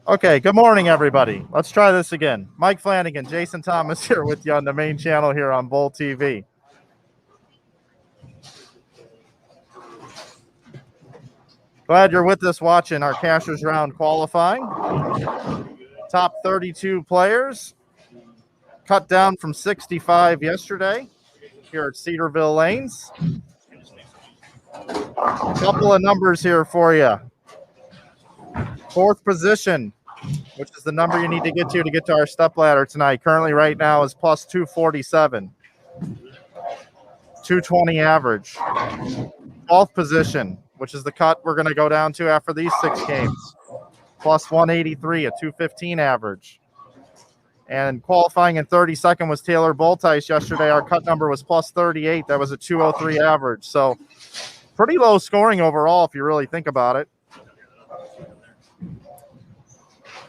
Okay, good morning, everybody. Let's try this again. Mike Flanagan, Jason Thomas here with you on the main channel here on Bull TV. Glad you're with us watching our Cashers Round qualifying. Top 32 players, cut down from 65 yesterday here at Cedarville Lanes. A couple of numbers here for you. Fourth position, which is the number you need to get to our step ladder tonight. Currently right now is plus 247. 220 average. 12th position, which is the cut we're going to go down to after these 6 games. Plus 183, a 215 average. And qualifying in 32nd was Taylor Boltice yesterday. Our cut number was plus 38. That was a 203 average. So pretty low scoring overall if you really think about it.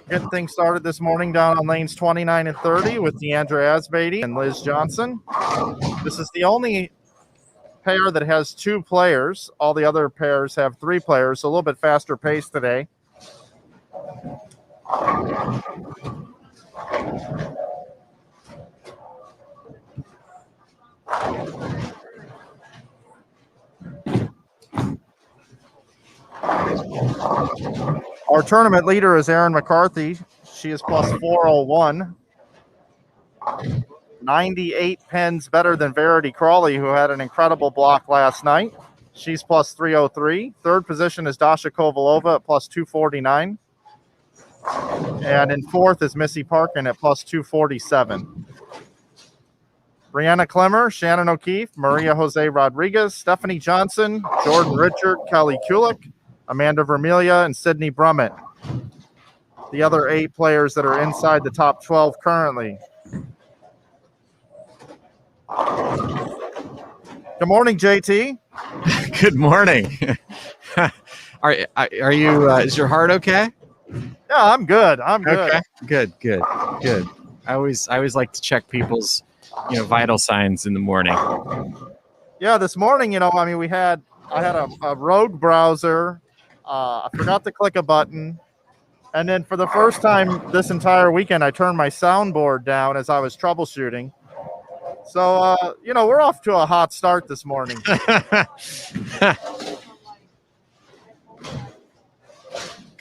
Getting things started this morning down on lanes 29 and 30 with Deandra Asbeatty and Liz Johnson. This is the only pair that has 2 players. All the other pairs have 3 players, so a little bit faster pace today. Our tournament leader is Erin McCarthy. She is plus 401. 98 pins better than Verity Crawley, who had an incredible block last night. She's plus 303. Third position is Dasha Kovalova at plus 249. And in fourth is Missy Parkin at plus 247. Brianna Clemmer, Shannon O'Keefe, Maria Jose Rodriguez, Stephanie Johnson, Jordan Richard, Kelly Kulik, Amanda Vermelia, and Sydney Brummett. The other 8 players that are inside the top 12 currently. Good morning, JT. Good morning. Are you? Is your heart okay? Yeah, I'm good. I'm good. Okay. Good. I always like to check people's, vital signs in the morning. Yeah, this morning, I had a rogue browser. I forgot to click a button. And then for the first time this entire weekend, I turned my soundboard down as I was troubleshooting. So, we're off to a hot start this morning. Kind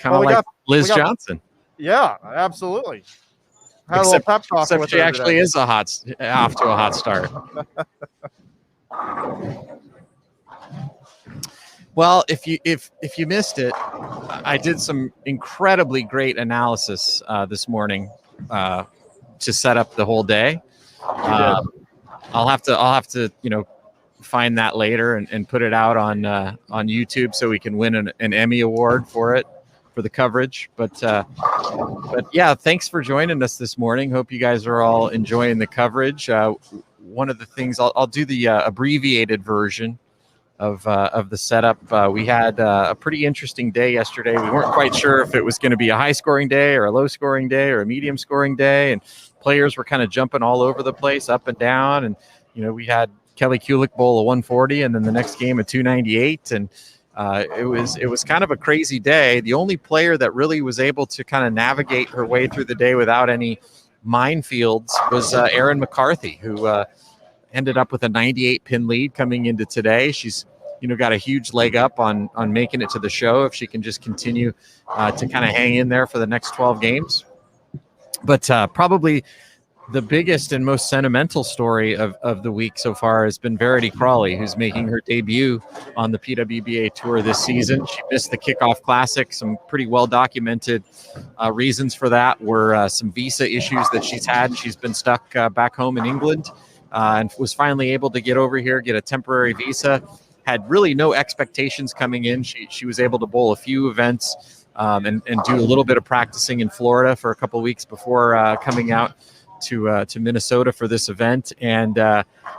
of like Liz Johnson. Yeah, absolutely. Had a little pep talk except with she her actually today. is off to a hot start. Well, if you missed it, I did some incredibly great analysis this morning to set up the whole day. I'll have to find that later and put it out on YouTube so we can win an Emmy Award for the coverage. But yeah, thanks for joining us this morning. Hope you guys are all enjoying the coverage. One of the things I'll do the abbreviated version of the setup. We had a pretty interesting day yesterday. We weren't quite sure if it was going to be a high scoring day or a low scoring day or a medium scoring day, and players were kind of jumping all over the place, up and down. And we had Kelly Kulik bowl a 140, and then the next game a 298, and it was kind of a crazy day. The only player that really was able to kind of navigate her way through the day without any minefields was Erin McCarthy, who ended up with a 98 pin lead coming into today. She's got a huge leg up on making it to the show if she can just continue to kind of hang in there for the next 12 games. But probably the biggest and most sentimental story of the week so far has been Verity Crawley, who's making her debut on the PWBA Tour this season. She missed the Kickoff Classic. Some pretty well-documented reasons for that were some visa issues that she's had. She's been stuck back home in England and was finally able to get over here, get a temporary visa. Had really no expectations coming in. She was able to bowl a few events and do a little bit of practicing in Florida for a couple of weeks before coming out to Minnesota for this event, and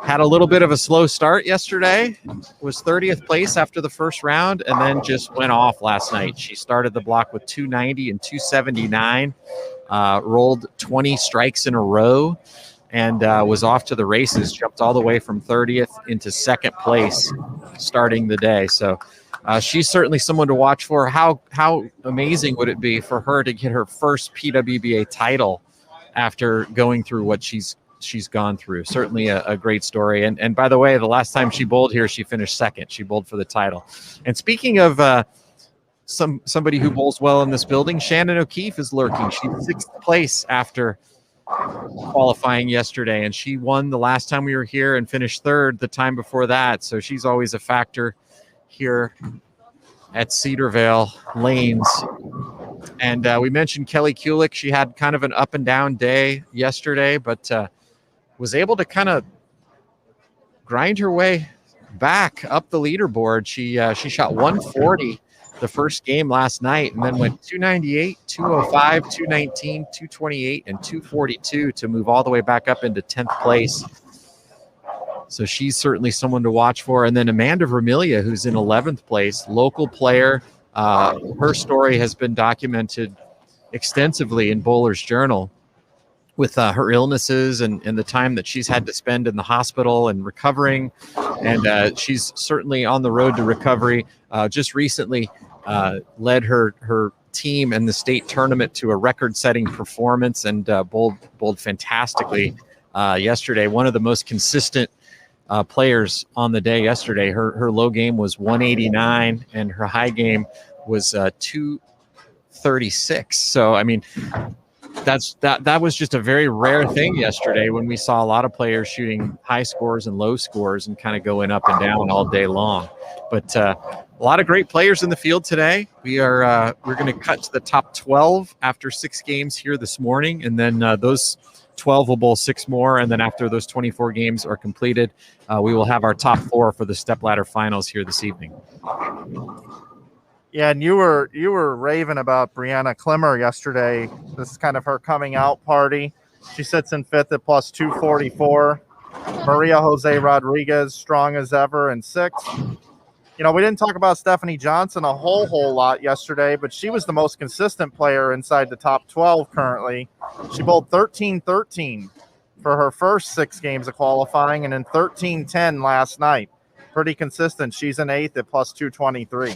had a little bit of a slow start yesterday. Was 30th place after the first round, and then just went off last night. She started the block with 290 and 279, rolled 20 strikes in a row, and was off to the races. Jumped all the way from 30th into second place starting the day. So she's certainly someone to watch for. How amazing would it be for her to get her first PWBA title after going through what she's gone through? Certainly a great story. And by the way, the last time she bowled here, she finished second. She bowled for the title. And speaking of somebody who bowls well in this building, Shannon O'Keefe is lurking. She's 6th place after qualifying yesterday, and she won the last time we were here and finished 3rd the time before that. So she's always a factor here at Cedarvale Lanes. And we mentioned Kelly Kulik. She had kind of an up and down day yesterday, but was able to kind of grind her way back up the leaderboard. She shot 140 the first game last night, and then went 298, 205, 219, 228, and 242 to move all the way back up into 10th place. So she's certainly someone to watch for. And then Amanda Vermilia, who's in 11th place, local player. Her story has been documented extensively in Bowler's Journal with her illnesses and the time that she's had to spend in the hospital and recovering. And she's certainly on the road to recovery. Just recently led her team in the state tournament to a record-setting performance and bowled fantastically yesterday. One of the most consistent players on the day yesterday. Her low game was 189 and her high game was 236. So I mean, that was just a very rare thing yesterday when we saw a lot of players shooting high scores and low scores and kind of going up and down all day long. But a lot of great players in the field today. We're going to cut to the top 12 after 6 games here this morning, and then those 12 will bowl 6 more, and then after those 24 games are completed, we will have our top 4 for the stepladder finals here this evening. Yeah, and you were raving about Brianna Klimmer yesterday. This is kind of her coming out party. She sits in 5th at plus 244. Maria Jose Rodriguez, strong as ever, in 6th. You know, we didn't talk about Stephanie Johnson a whole lot yesterday, but she was the most consistent player inside the top 12 currently. She bowled 13-13 for her first 6 games of qualifying, and then 13-10 last night. Pretty consistent. She's in 8th at plus 223.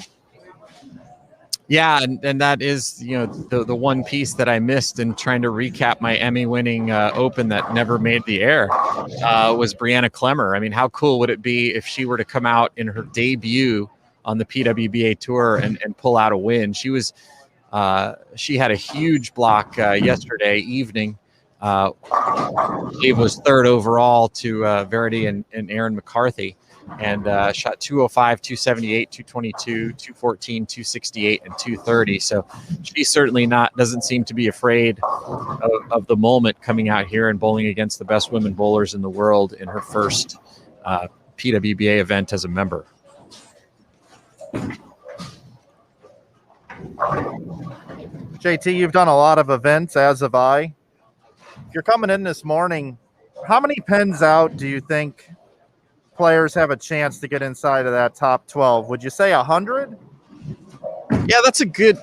Yeah, and that is, you know, the one piece that I missed in trying to recap my Emmy-winning Open that never made the air was Brianna Klemmer. I mean, how cool would it be if she were to come out in her debut on the PWBA Tour and pull out a win? She had a huge block yesterday evening. I believe was 3rd overall to Verity and Aaron McCarthy. And shot 205, 278, 222, 214, 268, and 230. So she certainly doesn't seem to be afraid of the moment coming out here and bowling against the best women bowlers in the world in her first PWBA event as a member. JT, you've done a lot of events, as have I. If you're coming in this morning, how many pins out do you think players have a chance to get inside of that top 12? Would you say 100? Yeah, that's a good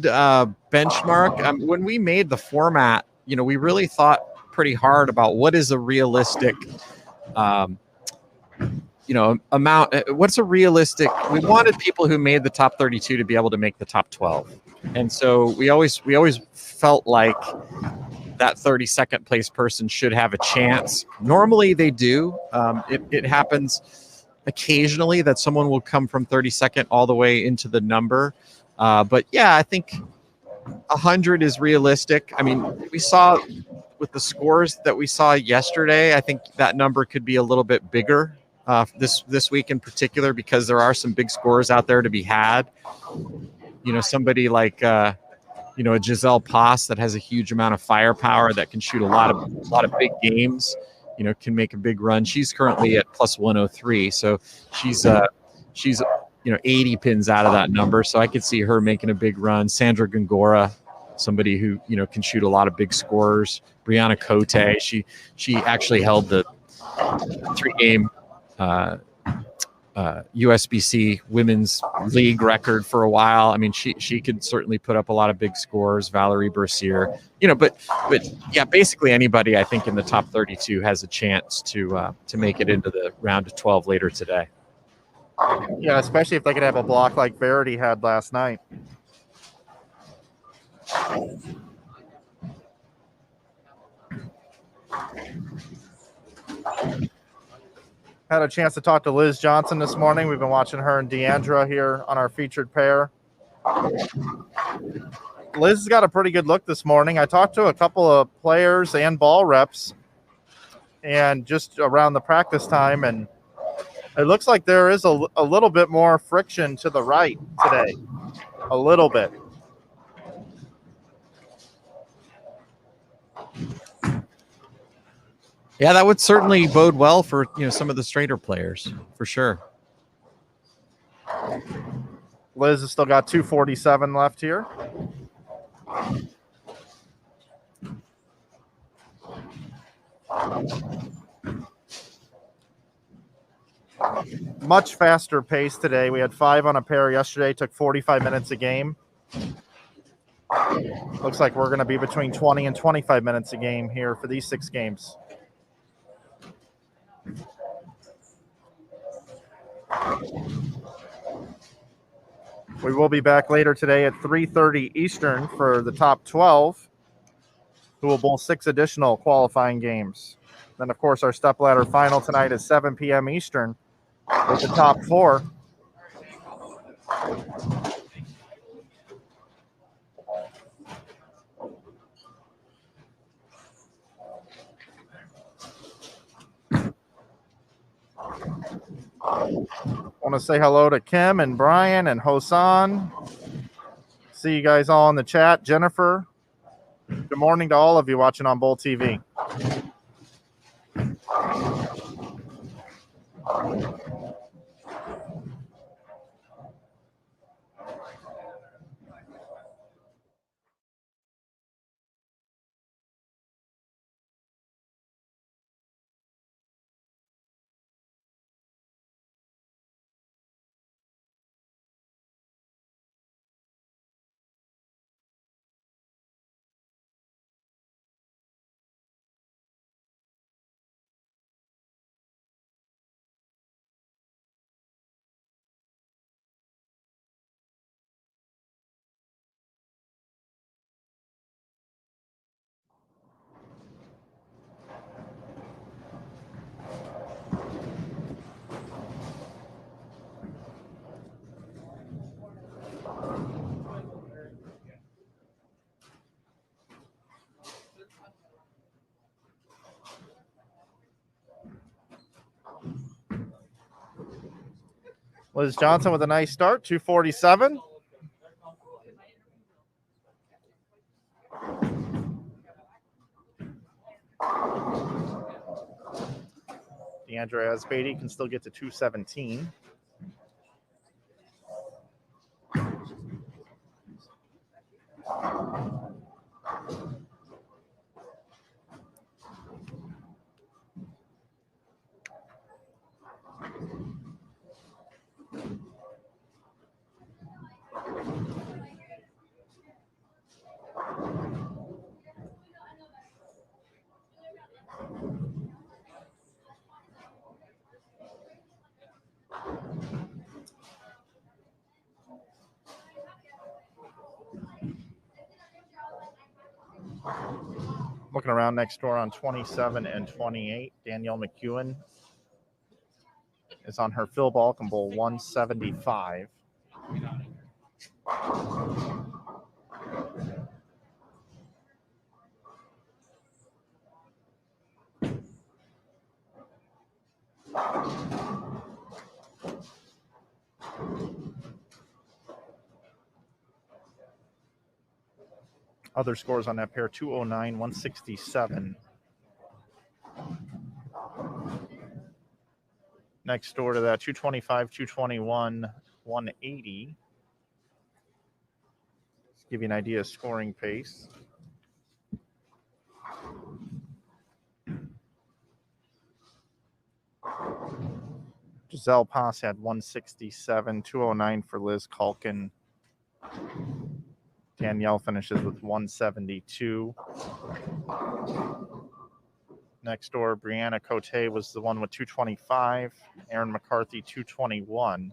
benchmark. When we made the format, you know, we really thought pretty hard about what is a realistic, amount. What's a realistic? We wanted people who made the top 32 to be able to make the top 12, and so we always felt like that 32nd place person should have a chance. Normally they do. It happens occasionally that someone will come from 32nd all the way into the number. But yeah, I think 100 is realistic. I mean, we saw with the scores that we saw yesterday, I think that number could be a little bit bigger this week in particular, because there are some big scores out there to be had. You know, somebody like, a Giselle Pass that has a huge amount of firepower that can shoot a lot of big games, you know, can make a big run. She's currently at plus 103. So she's 80 pins out of that number. So I could see her making a big run. Sandra Gongora somebody who can shoot a lot of big scorers. Brianna Cote, she actually held the 3-game USBC Women's League record for a while. I mean, she could certainly put up a lot of big scores. Valerie Bercier, but yeah, basically anybody I think in the top 32 has a chance to make it into the round of 12 later today. Yeah, especially if they could have a block like Verity had last night. Had a chance to talk to Liz Johnson this morning. We've been watching her and Deandra here on our featured pair. Liz has got a pretty good look this morning. I talked to a couple of players and ball reps and just around the practice time, and it looks like there is a little bit more friction to the right today. A little bit. Yeah, that would certainly bode well for some of the straighter players, for sure. Liz has still got 247 left here. Much faster pace today. We had 5 on a pair yesterday. Took 45 minutes a game. Looks like we're going to be between 20 and 25 minutes a game here for these 6 games. We will be back later today at 3:30 Eastern for the top 12, who will bowl 6 additional qualifying games. Then, of course, our stepladder final tonight is 7 p.m. Eastern with the top 4. I want to say hello to Kim and Brian and Hosan. See you guys all in the chat. Jennifer, good morning to all of you watching on Bowl TV. Liz Johnson with a nice start, 247. Deandra Asbeatty can still get to 217. Looking around next door on 27 and 28, Danielle McEwen is on her Phil Balcom Bowl 175. Other scores on that pair, 209, 167. Next door to that, 225, 221, 180. give you an idea of scoring pace. Giselle Pass had 167, 209 for Liz Culkin. Danielle finishes with 172. Next door, Brianna Cote was the one with 225. Erin McCarthy, 221.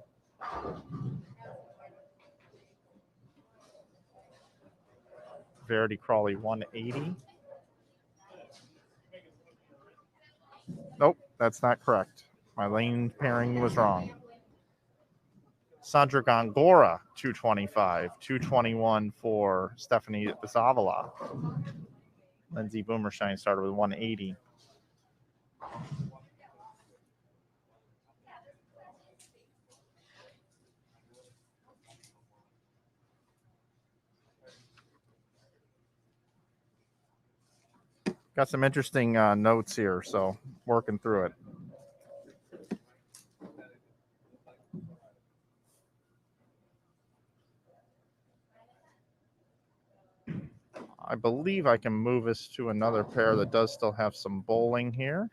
Verity Crawley, 180. Nope, that's not correct. My lane pairing was wrong. Sandra Gongora, 225. 221 for Stephanie Zavala. Lindsay Boomershine started with 180. Got some interesting notes here, so working through it. I believe I can move us to another pair that does still have some bowling here.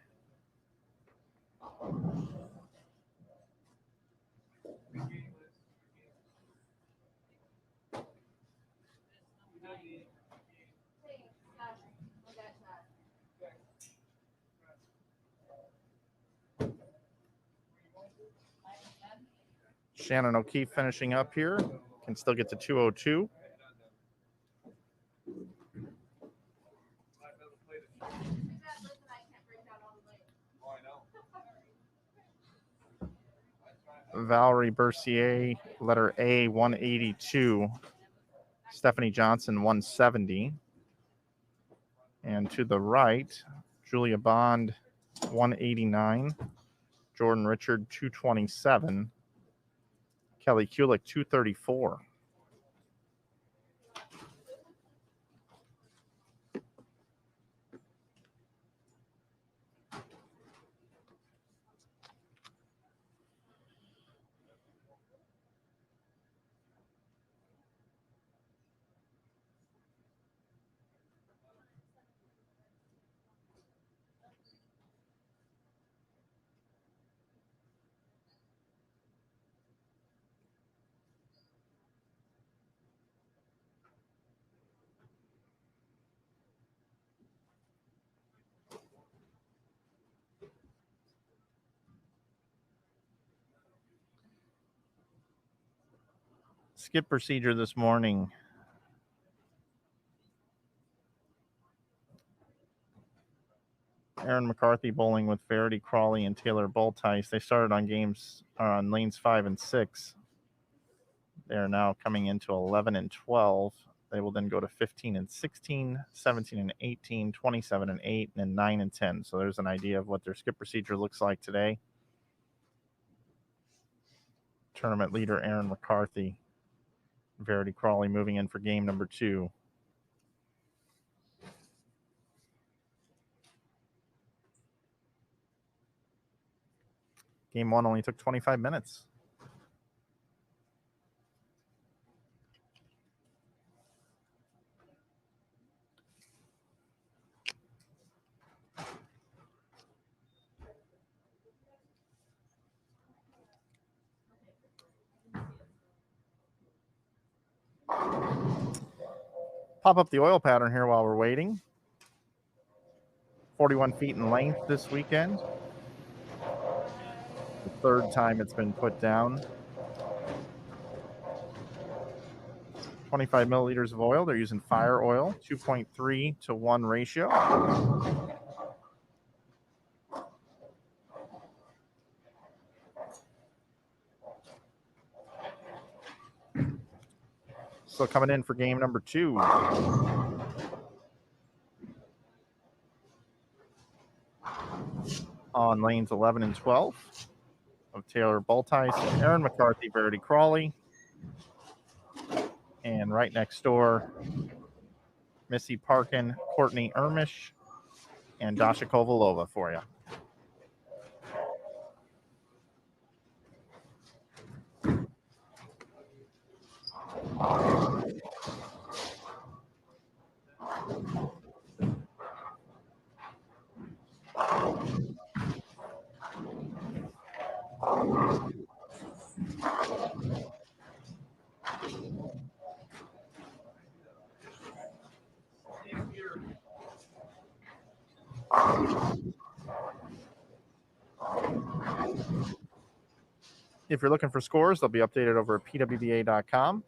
Shannon O'Keefe finishing up here. Can still get to 202. Valerie Bercier, letter A, 182. Stephanie Johnson, 170. And to the right, Julia Bond, 189. Jordan Richard, 227. Kelly Kulik, 234. Skip procedure this morning. Erin McCarthy bowling with Verity Crawley and Taylor Boltice. They started on on lanes 5 and 6. They are now coming into 11 and 12. They will then go to 15 and 16, 17 and 18, 27 and 8, and then 9 and 10. So there's an idea of what their skip procedure looks like today. Tournament leader Erin McCarthy. Verity Crawley moving in for game number 2. Game 1 only took 25 minutes. Pop up the oil pattern here while we're waiting. 41 feet in length this weekend. The third time it's been put down. 25 milliliters of oil. They're using fire oil, 2.3 to 1 ratio. So coming in for game number 2. On lanes 11 and 12 of Taylor Boltice, Erin McCarthy, Verity Crawley. And right next door, Missy Parkin, Courtney Ermish, and Dasha Kovalova for you. If you're looking for scores, they'll be updated over at PWBA.com.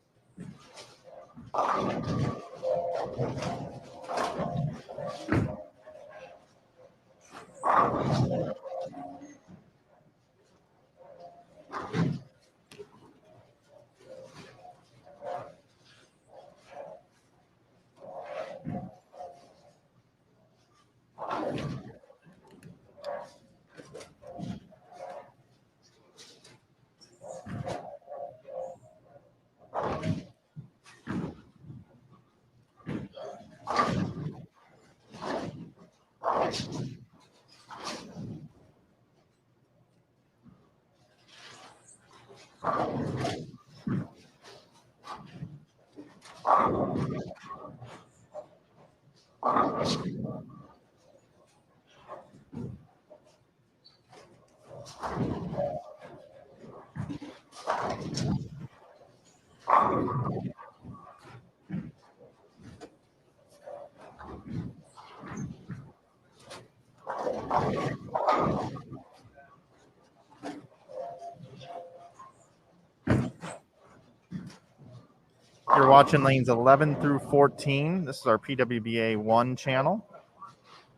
You're watching lanes 11 through 14. This is our PWBA 1 channel.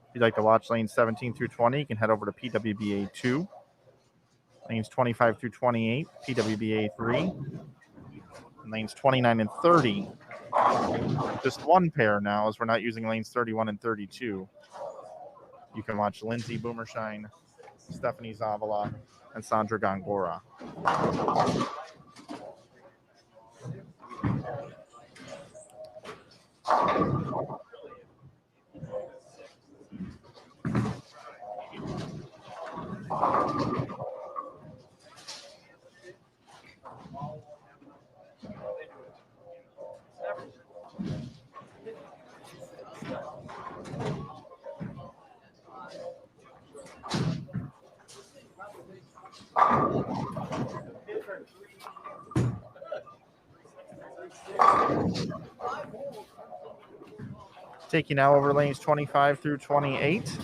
If you'd like to watch lanes 17 through 20, you can head over to PWBA 2. Lanes 25 through 28, PWBA 3. And lanes 29 and 30. Just one pair now, as we're not using lanes 31 and 32. You can watch Lindsay Boomershine, Stephanie Zavala, and Sandra Gongora. Take you now over lanes 25 through 28.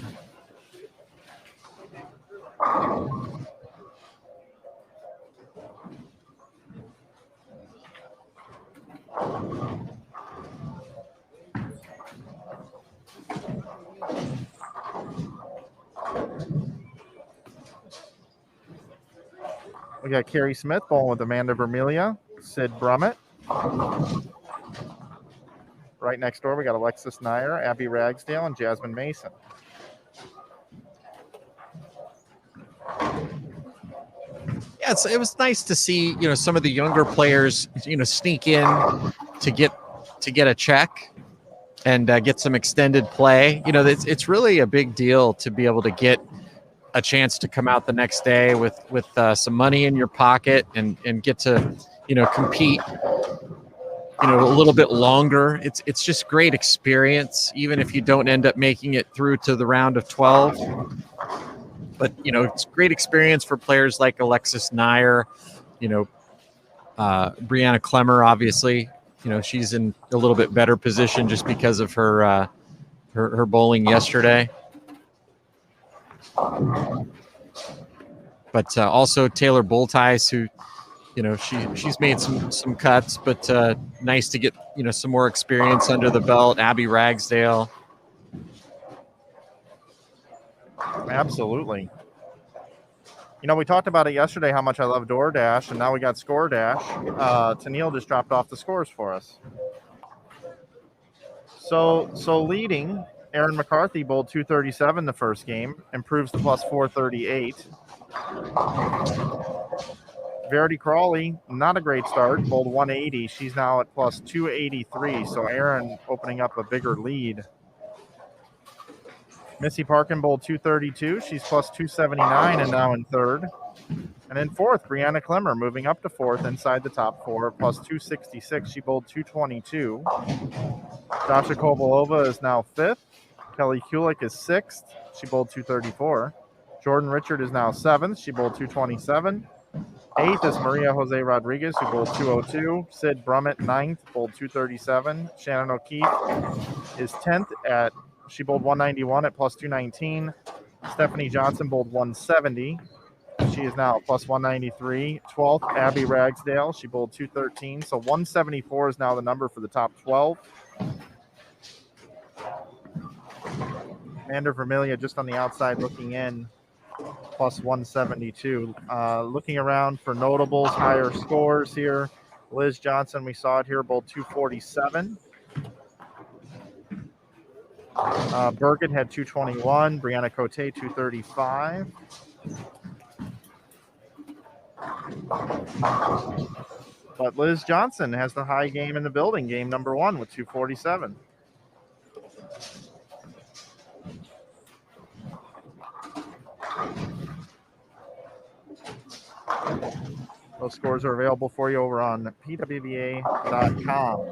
We got Carrie Smith bowling with Amanda Vermilia, Sid Brummett. Right next door, we got Alexis Nair, Abby Ragsdale, and Jasmine Mason. Yeah, it was nice to see, some of the younger players, sneak in to get a check and get some extended play. It's really a big deal to be able to get a chance to come out the next day with some money in your pocket and get to, compete, a little bit longer. It's just great experience, even if you don't end up making it through to the round of 12. But, it's great experience for players like Alexis Nair, Brianna Clemmer, obviously. She's in a little bit better position just because of her bowling yesterday. But also Taylor Boltice, who, she's made some cuts, but nice to get, some more experience under the belt. Abby Ragsdale. Absolutely. We talked about it yesterday, how much I love DoorDash, and now we got ScoreDash. Tennille just dropped off the scores for us. So leading, Aaron McCarthy bowled 237 the first game, improves to plus 438. Verity Crawley, not a great start, bowled 180. She's now at plus 283, so Aaron opening up a bigger lead. Missy Parkin bowled 232. She's plus 279 and now in third. And in fourth, Brianna Clemmer moving up to fourth inside the top four, plus 266. She bowled 222. Dasha Kovalova is now fifth. Kelly Kulik is sixth. She bowled 234. Jordan Richard is now seventh. She bowled 227. Eighth is Maria Jose Rodriguez, who bowled 202. Sid Brummett, ninth, bowled 237. Shannon O'Keefe is 10th at She bowled 191 at plus 219. Stephanie Johnson bowled 170. She is now plus 193. 12th, Abby Ragsdale. She bowled 213. So 174 is now the number for the top 12. Amanda Vermilia just on the outside looking in, plus 172. Looking around for notables, higher scores here. Liz Johnson, we saw it here, bowled 247. Bergen had 221. Brianna Cote, 235. But Liz Johnson has the high game in the building, game number 1 with 247. Those scores are available for you over on PWBA.com.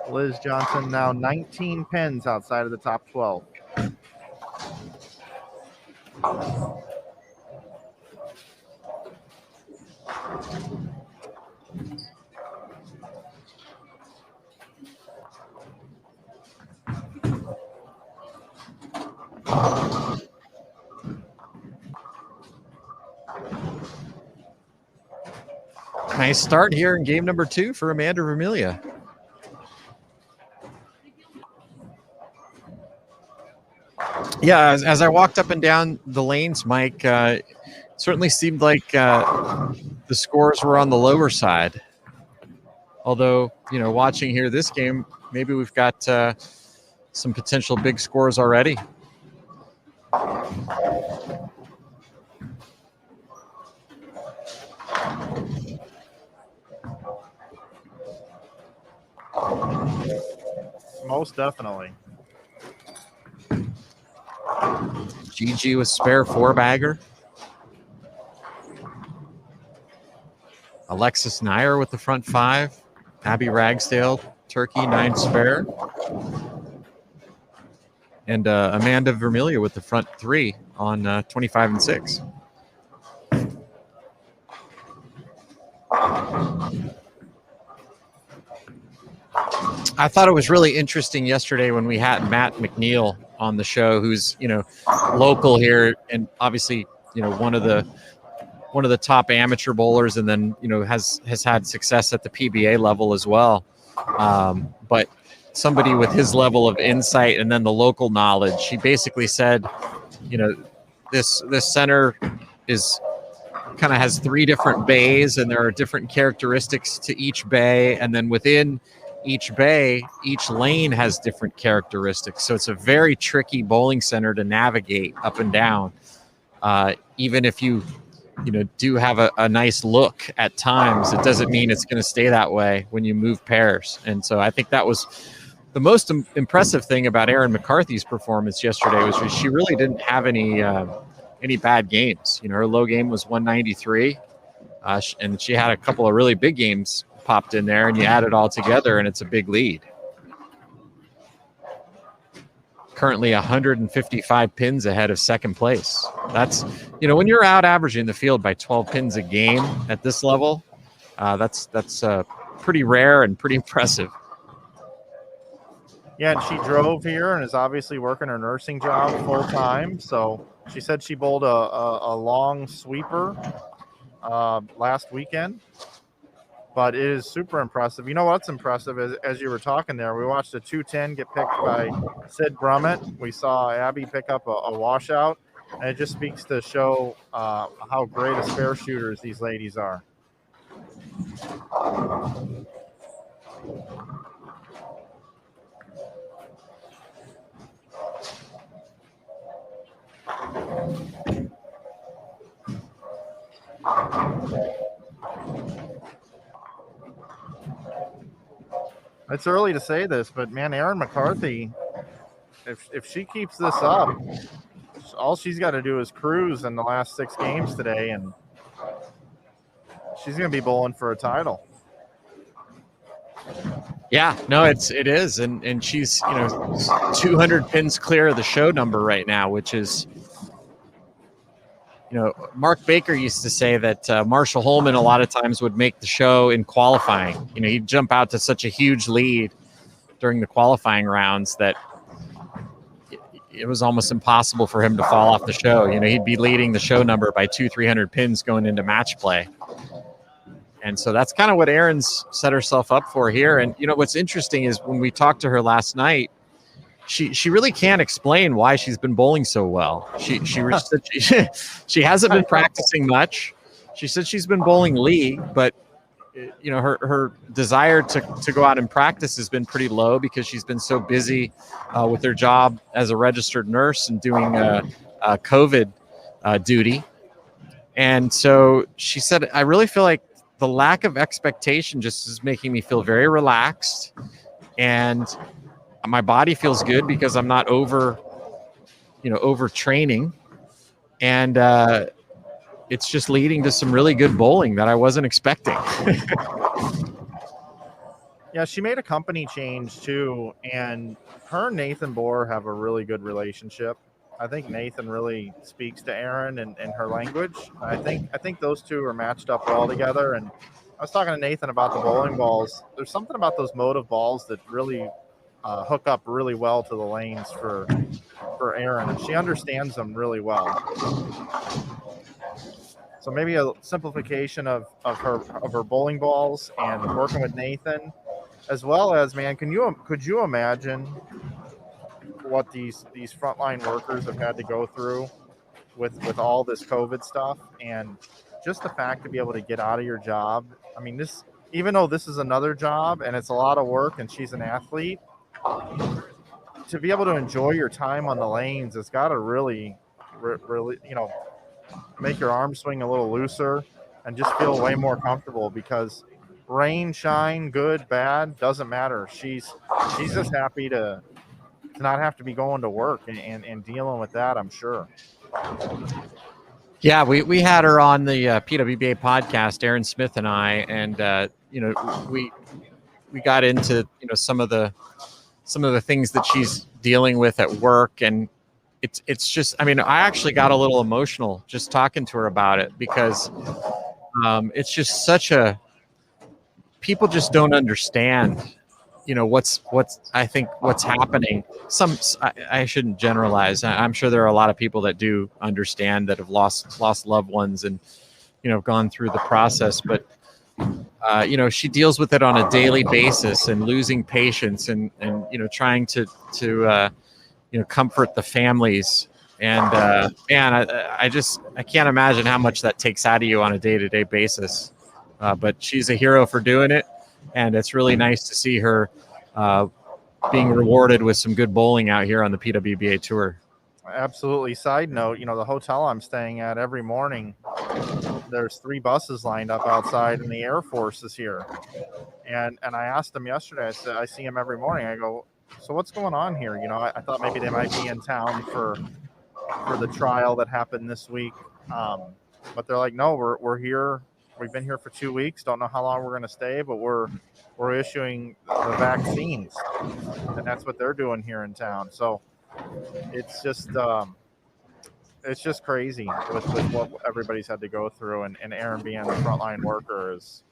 Liz Johnson now 19 pins outside of the top 12. Nice start here in game number 2 for Amanda Vermilia. Yeah, as I walked up and down the lanes, Mike, it certainly seemed like the scores were on the lower side. Although, watching here this game, maybe we've got some potential big scores already. Most definitely. Gigi with spare 4-bagger. Alexis Nyer with the front 5. Abby Ragsdale, turkey, 9 spare. And Amanda Vermilia with the front 3 on 25 and 6. I thought it was really interesting yesterday when we had Matt McNeil on the show, who's local here and obviously one of the top amateur bowlers, and then has had success at the PBA level as well. But somebody with his level of insight and then the local knowledge, he basically said, this center is kind of has 3 different bays, and there are different characteristics to each bay, and then within each bay, each lane has different characteristics. So it's a very tricky bowling center to navigate up and down. Even if you do have a nice look at times, it doesn't mean it's going to stay that way when you move pairs. And so I think that was the most impressive thing about Erin McCarthy's performance yesterday, was she really didn't have any bad games. Her low game was 193, and she had a couple of really big games popped in there, and you add it all together and it's a big lead. Currently 155 pins ahead of second place. That's, when you're out averaging the field by 12 pins a game at this level, that's pretty rare and pretty impressive. Yeah, and she drove here and is obviously working her nursing job full time. So she said she bowled a long sweeper last weekend. But it is super impressive. You know what's impressive is, as you were talking there, we watched a 210 get picked by Sid Brummett. We saw Abby pick up a washout, and it just speaks to show how great of spare shooters these ladies are. It's early to say this, but man, Erin McCarthy, if she keeps this up, all she's got to do is cruise in the last 6 games today, and she's going to be bowling for a title. Yeah, no, it is, and she's 200 pins clear of the show number right now, which is Mark Baker used to say that Marshall Holman a lot of times would make the show in qualifying. He'd jump out to such a huge lead during the qualifying rounds that it was almost impossible for him to fall off the show. He'd be leading the show number by 200-300 pins going into match play. And so that's kind of what Erin's set herself up for here. And, what's interesting is when we talked to her last night, she really can't explain why she's been bowling so well. She hasn't been practicing much. She said she's been bowling league, but her desire to go out and practice has been pretty low because she's been so busy with her job as a registered nurse and doing COVID duty. And so she said, I really feel like the lack of expectation just is making me feel very relaxed, and my body feels good because I'm not overtraining, and it's just leading to some really good bowling that I wasn't expecting. Yeah, she made a company change too, and her and Nathan Bohr have a really good relationship. I think Nathan really speaks to Erin and her language. I think those two are matched up well together. And I was talking to Nathan about the bowling balls. There's something about those motive balls that really hook up really well to the lanes for Erin. She understands them really well. So maybe a simplification of her bowling balls and working with Nathan, as well as, man, could you imagine what these frontline workers have had to go through with all this COVID stuff, and just the fact to be able to get out of your job. I mean, this, even though this is another job and it's a lot of work and she's an athlete, to be able to enjoy your time on the lanes, it's got to really, make your arm swing a little looser and just feel way more comfortable, because rain, shine, good, bad, doesn't matter. She's just happy to not have to be going to work and dealing with that, I'm sure. Yeah, we had her on the PWBA podcast, Erin Smith and I, and we got into some of the things that she's dealing with at work, and it's just, I mean, I actually got a little emotional just talking to her about it, because it's just such a, people just don't understand what's I think what's happening. I shouldn't generalize. I'm sure there are a lot of people that do understand, that have lost loved ones and gone through the process, but she deals with it on a daily basis, and losing patience, and trying to comfort the families. And man, I can't imagine how much that takes out of you on a day-to-day basis. But she's a hero for doing it, and it's really nice to see her being rewarded with some good bowling out here on the PWBA tour. Absolutely. Side note, the hotel I'm staying at, every morning there's 3 buses lined up outside, and the Air Force is here. And I asked them yesterday, I said, I see them every morning. I go, so what's going on here? I thought maybe they might be in town for the trial that happened this week. But they're like, no, we're here. We've been here for 2 weeks. Don't know how long we're going to stay, but we're issuing the vaccines, and that's what they're doing here in town. So it's just crazy with what everybody's had to go through, and Erin being a frontline worker is,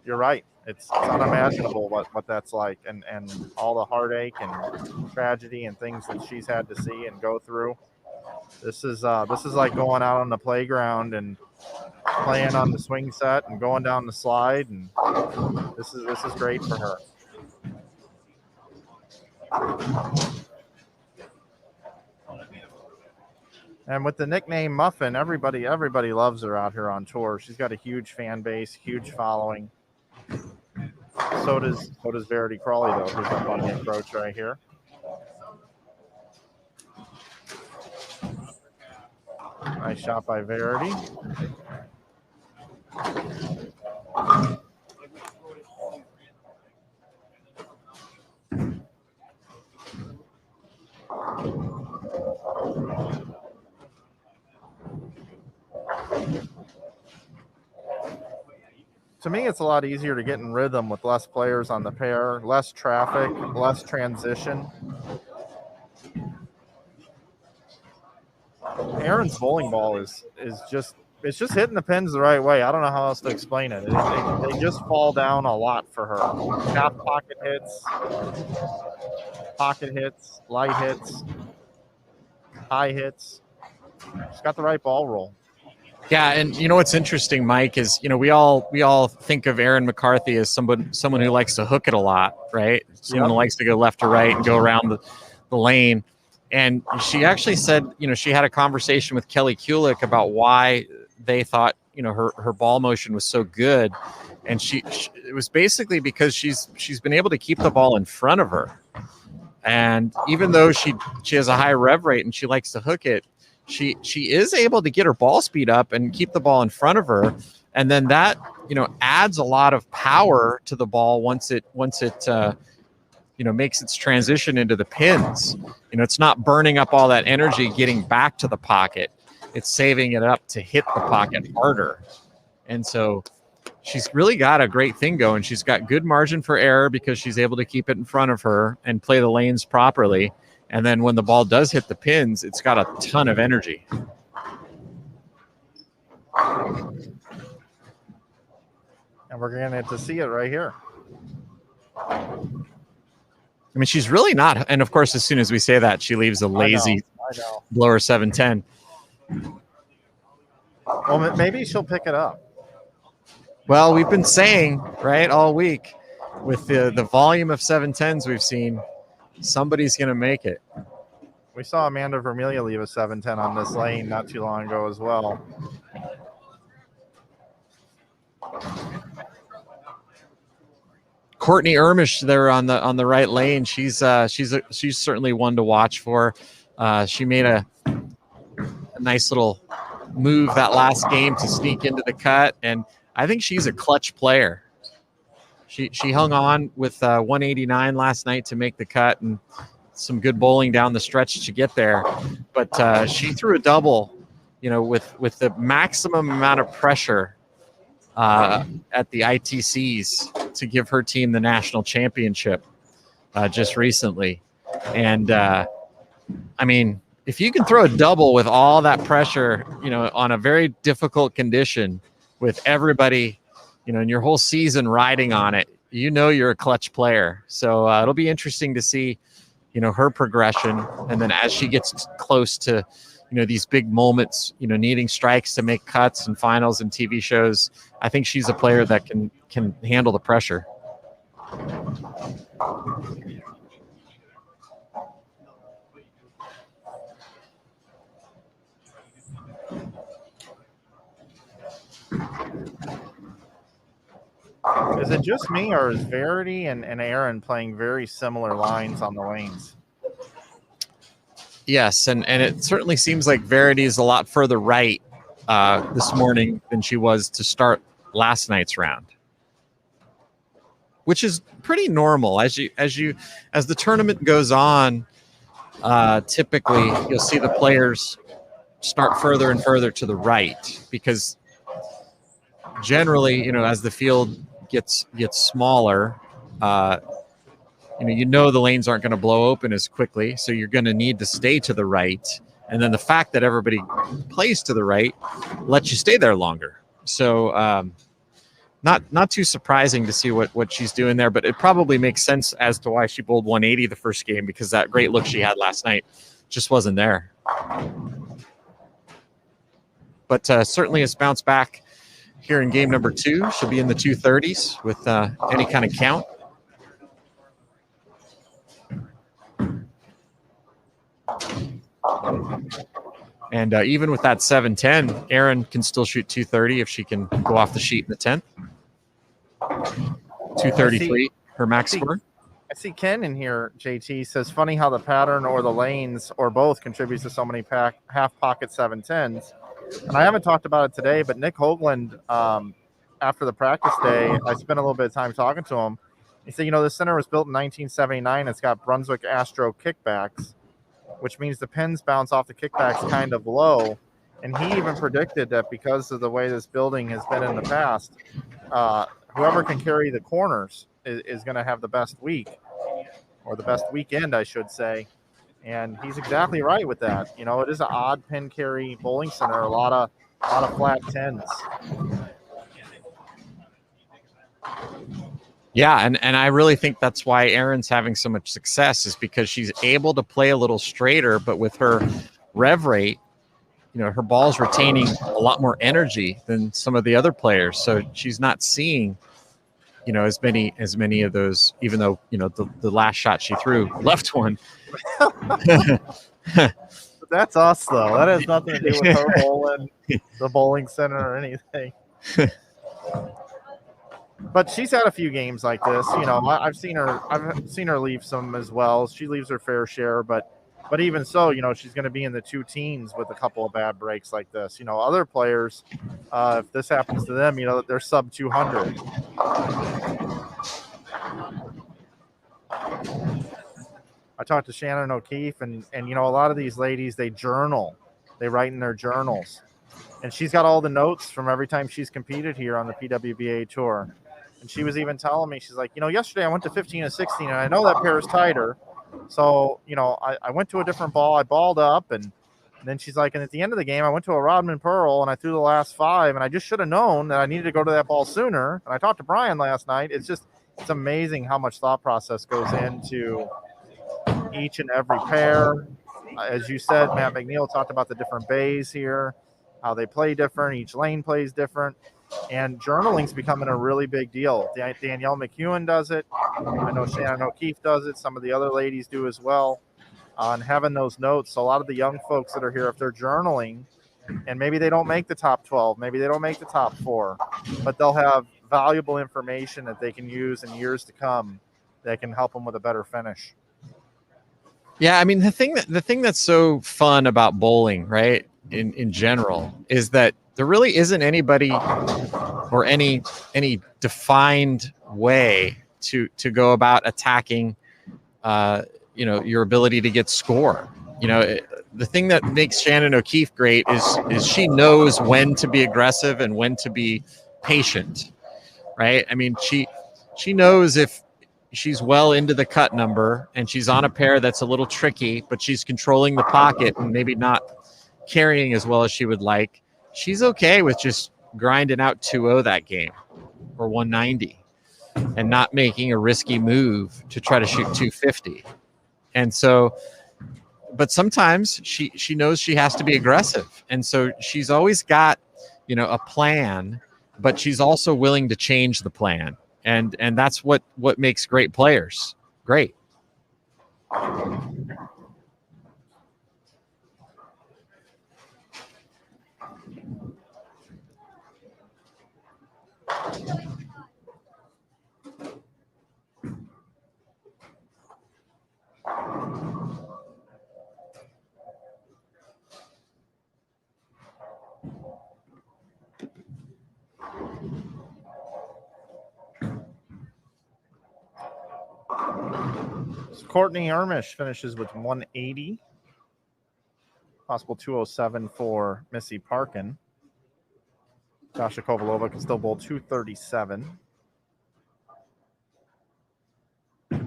you're right. It's unimaginable what that's like, and all the heartache and tragedy and things that she's had to see and go through. This is like going out on the playground and playing on the swing set and going down the slide, and this is great for her. And with the nickname Muffin, everybody loves her out here on tour. She's got a huge fan base, huge following. So does Verity Crawley, though, who's up on the approach right here. Nice shot by Verity. To me, it's a lot easier to get in rhythm with less players on the pair, less traffic, less transition. Aaron's bowling ball is just it's just hitting the pins the right way. I don't know how else to explain it. They just fall down a lot for her. Half pocket hits, light hits, high hits. She's got the right ball roll. Yeah, and you know what's interesting, Mike, is we all think of Erin McCarthy as someone who likes to hook it a lot, right? Someone who likes to go left to right and go around the lane. And she actually said, she had a conversation with Kelly Kulick about why they thought, her ball motion was so good. And it was basically because she's been able to keep the ball in front of her. And even though she has a high rev rate and she likes to hook it, she is able to get her ball speed up and keep the ball in front of her. And then that, adds a lot of power to the ball once it makes its transition into the pins. It's not burning up all that energy getting back to the pocket. It's saving it up to hit the pocket harder. And so she's really got a great thing going. She's got good margin for error because she's able to keep it in front of her and play the lanes properly. And then when the ball does hit the pins, it's got a ton of energy. And we're going to get to see it right here. I mean, she's really not. And of course, as soon as we say that, she leaves a lazy blower 710. Well, maybe she'll pick it up. Well, we've been saying, right, all week with the volume of 710s we've seen, somebody's going to make it. We saw Amanda Vermelia leave a 710 on this lane not too long ago as well. Courtney Ermish there on the right lane. She's certainly one to watch for. She made a nice little move that last game to sneak into the cut, and I think she's a clutch player. She hung on with 189 last night to make the cut, and some good bowling down the stretch to get there. But she threw a double, with the maximum amount of pressure at the ITCs to give her team the national championship just recently. And I mean, if you can throw a double with all that pressure, on a very difficult condition with everybody, and your whole season riding on it, you're a clutch player. So it'll be interesting to see, her progression. And then as she gets close to, these big moments, needing strikes to make cuts and finals and TV shows, I think she's a player that can handle the pressure. Is it just me, or is Verity and Aaron playing very similar lines on the lanes? Yes, and it certainly seems like Verity is a lot further right this morning than she was to start last night's round, which is pretty normal. As the tournament goes on, typically you'll see the players start further and further to the right, because generally, as the field gets smaller, the lanes aren't going to blow open as quickly, so you're going to need to stay to the right. And then the fact that everybody plays to the right lets you stay there longer. So not too surprising to see what she's doing there, but it probably makes sense as to why she bowled 180 the first game, because that great look she had last night just wasn't there. But certainly has bounced back here in game number 2. She'll be in the 230s with any kind of count. And even with that 710, Erin can still shoot 230 if she can go off the sheet in the 10th. 233, her max score. I see Ken in here, JT, says, funny how the pattern or the lanes or both contributes to so many half pocket 710s. And I haven't talked about it today, but Nick Hoagland, after the practice day, I spent a little bit of time talking to him. He said, the center was built in 1979. It's got Brunswick Astro kickbacks, which means the pins bounce off the kickbacks kind of low. And he even predicted that because of the way this building has been in the past, whoever can carry the corners is going to have the best week, or the best weekend, I should say. And he's exactly right with that. You know, it is an odd pin carry bowling center, a lot of flat tens. Yeah, and I really think that's why Erin's having so much success, is because she's able to play a little straighter, but with her rev rate, her ball's retaining a lot more energy than some of the other players. So she's not seeing, as many of those, even though, the last shot she threw, left one. That's us, though. That has nothing to do with her bowling, the bowling center, or anything. But she's had a few games like this. I've seen her leave some as well. She leaves her fair share, but even so, she's going to be in the two teens with a couple of bad breaks like this. Other players, if this happens to them, they're sub 200. I talked to Shannon O'Keefe, and a lot of these ladies, they journal. They write in their journals. And she's got all the notes from every time she's competed here on the PWBA tour. And she was even telling me, she's like, yesterday I went to 15 and 16, and I know that pair is tighter. So, I went to a different ball. I balled up, and then she's like, and at the end of the game, I went to a Rodman Pearl, and I threw the last 5, and I just should have known that I needed to go to that ball sooner. And I talked to Brian last night. It's amazing how much thought process goes into each and every pair. As you said, Matt McNeil talked about the different bays here, how they play different. Each lane plays different. And journaling's becoming a really big deal. Danielle McEwen does it. I know Shannon O'Keefe does it. Some of the other ladies do as well. And having those notes. So a lot of the young folks that are here, if they're journaling, and maybe they don't make the top 12, maybe they don't make the top 4, but they'll have valuable information that they can use in years to come that can help them with a better finish. Yeah, I mean, the thing that's so fun about bowling, right, in general, is that there really isn't anybody or any defined way to go about attacking your ability to get score. The thing that makes Shannon O'Keefe great is she knows when to be aggressive and when to be patient, right? I mean, she knows if she's well into the cut number and she's on a pair that's a little tricky, but she's controlling the pocket and maybe not carrying as well as she would like, she's okay with just grinding out 2-0 that game or 190 and not making a risky move to try to shoot 250. And so, but sometimes she knows she has to be aggressive. And so she's always got, a plan, but she's also willing to change the plan. And that's what makes great players great. Courtney Ermish finishes with 180. Possible 207 for Missy Parkin. Dasha Kovalova can still bowl 237. It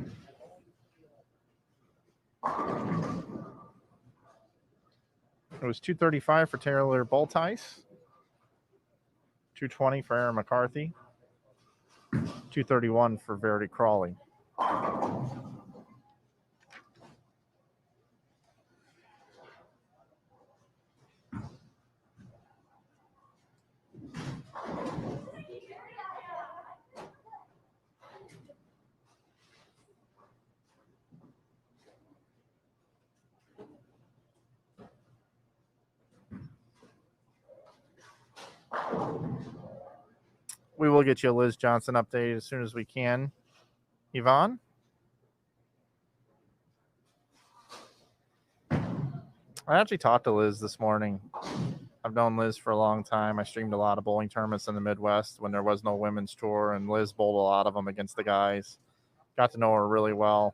was 235 for Taylor Boltice. 220 for Aaron McCarthy. 231 for Verity Crawley. We will get you a Liz Johnson update as soon as we can. Yvonne? I actually talked to Liz this morning. I've known Liz for a long time. I streamed a lot of bowling tournaments in the Midwest when there was no women's tour, and Liz bowled a lot of them against the guys. Got to know her really well.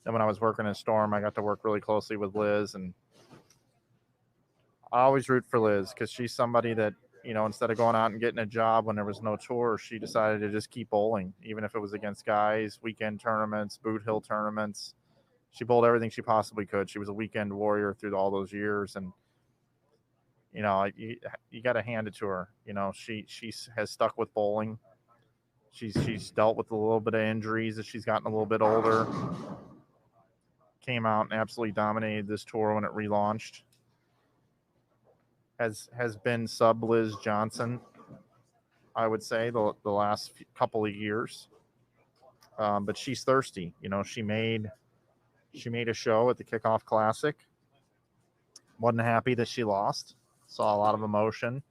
Then when I was working in Storm, I got to work really closely with Liz, and I always root for Liz because she's somebody that, instead of going out and getting a job when there was no tour, she decided to just keep bowling, even if it was against guys, weekend tournaments, boot hill tournaments. She bowled everything she possibly could. She was a weekend warrior through all those years, and you got to hand it to her. She has stuck with bowling. She's dealt with a little bit of injuries as she's gotten a little bit older. Came out and absolutely dominated this tour when it relaunched. Has been sub Liz Johnson, I would say, the last couple of years. But she's thirsty. She made a show at the Kickoff Classic. Wasn't happy that she lost. Saw a lot of emotion.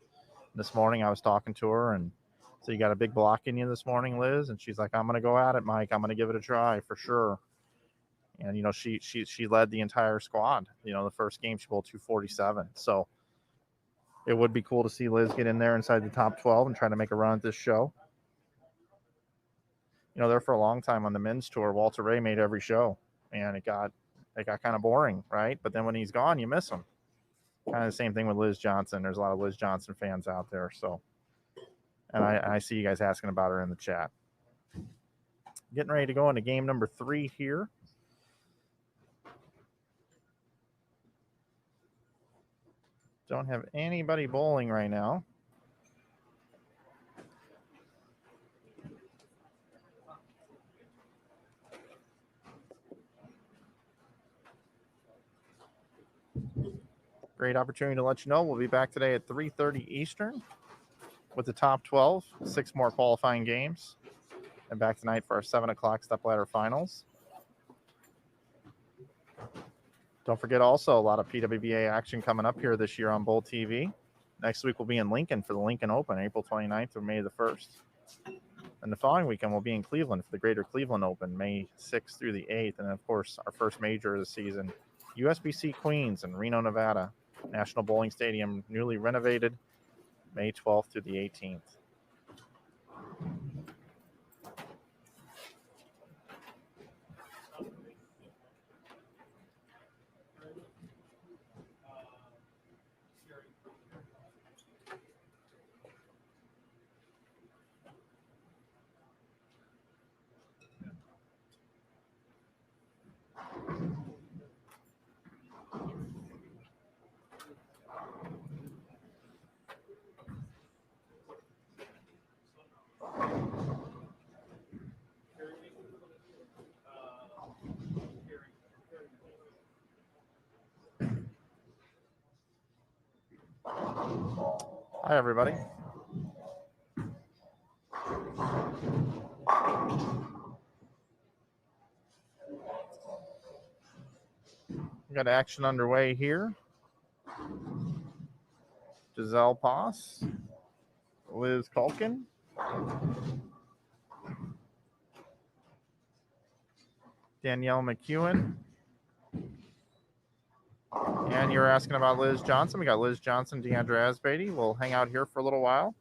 This morning I was talking to her, and so, you got a big block in you this morning, Liz? And she's like, I'm going to go at it, Mike. I'm going to give it a try for sure. And, she led the entire squad. The first game she bowled 247. So it would be cool to see Liz get in there inside the top 12 and try to make a run at this show. There for a long time on the men's tour, Walter Ray made every show, and it got kind of boring, right? But then when he's gone, you miss him. Kind of the same thing with Liz Johnson. There's a lot of Liz Johnson fans out there. So, and I see you guys asking about her in the chat. Getting ready to go into game number 3 here. Don't have anybody bowling right now. Great opportunity to let you know we'll be back today at 3:30 Eastern with the top 12, 6 more qualifying games, and back tonight for our 7 o'clock stepladder finals. Don't forget also a lot of PWBA action coming up here this year on Bowl TV. Next week we'll be in Lincoln for the Lincoln Open, April 29th through May the 1st. And the following weekend we'll be in Cleveland for the Greater Cleveland Open, May 6th through the 8th. And, of course, our first major of the season, USBC Queens in Reno, Nevada. National Bowling Stadium, newly renovated, May 12th through the 18th. Hi, everybody. We got action underway here. Giselle Poss, Liz Culkin, Danielle McEwen, and you're asking about Liz Johnson. We got Liz Johnson, Deandra Asbeatty. We'll hang out here for a little while.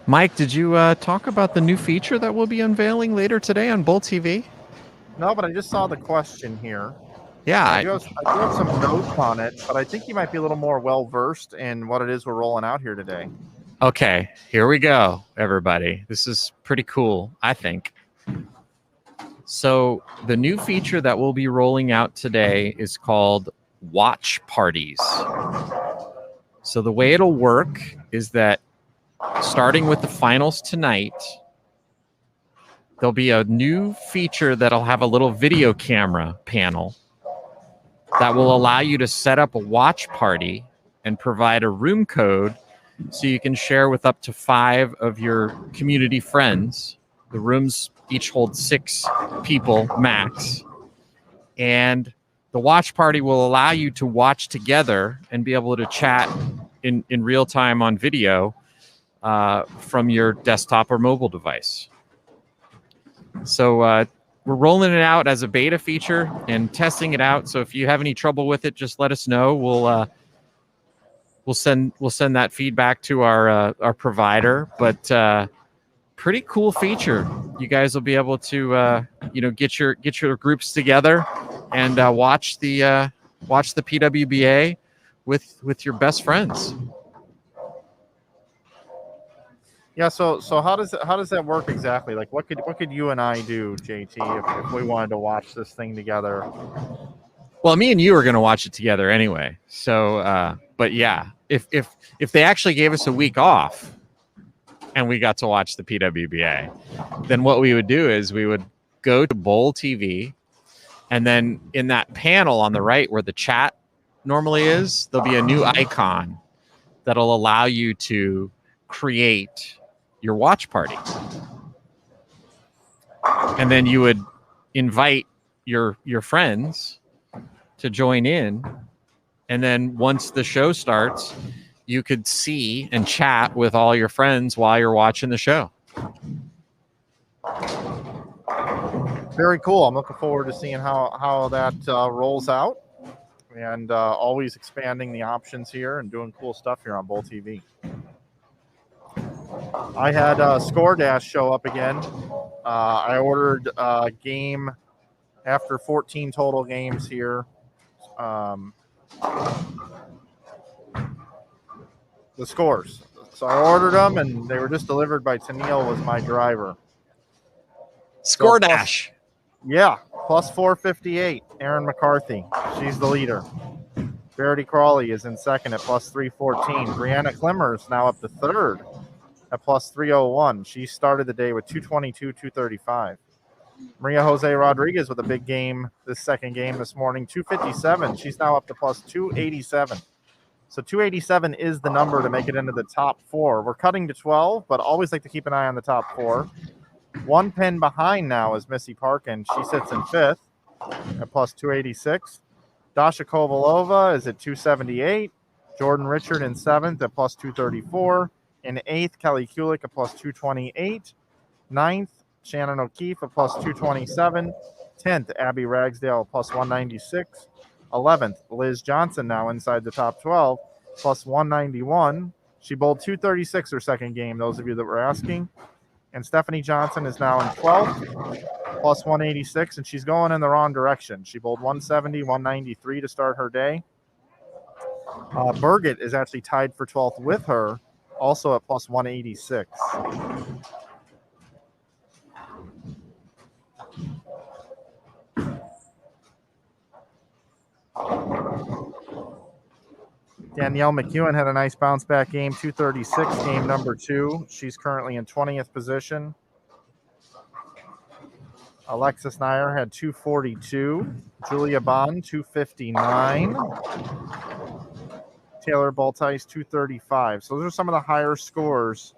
Mike, did you talk about the new feature that we'll be unveiling later today on Bowl TV? No, but I just saw the question here. Yeah. I do have some notes on it, but I think you might be a little more well-versed in what it is we're rolling out here today. Okay, here we go, everybody. This is pretty cool, I think. So the new feature that we'll be rolling out today is called Watch Parties. So the way it'll work is that starting with the finals tonight, there'll be a new feature that'll have a little video camera panel that will allow you to set up a watch party and provide a room code so you can share with up to 5 of your community friends. The rooms each hold 6 people max. And the watch party will allow you to watch together and be able to chat in real time on video from your desktop or mobile device. So we're rolling it out as a beta feature and testing it out. So if you have any trouble with it, just let us know. We'll send that feedback to our provider. But pretty cool feature. You guys will be able to get your groups together and watch the PWBA with your best friends. Yeah, so how does that work exactly? Like, what could you and I do, JT, if we wanted to watch this thing together? Well, me and you are going to watch it together anyway. So, but yeah, if they actually gave us a week off and we got to watch the PWBA, then what we would do is we would go to Bowl TV, and then in that panel on the right where the chat normally is, there'll be a new icon that'll allow you to create your watch party. And then you would invite your friends to join in. And then once the show starts, you could see and chat with all your friends while you're watching the show. Very cool. I'm looking forward to seeing how that rolls out, and always expanding the options here and doing cool stuff here on Bowl TV. I had Score Dash show up again. I ordered a game after 14 total games here. The scores. So I ordered them, and they were just delivered by Tennille was my driver. Score Dash. Yeah, plus 458. Aaron McCarthy. She's the leader. Verity Crawley is in second at plus 314. Brianna Klimmer is now up to third at plus 301. She started the day with 222, 235. Maria Jose Rodriguez with a big game, this second game this morning, 257. She's now up to plus 287. So 287 is the number to make it into the top four. We're cutting to 12, but always like to keep an eye on the top four. One pin behind now is Missy Parkin. She sits in fifth at plus 286. Dasha Kovalova is at 278. Jordan Richard in seventh at plus 234. In eighth, Kelly Kulik at plus 228. Ninth, Shannon O'Keefe at plus 227. 10th, Abby Ragsdale at plus 196. 11th, Liz Johnson now inside the top 12, plus 191. She bowled 236 her second game, those of you that were asking. And Stephanie Johnson is now in 12th, plus 186, and she's going in the wrong direction. She bowled 170, 193 to start her day. Burgett is actually tied for 12th with her, also at plus 186. Danielle McEwen had a nice bounce back game, 236, game number 2. She's currently in 20th position. Alexis Nair had 242. Julia Bond, 259. Taylor Baltice, 235. So those are some of the higher scores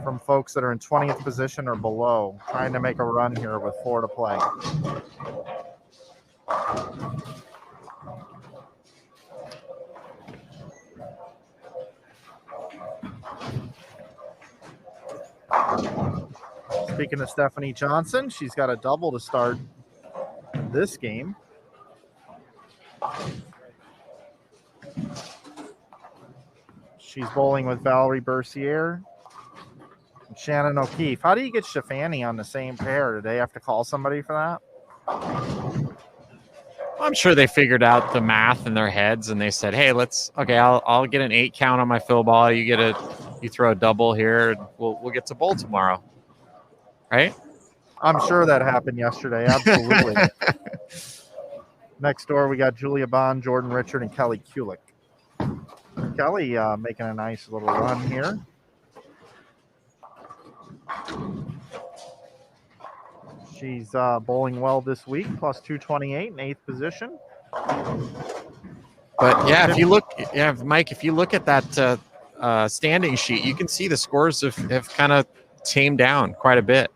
from folks that are in 20th position or below, trying to make a run here with 4 to play. Speaking of Stephanie Johnson, she's got a double to start this game. She's bowling with Valerie Bercier and Shannon O'Keefe. How do you get Shafani on the same pair? Do they have to call somebody for that? I'm sure they figured out the math in their heads, and they said, "Hey, I'll get an 8 count on my fill ball. You throw a double here, and we'll get to bowl tomorrow." Right? I'm sure that happened yesterday. Absolutely. Next door, we got Julia Bond, Jordan Richard, and Kelly Kulik. Kelly making a nice little run here. She's bowling well this week, plus 228 in 8th position. But yeah, Mike, if you look at that standing sheet, you can see the scores have kind of tamed down quite a bit.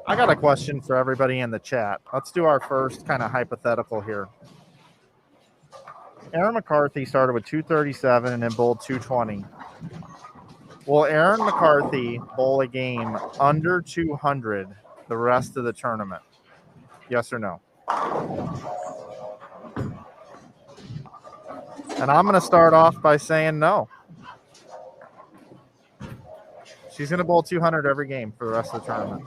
I got a question for everybody in the chat. Let's do our first kind of hypothetical here. Aaron McCarthy started with 237 and then bowled 220. Will Aaron McCarthy bowl a game under 200 the rest of the tournament? Yes or no? And I'm going to start off by saying no. She's going to bowl 200 every game for the rest of the tournament.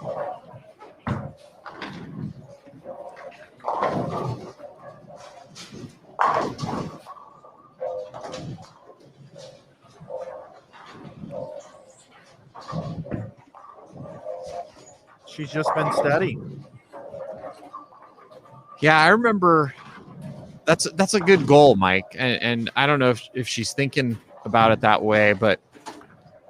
She's just been steady. Yeah, I remember. That's a good goal, Mike. And I don't know if she's thinking about it that way, but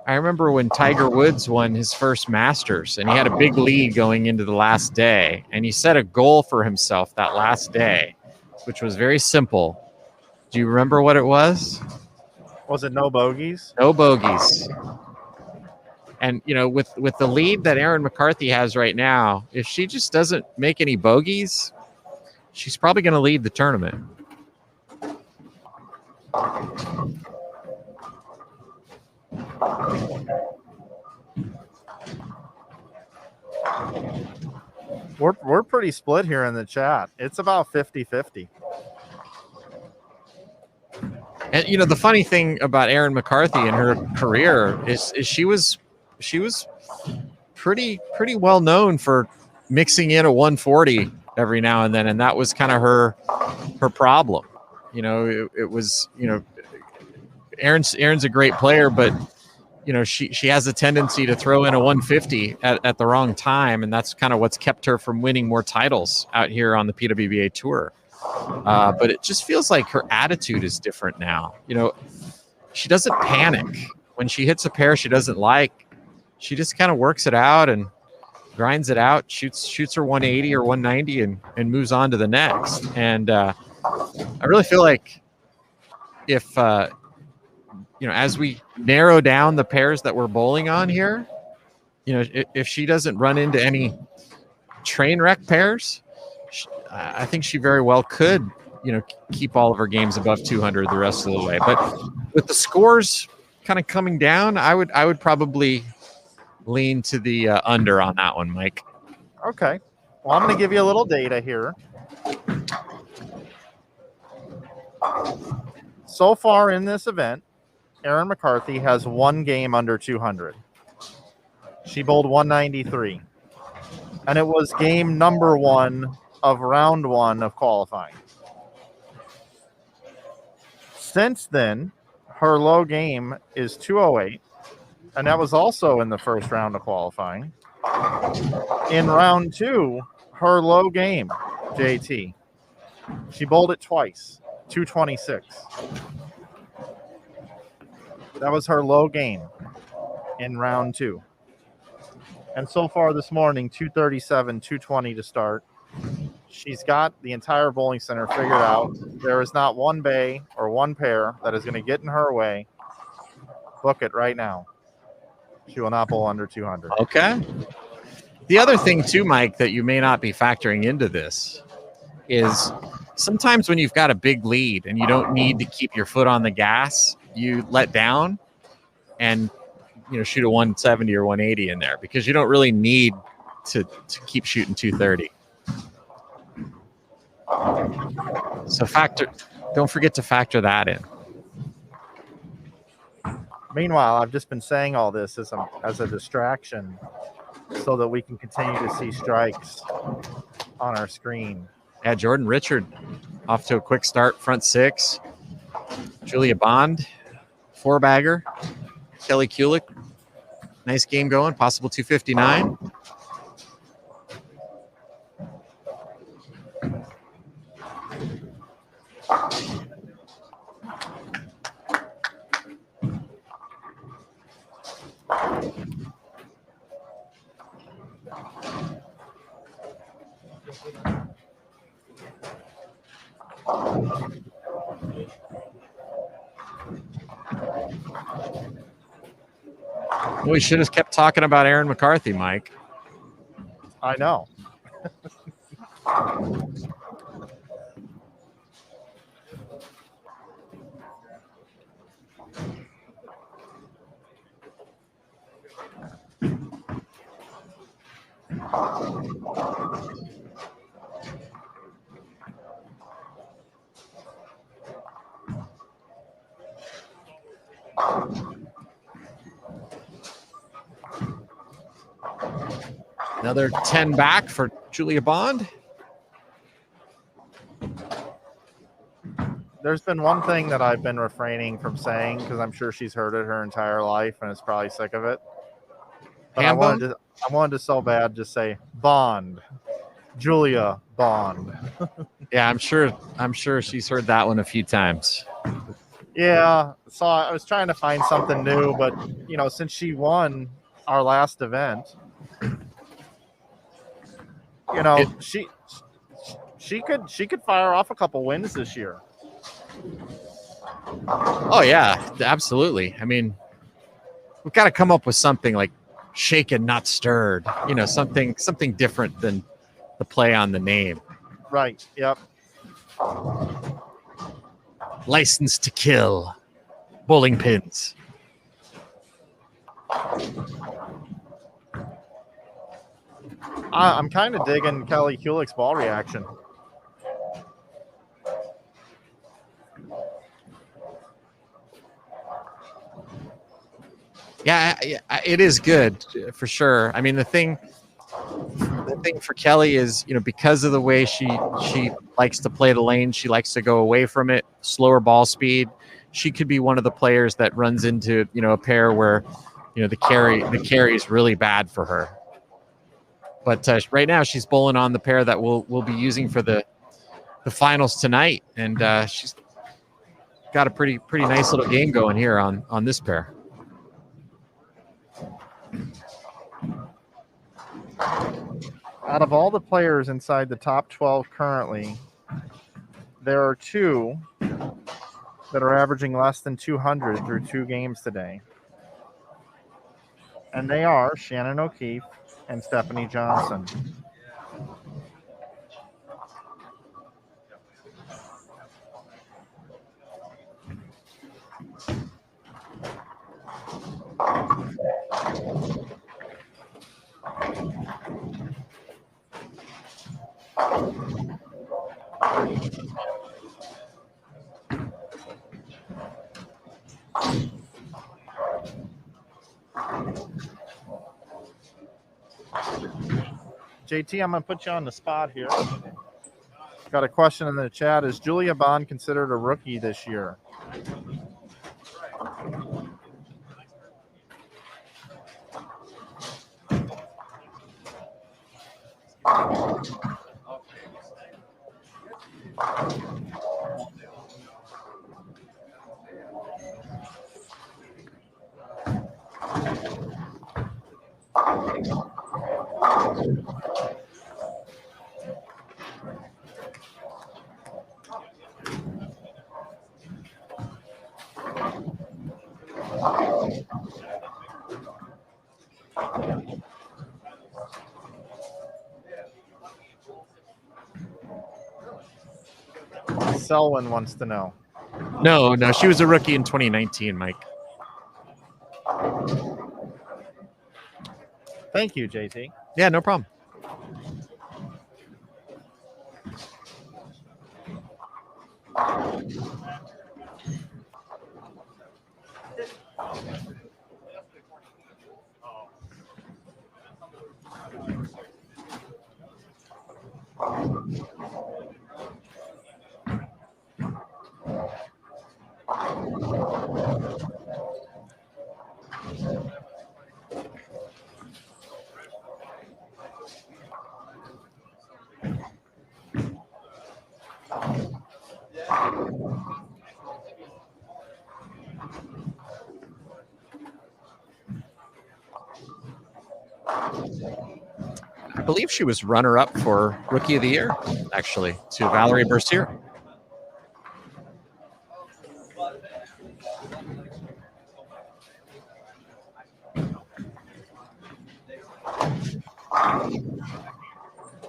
I remember when Tiger Woods won his first Masters and he had a big lead going into the last day, and he set a goal for himself that last day, which was very simple. Do you remember what it was? Was it no bogeys? No bogeys. And, you know, with the lead that Aaron McCarthy has right now, if she just doesn't make any bogeys, she's probably going to lead the tournament. We're pretty split here in the chat. It's about 50-50. And, you know, the funny thing about Aaron McCarthy in her career is she was pretty well known for mixing in a 140 every now and then, and that was kind of her problem. You know, it was, you know, Aaron's a great player, but you know, she has a tendency to throw in a 150 at the wrong time, and that's kind of what's kept her from winning more titles out here on the PWBA tour. But it just feels like her attitude is different now. You know, she doesn't panic when she hits a pair she doesn't like. She just kind of works it out and grinds it out, shoots her 180 or 190 and moves on to the next. And I really feel like if you know, as we narrow down the pairs that we're bowling on here, you know, if she doesn't run into any train wreck pairs, I think she very well could, you know, keep all of her games above 200 the rest of the way. But with the scores kind of coming down, I would probably lean to the under on that one, Mike. Okay. Well, I'm going to give you a little data here. So far in this event, Aaron McCarthy has one game under 200. She bowled 193. And it was game number 1 of round 1 of qualifying. Since then, her low game is 208. And that was also in the first round of qualifying. In round 2, her low game, JT, she bowled it twice, 226. That was her low game in round 2. And so far this morning, 237, 220 to start. She's got the entire bowling center figured out. There is not one bay or one pair that is going to get in her way. Book it right now. She will not bowl under 200. Okay. The other thing too, Mike, that you may not be factoring into this is sometimes when you've got a big lead and you don't need to keep your foot on the gas, you let down and, you know, shoot a 170 or 180 in there because you don't really need to keep shooting 230. So don't forget to factor that in. Meanwhile, I've just been saying all this as a distraction so that we can continue to see strikes on our screen. Yeah, Jordan Richard off to a quick start, front 6. Julia Bond, 4-bagger. Kelly Kulik, nice game going, possible 259. We should have kept talking about Aaron McCarthy, Mike. I know. Another 10 back for Julia Bond. There's been one thing that I've been refraining from saying because I'm sure she's heard it her entire life and is probably sick of it. But I wanted to so bad just say Bond, Julia Bond. Yeah, I'm sure she's heard that one a few times. Yeah, so I was trying to find something new, but since she won our last event, she could fire off a couple wins this year. Oh yeah, absolutely. I mean, we've got to come up with something like shaken, not stirred. Something different than the play on the name. Right. Yep. License to kill. Bowling pins. I'm kind of digging Kelly Kulik's ball reaction. Yeah, it is good for sure. I mean, the thing for Kelly is, because of the way she likes to play the lane, she likes to go away from it, slower ball speed. She could be one of the players that runs into, a pair where, the carry is really bad for her. But right now she's bowling on the pair that we'll be using for the finals tonight, and she's got a pretty nice little game going here on this pair. Out of all the players inside the top 12 currently, there are two that are averaging less than 200 through 2 games today. And they are Shannon O'Keefe and Stephanie Johnson. JT, I'm going to put you on the spot here. Got a question in the chat. Is Julia Bond considered a rookie this year? Selwyn wants to know. No, she was a rookie in 2019, Mike. Thank you, JT. Yeah, no problem. I believe she was runner-up for Rookie of the Year, actually, to Valerie Bercier.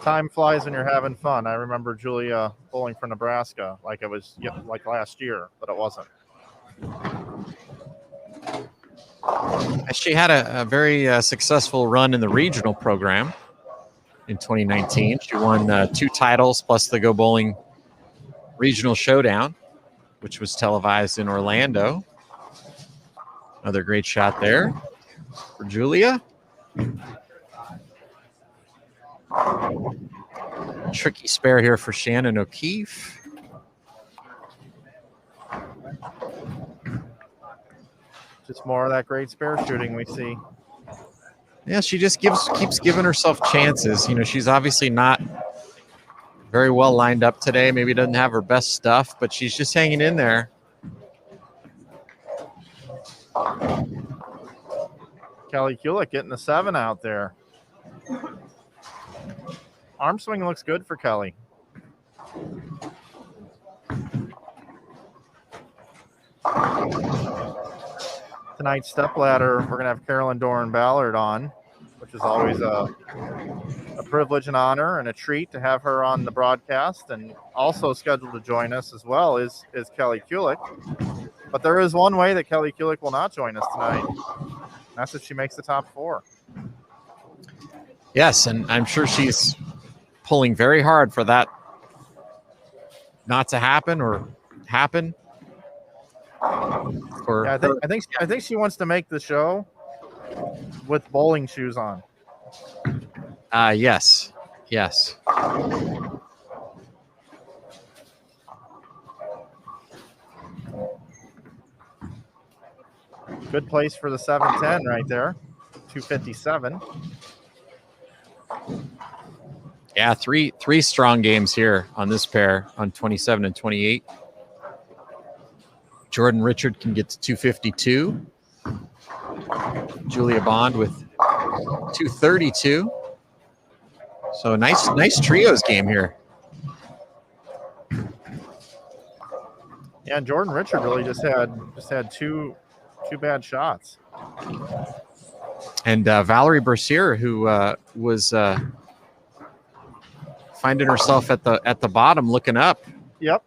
Time flies when you're having fun. I remember Julia bowling for Nebraska like it was like last year, but it wasn't. She had a very successful run in the regional program in 2019. She won 2 titles plus the Go Bowling Regional Showdown, which was televised in Orlando. Another great shot there for Julia. Tricky spare here for Shannon O'Keefe. Just more of that great spare shooting we see. Yeah, she just keeps giving herself chances. You know, she's obviously not very well lined up today. Maybe doesn't have her best stuff, but she's just hanging in there. Kelly Kulik getting the 7 out there. Arm swing looks good for Kelly. Tonight's stepladder, we're going to have Carolyn Doran Ballard on, which is always a privilege and honor and a treat to have her on the broadcast. And also scheduled to join us as well is Kelly Kulik. But there is one way that Kelly Kulik will not join us tonight. That's if she makes the top 4. Yes, and I'm sure she's pulling very hard for that not to happen or happen. Yeah, I think she wants to make the show with bowling shoes on. Yes. Good place for the 710 right there. 257. Yeah, three strong games here on this pair on 27 and 28. Jordan Richard can get to 252. Julia Bond with 232. So nice trios game here. Yeah, and Jordan Richard really just had two bad shots. And Valerie Bercier, who was finding herself at the bottom, looking up. Yep.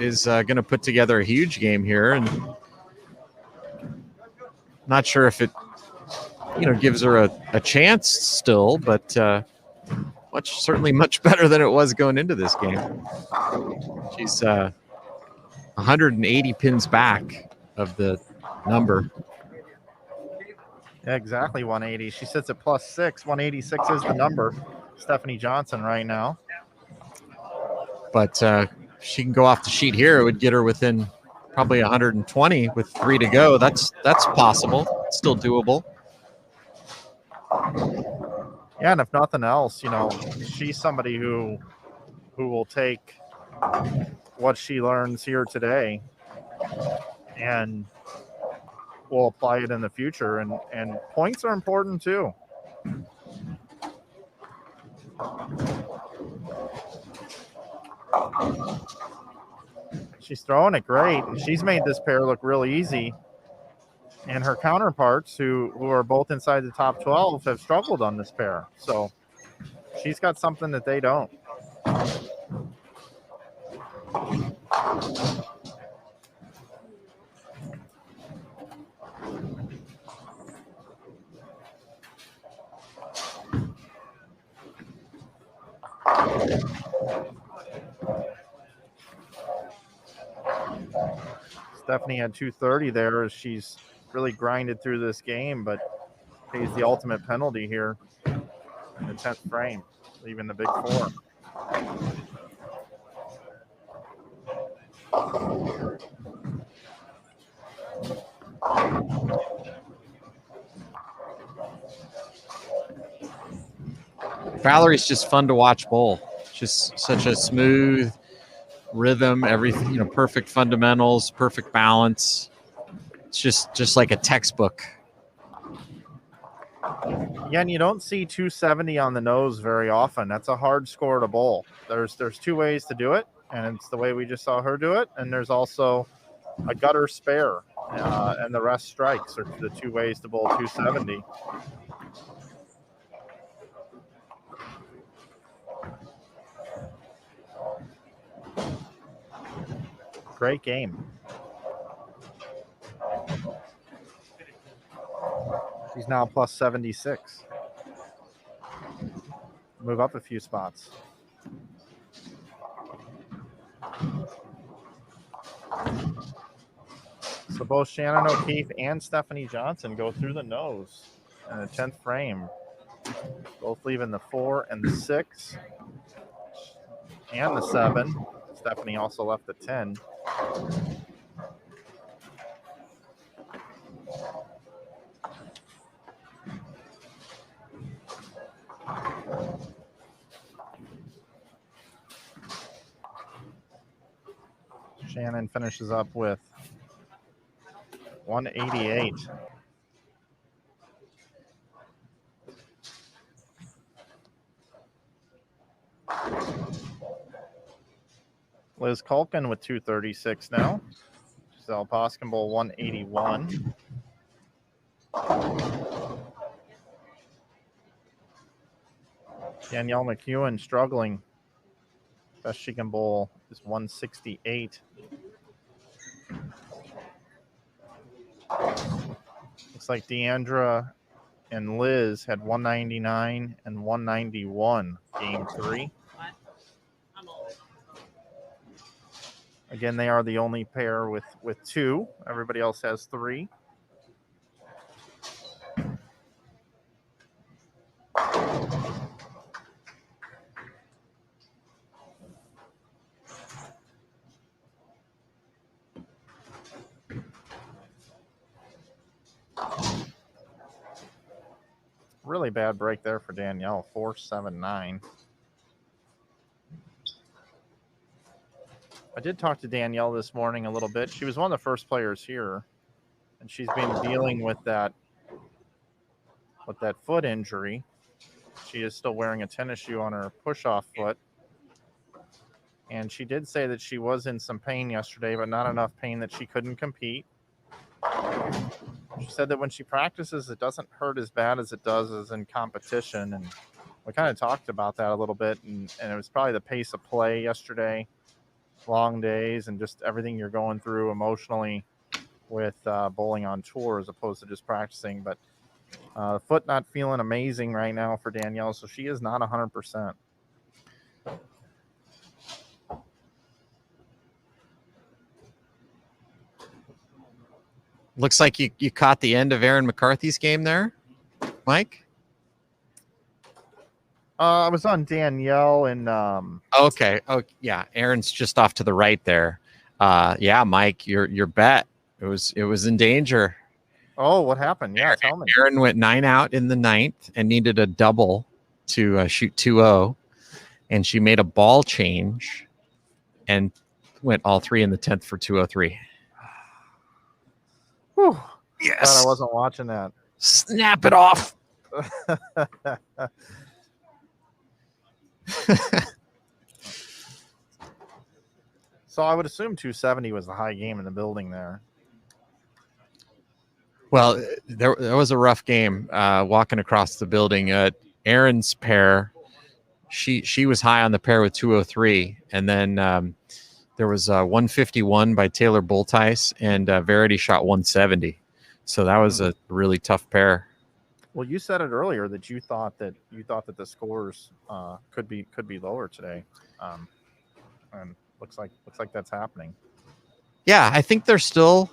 Is going to put together a huge game here, and not sure if it, gives her a chance still, but certainly much better than it was going into this game. She's 180 pins back of the number. Yeah, exactly 180. She sits at +6. 186 is the number. Stephanie Johnson right now. But she can go off the sheet here. It would get her within probably 120 with 3 to go. That's possible. It's still doable. Yeah, and if nothing else, she's somebody who will take what she learns here today and will apply it in the future. And points are important too. She's throwing it great, and she's made this pair look real easy. And her counterparts, who are both inside the top 12, have struggled on this pair. So she's got something that they don't. Stephanie had 230 there as she's really grinded through this game, but pays the ultimate penalty here in the 10th frame, leaving the big 4. Valerie's just fun to watch bowl. Just such a smooth rhythm, everything, perfect fundamentals, perfect balance. It's just like a textbook. Yeah, and you don't see 270 on the nose very often. That's a hard score to bowl. There's 2 ways to do it, and it's the way we just saw her do it. And there's also a gutter spare, and the rest strikes are the 2 ways to bowl 270. Great game. She's now plus 76. Move up a few spots. So both Shannon O'Keefe and Stephanie Johnson go through the nose in the 10th frame. Both leaving the 4 and the 6 and the 7. Stephanie also left the 10. Shannon finishes up with 188. Liz Culkin with 236 now. Giselle Poskenbull 181. Danielle McEwen struggling. Best she can bowl is 168. Looks like Deandra and Liz had 199 and 191 game 3. Again, they are the only pair with 2. Everybody else has 3. Really bad break there for Danielle, 479. I did talk to Danielle this morning a little bit. She was one of the first players here, and she's been dealing with that foot injury. She is still wearing a tennis shoe on her push-off foot. And she did say that she was in some pain yesterday, but not enough pain that she couldn't compete. She said that when she practices, it doesn't hurt as bad as it does as in competition. And we kind of talked about that a little bit. And it was probably the pace of play yesterday, long days, and just everything you're going through emotionally with bowling on tour as opposed to just practicing. But the foot not feeling amazing right now for Danielle, so she is not 100%. Looks like you caught the end of Aaron McCarthy's game there, Mike. I was on Danielle and Okay. Oh yeah, Aaron's just off to the right there. Yeah, Mike, your bet it was in danger. Oh, what happened? Yeah, tell me. Aaron went 9 out in the 9th and needed a double to shoot 2-0, and she made a ball change and went all 3 in the 10th for 203. Whew. Yes. Glad I wasn't watching that. Snap it off. So I would assume 270 was the high game in the building there. Well, there was a rough game walking across the building. Aaron's pair, she was high on the pair with 203, and then there was 151 by Taylor Bultice, and Verity shot 170. So that was a really tough pair. Well, you said it earlier that you thought that the scores could be lower today, and looks like that's happening. Yeah, I think there's still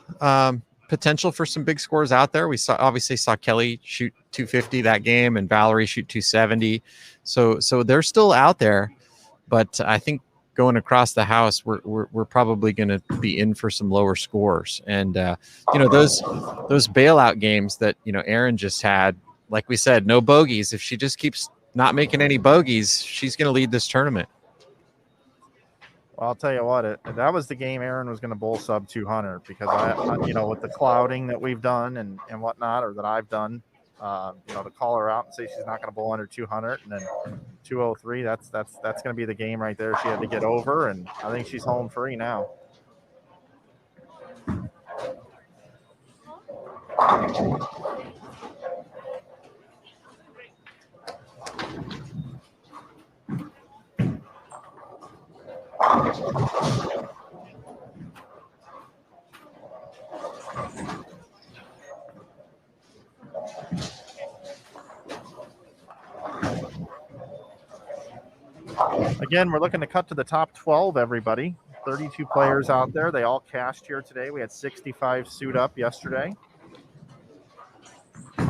potential for some big scores out there. We obviously saw Kelly shoot 250 that game, and Valerie shoot 270. So they're still out there, but I think going across the house, we're probably going to be in for some lower scores. And those bailout games that Erin just had, like we said, no bogeys. If she just keeps not making any bogeys, she's going to lead this tournament. Well, I'll tell you what, that was the game Erin was going to bowl sub 200 because I with the clouding that we've done and whatnot, or that I've done, to call her out and say she's not going to bowl under 200 and then 203. That's going to be the game right there. She had to get over, and I think she's home free now. Again, we're looking to cut to the top 12, everybody. 32 players out there. They all cashed here today. We had 65 suit up yesterday. Be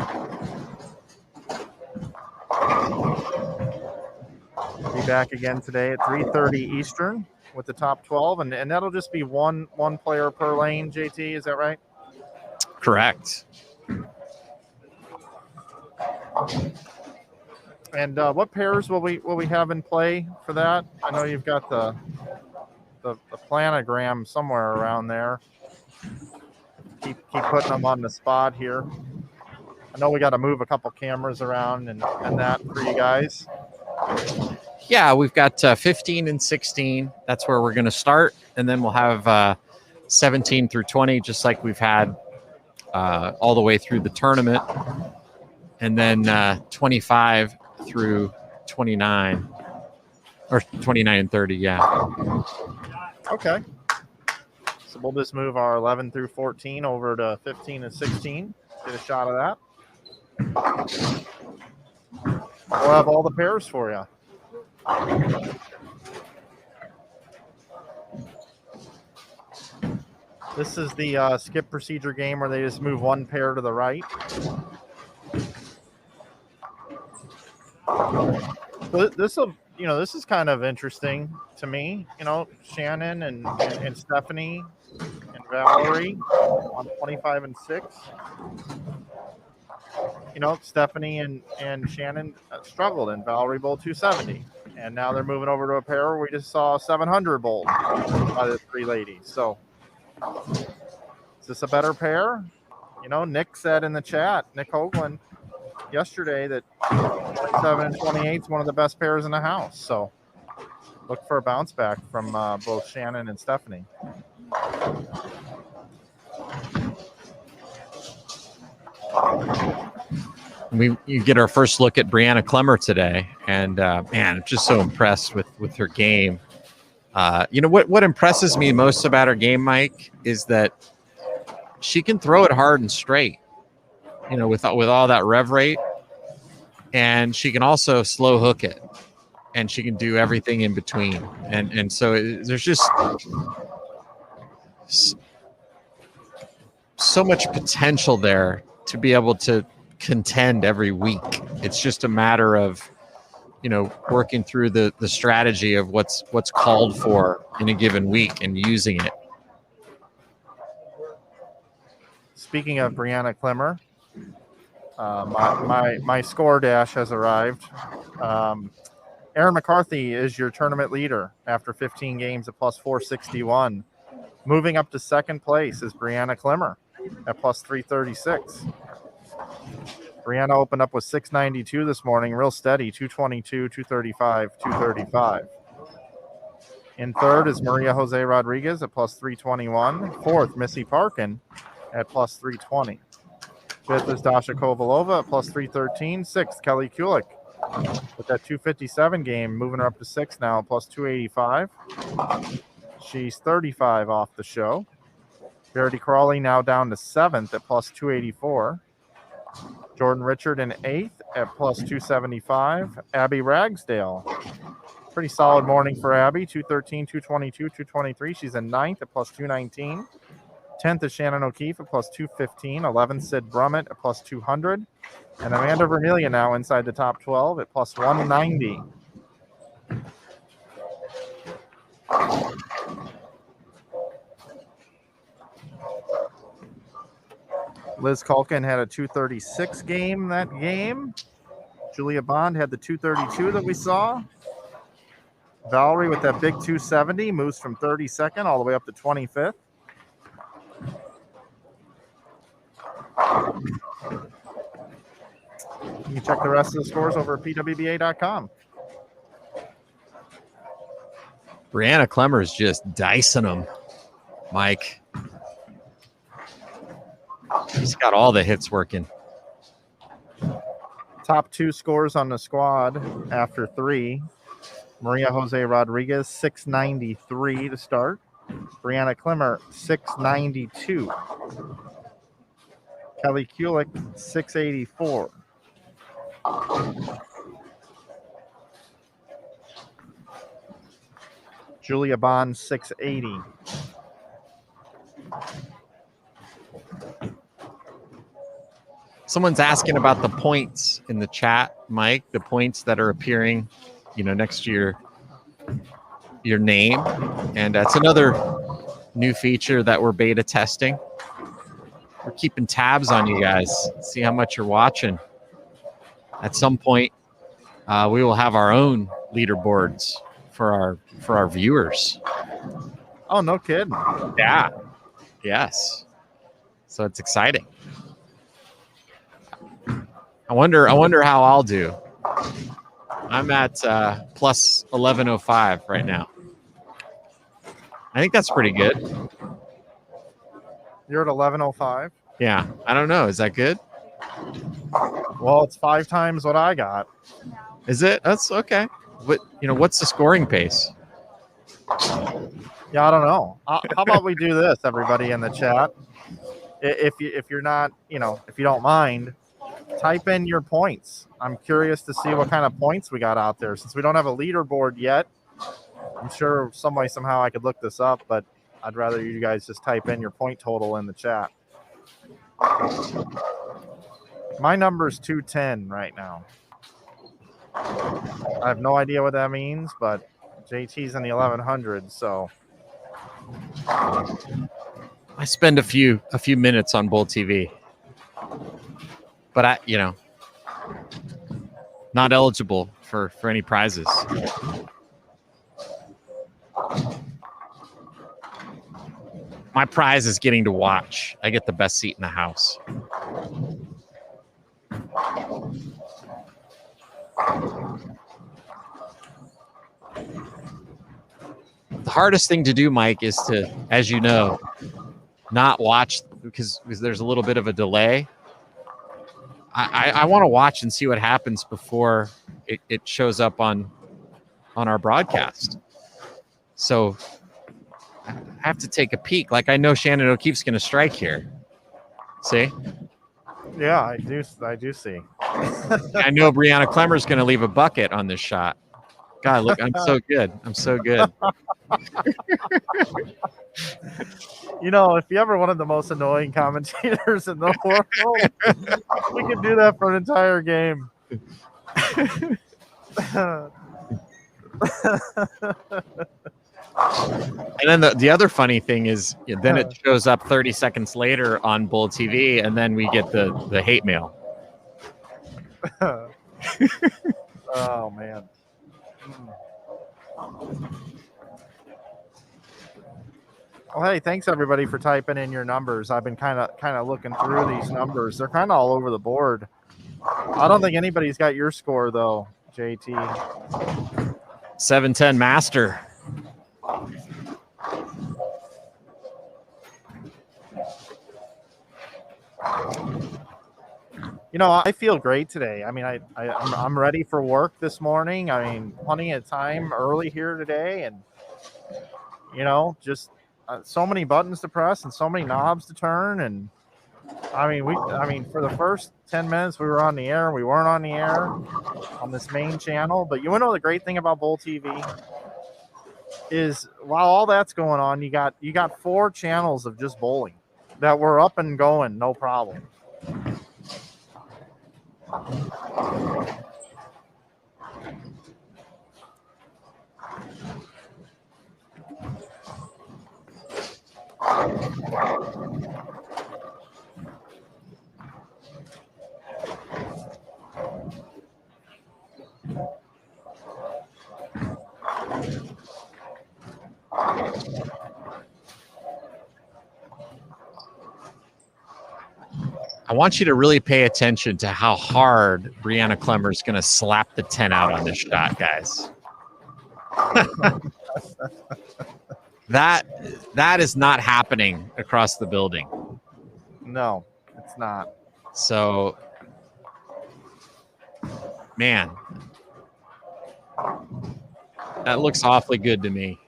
back again today at 3:30 Eastern with the top 12, and that'll just be one player per lane. JT, is that right? Correct. And what pairs will we have in play for that? I know you've got the planogram somewhere around there. Keep putting them on the spot here. I know we got to move a couple cameras around and that for you guys. Yeah, we've got 15 and 16. That's where we're going to start. And then we'll have 17 through 20, just like we've had all the way through the tournament. And then 25 through 29. Or 29 and 30, yeah. Okay. So we'll just move our 11 through 14 over to 15 and 16. Get a shot of that. We'll have all the pairs for you. This is the skip procedure game where they just move one pair to the right. This is kind of interesting to me. Shannon and Stephanie and Valerie on 25 and 6. Stephanie and Shannon struggled, and Valerie bowled 270. And now they're moving over to a pair where we just saw 700 bowled by the three ladies. So is this a better pair? Nick said in the chat, Nick Hoagland, yesterday, that 27 and 28 is one of the best pairs in the house. So look for a bounce back from both Shannon and Stephanie. You get our first look at Brianna Clemmer today, and man, I'm just so impressed with her game. What impresses me most about her game, Mike, is that she can throw it hard and straight. With all that rev rate, and she can also slow hook it, and she can do everything in between. And so there's just so much potential there to be able to contend every week. It's just a matter of working through the strategy of what's called for in a given week and using it. Speaking of Brianna Clemmer, my score dash has arrived. Aaron McCarthy is your tournament leader after 15 games at plus 461. Moving up to second place is Brianna Clemmer at plus 336. Brianna opened up with 692 this morning, real steady, 222, 235, 235. In third is Maria Jose Rodriguez at plus 321. Fourth, Missy Parkin at plus 320. Fifth is Dasha Kovalova at plus 313. Sixth, Kelly Kulik with that 257 game, moving her up to sixth now, plus 285. She's 35 off the show. Verity Crawley now down to seventh at plus 284. Jordan Richard in eighth at plus 275. Abby Ragsdale. Pretty solid morning for Abby. 213, 222, 223. She's in ninth at plus 219. 10th is Shannon O'Keefe at plus 215. 11th, Sid Brummett at plus 200. And Amanda Vermillion now inside the top 12 at plus 190. Liz Culkin had a 236 game that game. Julia Bond had the 232 that we saw. Valerie with that big 270 moves from 32nd all the way up to 25th. You can check the rest of the scores over at PWBA.com. Brianna Clemmer is just dicing them, Mike. He's got all the hits working. Top two scores on the squad after three. Maria Jose Rodriguez, 693 to start. Brianna Clemmer, 692. Kelly Kulik, 684. Julia Bond 680. Someone's asking about the points in the chat, Mike. The points that are appearing, next to your name, and that's another new feature that we're beta testing. We're keeping tabs on you guys, see how much you're watching. At some point, we will have our own leaderboards for our viewers. Oh, no kidding. Yeah. Yes. So it's exciting. I wonder how I'll do. I'm at plus 1105 right now. I think that's pretty good. You're at 1105? Yeah. I don't know. Is that good? Well, it's 5 times what I got. Is it? That's okay. But, what's the scoring pace? Yeah, I don't know. How about we do this, everybody in the chat? If you're not, if you don't mind, type in your points. I'm curious to see what kind of points we got out there. Since we don't have a leaderboard yet, I'm sure some way, somehow I could look this up, but I'd rather you guys just type in your point total in the chat. My number is 210 right now. I have no idea what that means, but JT's in the 1100s, so I spend a few minutes on Bull TV, but I, not eligible for any prizes. My prize is getting to watch. I get the best seat in the house. The hardest thing to do, Mike, is to, as you know, not watch because there's a little bit of a delay. I want to watch and see what happens before it shows up on our broadcast. So I have to take a peek. Like I know Shannon O'Keefe's going to strike here. See? Yeah, I do see. I know Brianna Clemmer's going to leave a bucket on this shot. God, look, I'm so good. I'm so good. If you ever wanted the most annoying commentators in the world, we could do that for an entire game. And then the other funny thing is, then it shows up 30 seconds later on Bull TV, and then we get the hate mail. Oh man. Well, hey, thanks everybody for typing in your numbers. I've been kind of looking through these numbers. They're kind of all over the board. I don't think anybody's got your score though, JT. 710 master. I feel great today. I mean, I'm ready for work this morning. I mean, plenty of time early here today, and just so many buttons to press and so many knobs to turn. And I mean, for the first 10 minutes we were on the air, we weren't on the air on this main channel. But the great thing about Bull TV is while all that's going on, you got 4 channels of just bowling that were up and going, no problem. I want you to really pay attention to how hard Brianna Clemmer is going to slap the 10 out on this shot, guys. That is not happening across the building. No, it's not. So, man, that looks awfully good to me.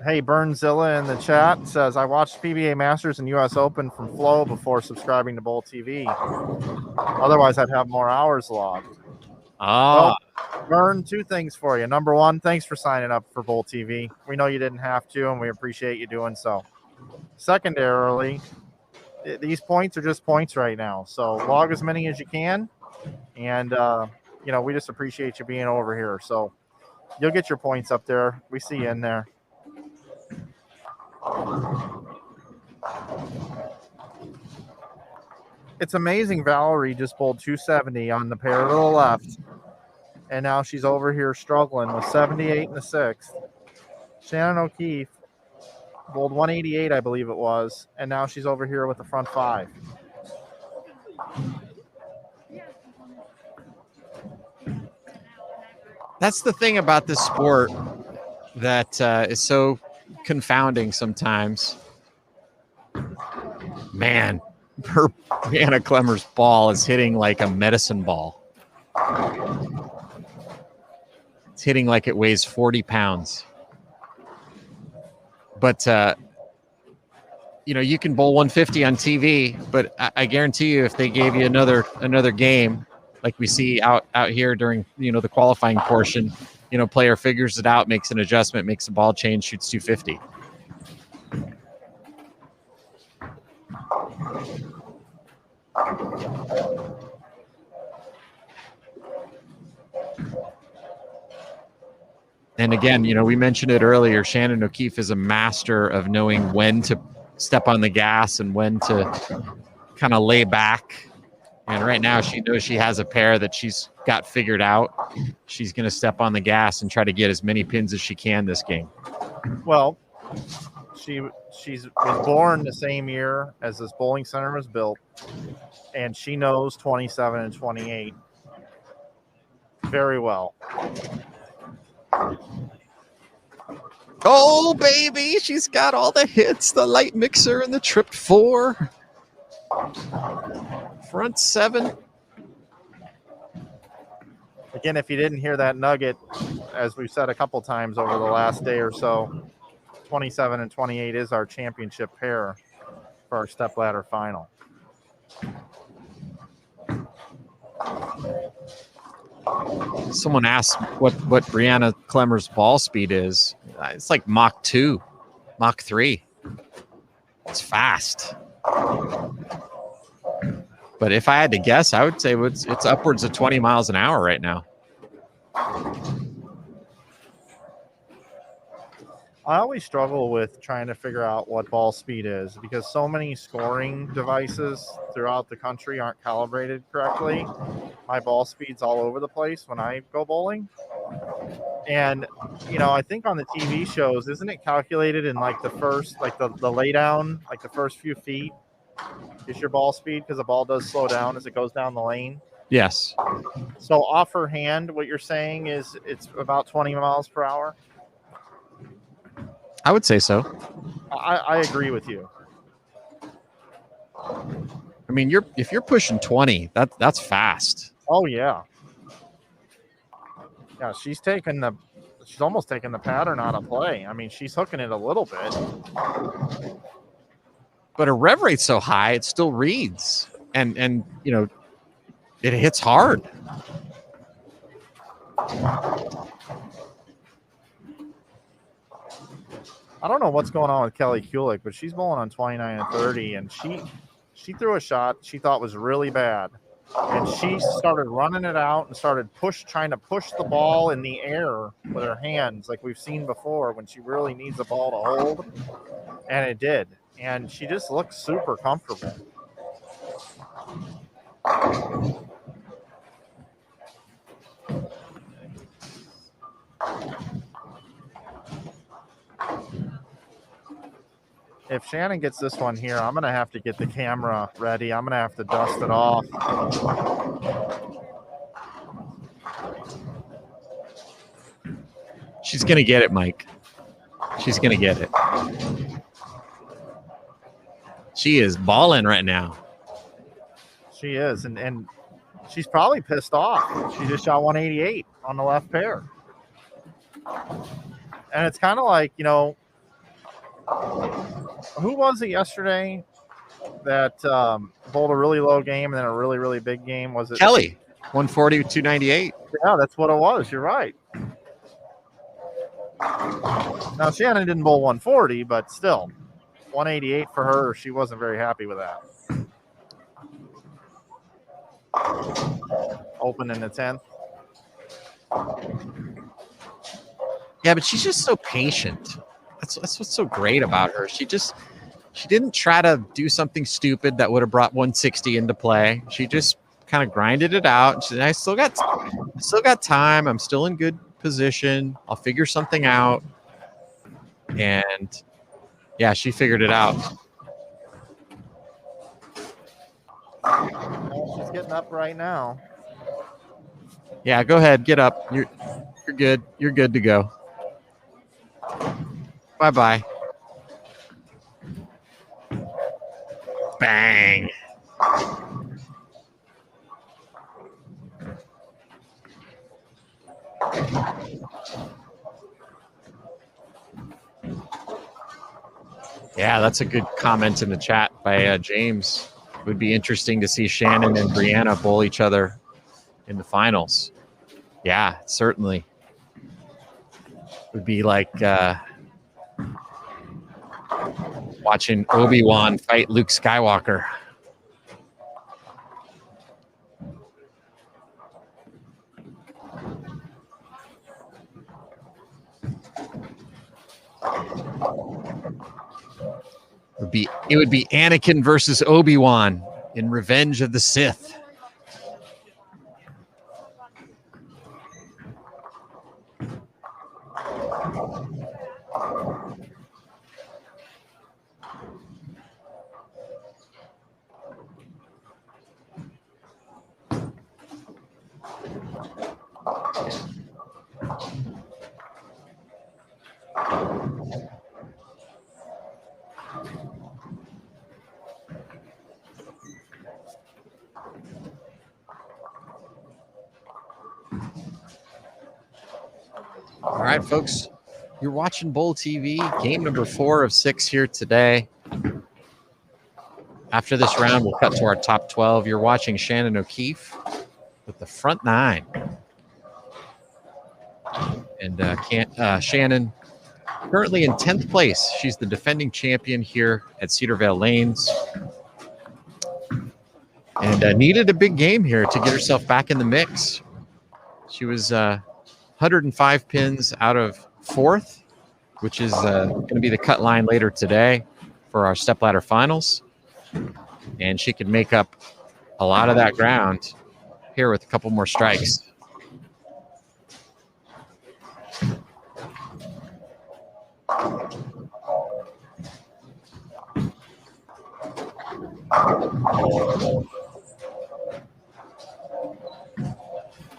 Hey, Burnzilla in the chat says, I watched PBA Masters and US Open from Flow before subscribing to Bull TV. Otherwise, I'd have more hours logged. Ah, Well, Vern, two things for you. Number one, thanks for signing up for Bowl TV. We know you didn't have to, and we appreciate you doing so. Secondarily, these points are just points right now. So log as many as you can. And, we just appreciate you being over here. So you'll get your points up there. We see you in there. It's amazing. Valerie just bowled 270 on the pair to the left. And now she's over here struggling with 78 in the sixth. Shannon O'Keefe bowled 188, I believe it was. And now she's over here with the front five. that's the thing about this sport that is so confounding sometimes. Man, her Brianna Clemmer's ball is hitting like a medicine ball. It's hitting like it weighs 40 pounds. But, you can bowl 150 on TV, but I guarantee you if they gave you another game, like we see out here during, the qualifying portion, player figures it out, makes an adjustment, makes a ball change, shoots 250. And again, we mentioned it earlier, Shannon O'Keefe is a master of knowing when to step on the gas and when to kind of lay back. And right now she knows she has a pair that she's got figured out. She's going to step on the gas and try to get as many pins as she can this game. Well, she was born the same year as this bowling center was built, and she knows 27 and 28 very well. Oh, baby, she's got all the hits, the light mixer and the tripped 4. Front 7. Again, if you didn't hear that nugget, as we've said a couple times over the last day or so, 27 and 28 is our championship pair for our stepladder final. Someone asked what Brianna Clemmer's ball speed is. It's like Mach 2, Mach 3. It's fast. But if I had to guess, I would say it's upwards of 20 miles an hour right now. I always struggle with trying to figure out what ball speed is because so many scoring devices throughout the country aren't calibrated correctly. My ball speed's all over the place when I go bowling. And, I think on the TV shows, isn't it calculated in like the first, like the lay down, like the first few feet is your ball speed because the ball does slow down as it goes down the lane? Yes. So off her hand, what you're saying is it's about 20 miles per hour? I would say so. I agree with you. I mean, if you're pushing 20, that's fast. Oh yeah. Yeah, she's almost taking the pattern out of play. I mean, she's hooking it a little bit. But her rev rate's so high, it still reads. And it hits hard. I don't know what's going on with Kelly Kulik, but she's bowling on 29 and 30, and she threw a shot she thought was really bad. And she started running it out and started trying to push the ball in the air with her hands like we've seen before when she really needs the ball to hold. And it did. And she just looked super comfortable. If Shannon gets this one here, I'm going to have to get the camera ready. I'm going to have to dust it off. She's going to get it, Mike. She's going to get it. She is balling right now. She is. And she's probably pissed off. She just shot 188 on the left pair. And it's kind of like, who was it yesterday that bowled a really low game and then a really, really big game? Was it Kelly? 140 with 298. Yeah, that's what it was. You're right. Now, Shannon didn't bowl 140, but still, 188 for her. She wasn't very happy with that. Open in the 10th. Yeah, but she's just so patient. That's what's so great about her. She didn't try to do something stupid that would have brought 160 into play. She just kind of grinded it out. She said, I still got time. I'm still in good position. I'll figure something out. And yeah, she figured it out. Well, she's getting up right now. Yeah, go ahead, get up. You're good. You're good to go. Bye-bye. Bang. Yeah, that's a good comment in the chat by James. It would be interesting to see Shannon and Brianna bowl each other in the finals. Yeah, certainly. It would be like watching Obi-Wan fight Luke Skywalker. It would be Anakin versus Obi-Wan in Revenge of the Sith. All right, folks, you're watching Bowl TV, game number 4 of 6 here today. After this round, we'll cut to our top 12. You're watching Shannon O'Keefe with the front 9. And Shannon currently in 10th place. She's the defending champion here at Cedar Vale Lanes. And needed a big game here to get herself back in the mix. She was 105 pins out of 4th, which is going to be the cut line later today for our stepladder finals. And she could make up a lot of that ground here with a couple more strikes.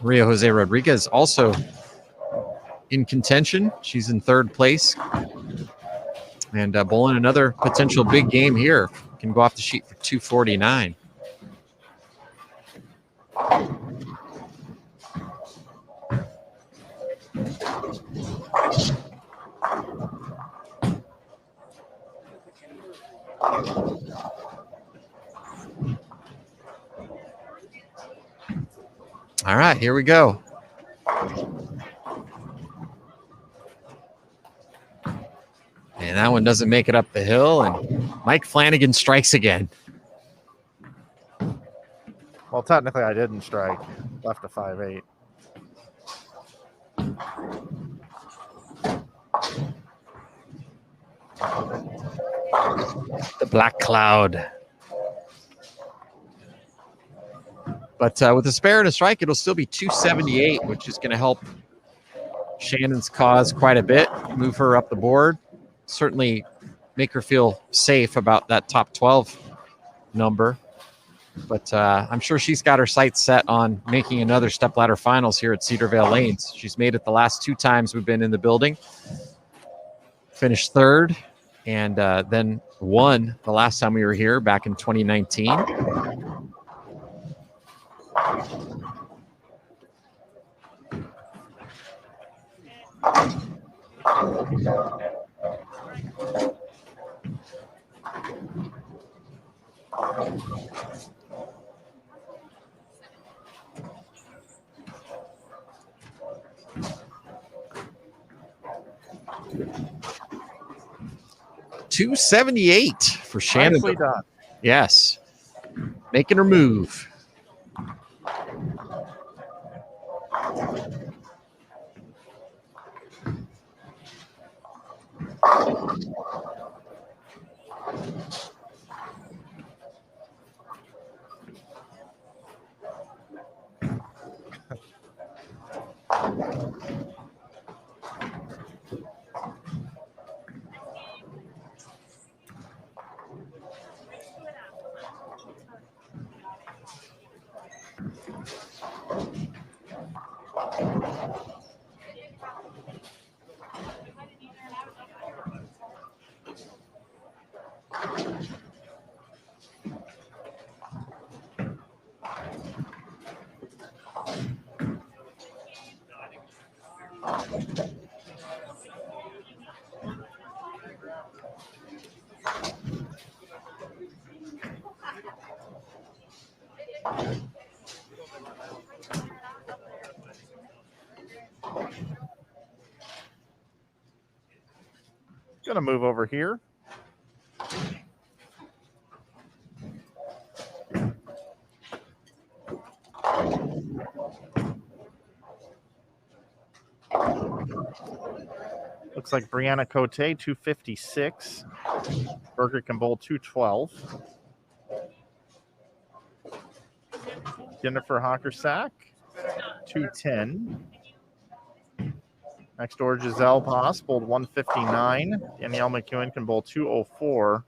Maria Jose Rodriguez also in contention. She's in 3rd place. And bowling another potential big game here. Can go off the sheet for 249. All right, here we go. And that one doesn't make it up the hill, and Mike Flanagan strikes again. Well, technically, I didn't strike. Left a 5-8. The black cloud. But with a spare and a strike, it'll still be 278, which is going to help Shannon's cause quite a bit, move her up the board, certainly make her feel safe about that top 12 number. But I'm sure she's got her sights set on making another stepladder finals here at Cedar Vale Lanes. She's made it the last 2 times we've been in the building. Finished 3rd and then won the last time we were here back in 2019. 278 for Shannon. Nicely done. Yes. Making her move. Gonna move over here. Looks like Brianna Cote, 256. Burger can bowl 212. Jennifer Hockersack, 210. Next door, Giselle Poss bowled 159. Danielle McEwen can bowl 204.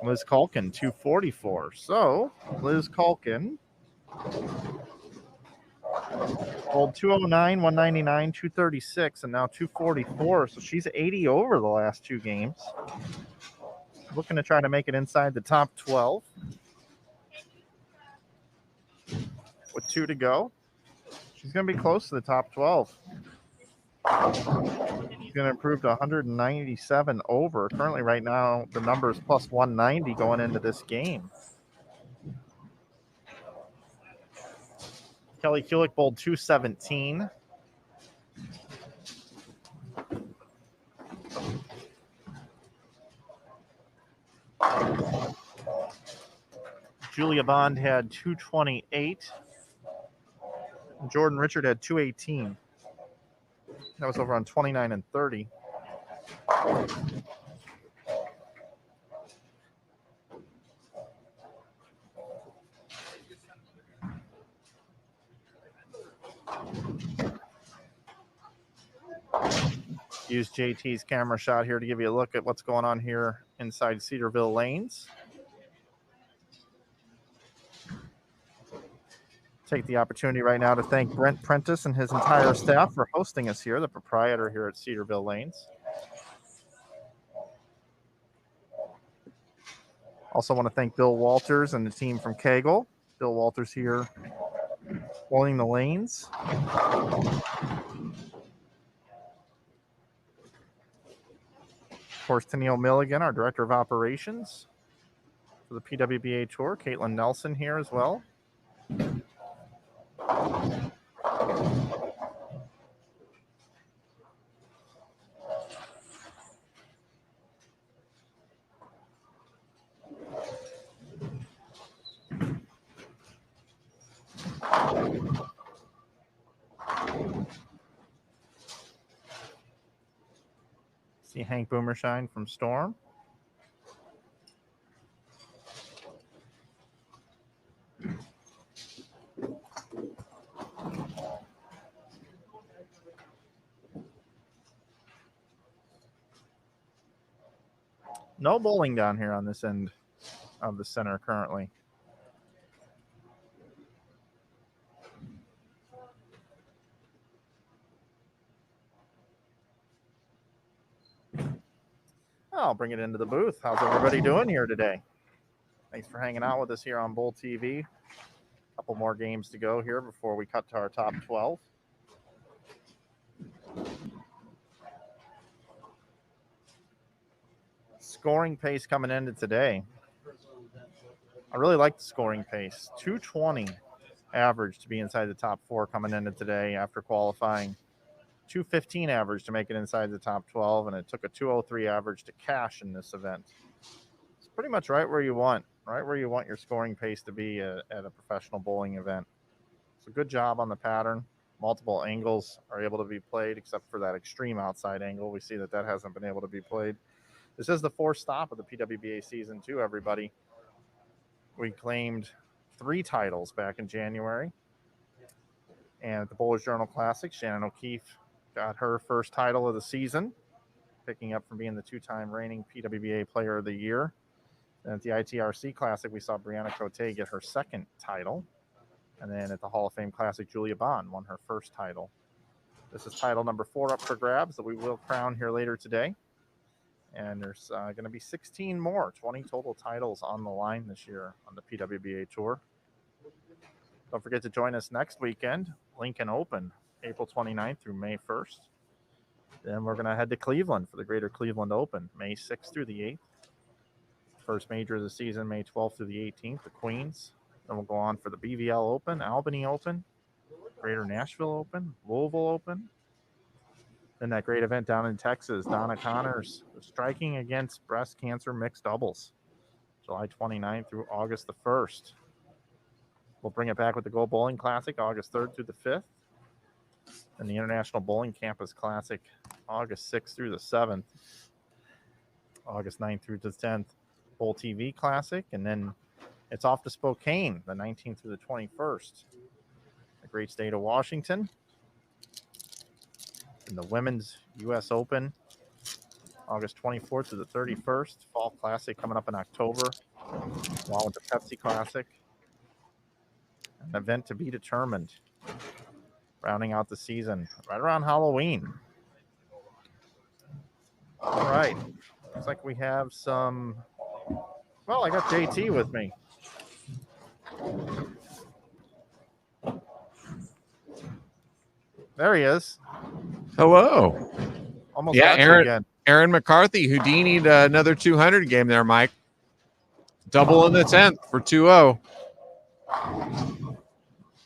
Liz Culkin, 244. So, Liz Culkin bowled 209, 199, 236, and now 244. So she's 80 over the last two games. Looking to try to make it inside the top 12. With 2 to go. She's going to be close to the top 12. She's going to improve to 197 over. Currently, right now, the number is plus 190 going into this game. Kelly Kulik bowled 217. Julia Bond had 228. Jordan Richard had 218. That was over on 29 and 30. Use JT's camera shot here to give you a look at what's going on here inside Cedarville Lanes. Take the opportunity right now to thank Brent Prentice and his entire staff for hosting us here, the proprietor here at Cedarville Lanes. Also want to thank Bill Walters and the team from Kegel. Bill Walters here holding the lanes. Of course, Tennille Milligan, our Director of Operations for the PWBA Tour. Caitlin Nelson here as well. See Hank Boomershine from Storm. No bowling down here on this end of the center currently. I'll bring it into the booth. How's everybody doing here today? Thanks for hanging out with us here on Bowl TV. A couple more games to go here before we cut to our top 12. Scoring pace coming into today. I really like the scoring pace. 220 average to be inside the top 4 coming into today after qualifying 215 average to make it inside the top 12, and it took a 203 average to cash in this event. It's pretty much right where you want your scoring pace to be at a professional bowling event. So good job on the pattern. Multiple angles are able to be played, except for that extreme outside angle. We see that hasn't been able to be played. This is the fourth stop of the PWBA season, too, everybody. We claimed 3 titles back in January. And at the Bowlers Journal Classic, Shannon O'Keefe got her first title of the season, picking up from being the 2-time reigning PWBA Player of the Year. And at the ITRC Classic, we saw Brianna Cote get her second title. And then at the Hall of Fame Classic, Julia Bond won her first title. This is title number 4 up for grabs that we will crown here later today. And there's going to be 16 more, 20 total titles on the line this year on the PWBA Tour. Don't forget to join us next weekend, Lincoln Open, April 29th through May 1st. Then we're going to head to Cleveland for the Greater Cleveland Open, May 6th through the 8th. First major of the season, May 12th through the 18th, the Queens. Then we'll go on for the BVL Open, Albany Open, Greater Nashville Open, Louisville Open. Then that great event down in Texas, Donna Connors striking against breast cancer mixed doubles, July 29th through August the 1st. We'll bring it back with the Go Bowling Classic, August 3rd through the 5th. And the International Bowling Campus Classic, August 6th through the 7th. August 9th through the 10th, Bowl TV Classic. And then it's off to Spokane, the 19th through the 21st. The great state of Washington. And the Women's U.S. Open, August 24th to the 31st. Fall Classic coming up in October, along with the Pepsi Classic. An event to be determined. Rounding out the season right around Halloween. All right. Looks like we have some. Well, I got JT with me. There he is. Hello. Almost Yeah, got you again. Aaron McCarthy, Houdini'd another 200 game there, Mike. Double in the 10th for 2-0.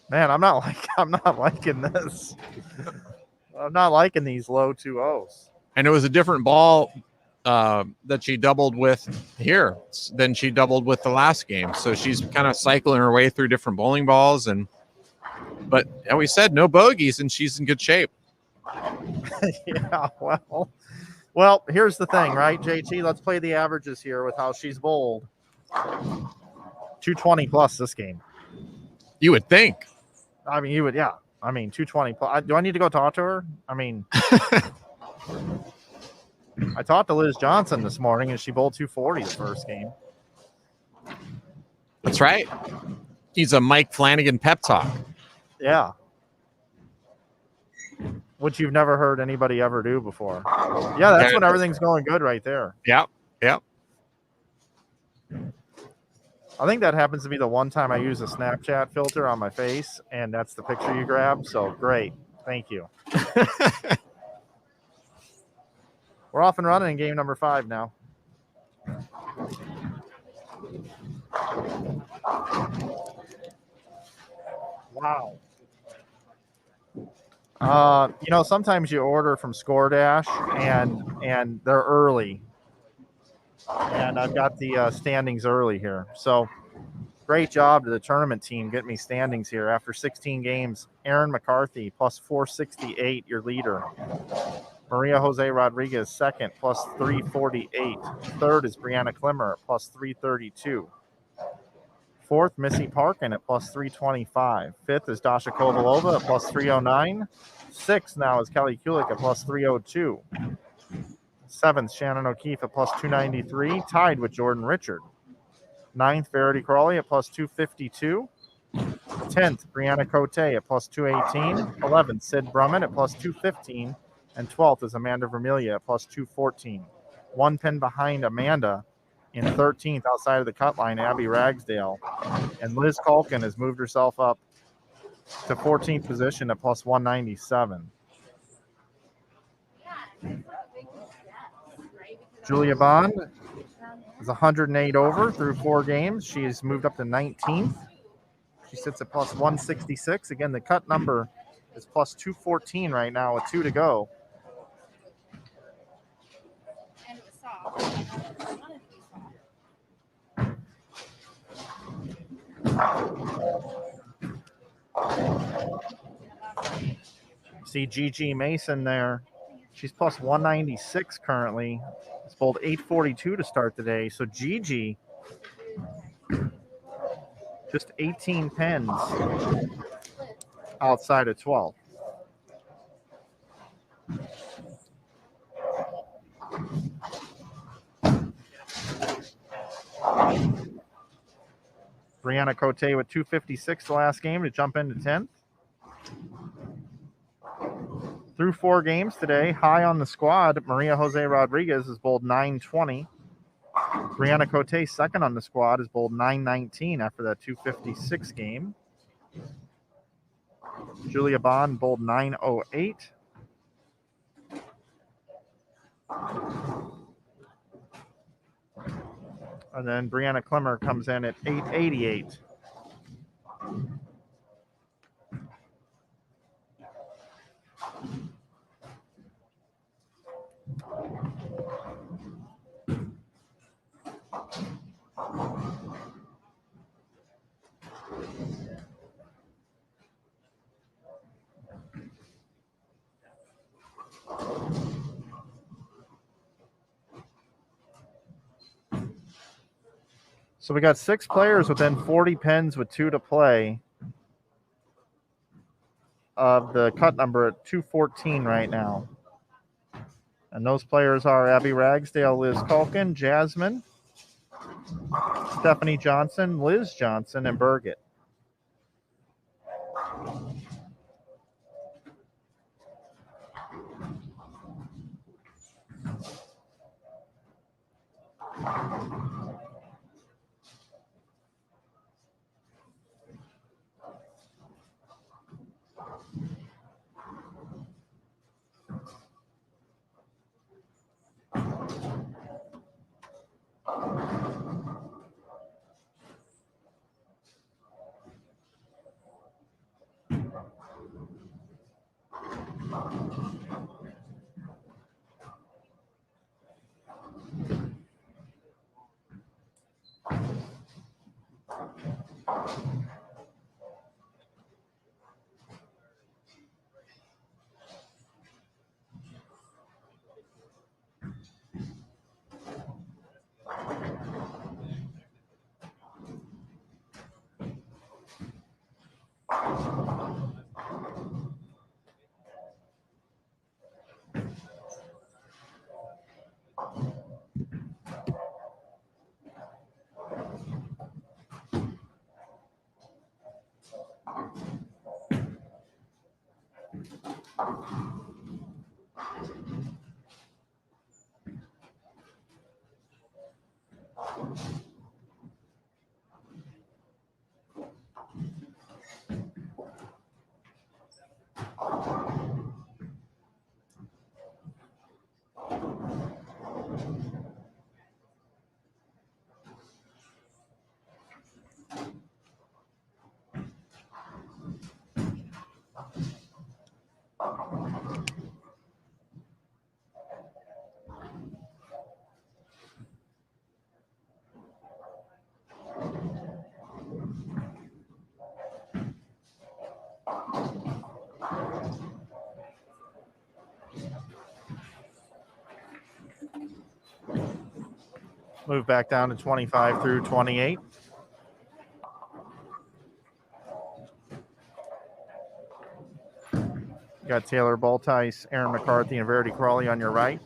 Man, I'm not liking this. I'm not liking these low 2-0s. And it was a different ball that she doubled with here than she doubled with the last game. So she's kind of cycling her way through different bowling balls. But we said no bogeys, and she's in good shape. Yeah, well, here's the thing, right, JT? Let's play the averages here with how she's bowled. 220 plus this game. You would think. I mean, 220 plus. Do I need to go talk to her? I mean, I talked to Liz Johnson this morning, and she bowled 240 the first game. That's right. He's a Mike Flanagan pep talk. Yeah. Which you've never heard anybody ever do before. Yeah, that's when everything's going good right there. Yep. I think that happens to be the one time I use a Snapchat filter on my face, and that's the picture you grab. So great. Thank you. We're off and running in game number 5 now. Wow. Sometimes you order from ScoreDash and they're early. And I've got the standings early here. So great job to the tournament team getting me standings here. After 16 games, Aaron McCarthy plus 468, your leader. Maria Jose Rodriguez, second, plus 348. Third is Brianna Klimmer at plus 332. Fourth, Missy Parkin at plus 325. Fifth is Dasha Kovalova at plus 309. Sixth now is Kelly Kulik at plus 302. Seventh, Shannon O'Keefe at plus 293, tied with Jordan Richard. Ninth, Verity Crawley at plus 252. 10th, Brianna Cote at plus 218. 11th, Sid Brummett at plus 215. And 12th is Amanda Vermiglia at plus 214. One pin behind Amanda in 13th outside of the cut line, Abby Ragsdale. And Liz Culkin has moved herself up to 14th position at plus 197. Julia Bond is 108 over through 4 games. She has moved up to 19th. She sits at plus 166. Again, the cut number is plus 214 right now with 2 to go. And it was soft. I wanted it to be soft. See Gigi Mason there. She's plus 196 currently. It's bowled 842 to start the day. So Gigi, just 18 pens outside of 12. Brianna Cote with 256 the last game to jump into 10th. Through 4 games today, high on the squad, Maria Jose Rodriguez is bowled 920. Brianna Cote, second on the squad, is bowled 919 after that 256 game. Julia Bond bowled 908. And then Brianna Klemmer comes in at 888. So we got 6 players within 40 pens with 2 to play of the cut number at 214 right now. And those players are Abby Ragsdale, Liz Culkin, Jasmine, Stephanie Johnson, Liz Johnson, and Birgit. Move back down to 25 through 28. You got Taylor Baltice, Aaron McCarthy, and Verity Crawley on your right.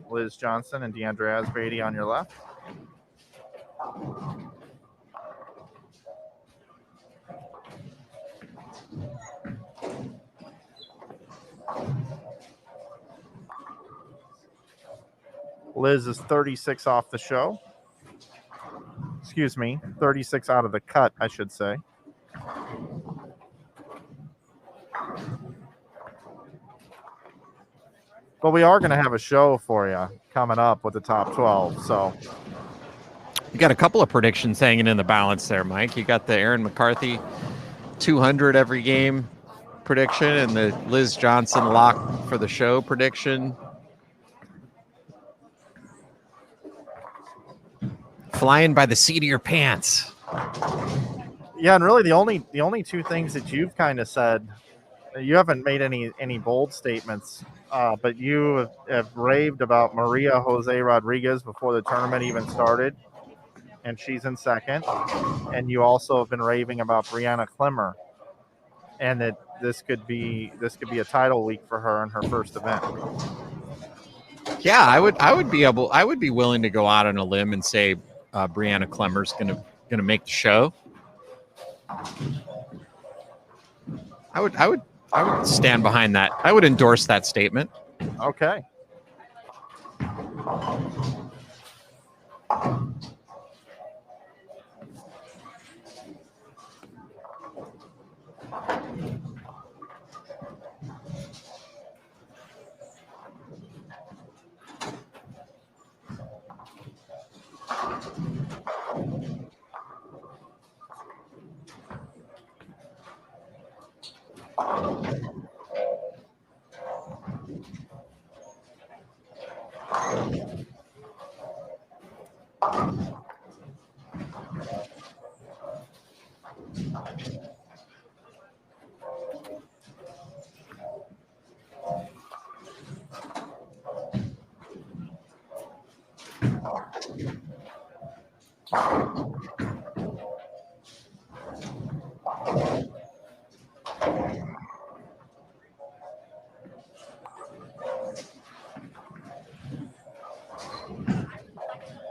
Liz Johnson and Deandra Asbrady on your left. Liz is 36 off the show. Excuse me, 36 out of the cut, I should say. But we are going to have a show for you coming up with the top 12. So you got a couple of predictions hanging in the balance there, Mike. You got the Aaron McCarthy 200 every game prediction and the Liz Johnson lock for the show prediction. Flying by the seat of your pants. Yeah, and really the only two things that you've kind of said, you haven't made any bold statements, but you have raved about Maria Jose Rodriguez before the tournament even started, and she's in second. And you also have been raving about Brianna Klimmer, and that this could be a title week for her in her first event. Yeah, I would be willing to go out on a limb and say Brianna Klemmer's gonna make the show. I would stand behind that. I would endorse that statement. Okay.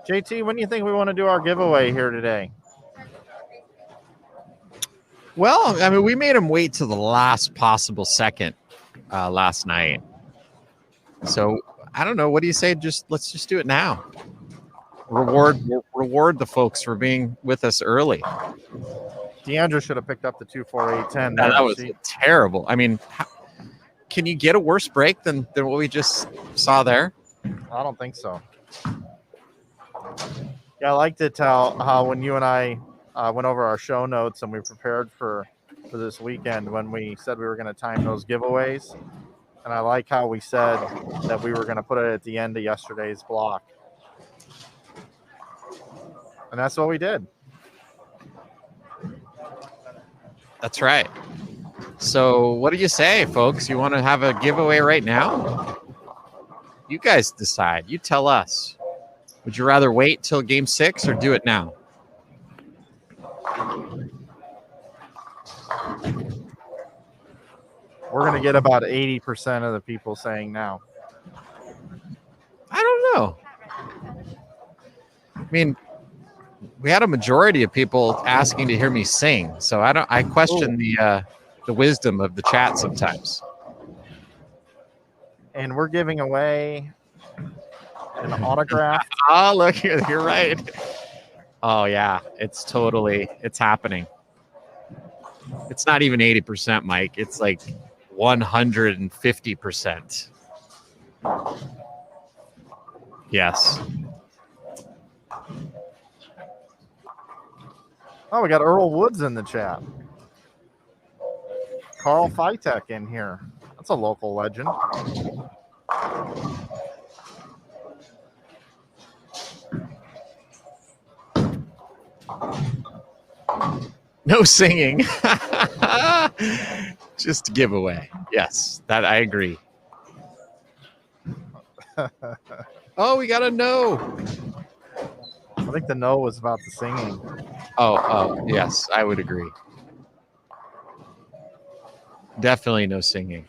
JT, when do you think we want to do our giveaway here today? Well, I mean, we made him wait till the last possible second last night. So I don't know. What do you say? Let's just do it now. Reward the folks for being with us early. Deandra should have picked up the 24810. That was terrible. I mean, can you get a worse break than what we just saw there? I don't think so. Yeah, I liked it how when you and I went over our show notes and we prepared for this weekend when we said we were going to time those giveaways. And I like how we said that we were going to put it at the end of yesterday's block. And that's what we did. That's right. So what do you say, folks? You want to have a giveaway right now? You guys decide. You tell us. Would you rather wait till game 6 or do it now? We're going to get about 80% of the people saying now. I don't know. I mean, we had a majority of people asking to hear me sing, so I question the wisdom of the chat sometimes. And we're giving away an autograph. Oh, look, you're right. Oh yeah, it's happening. It's not even 80%, Mike. It's like 150%. Yes. Oh, we got Earl Woods in the chat. Carl Fitek in here. That's a local legend. No singing. Just a giveaway. Yes, that I agree. Oh, we got a no. I think the no was about the singing. Oh, yes, I would agree. Definitely no singing.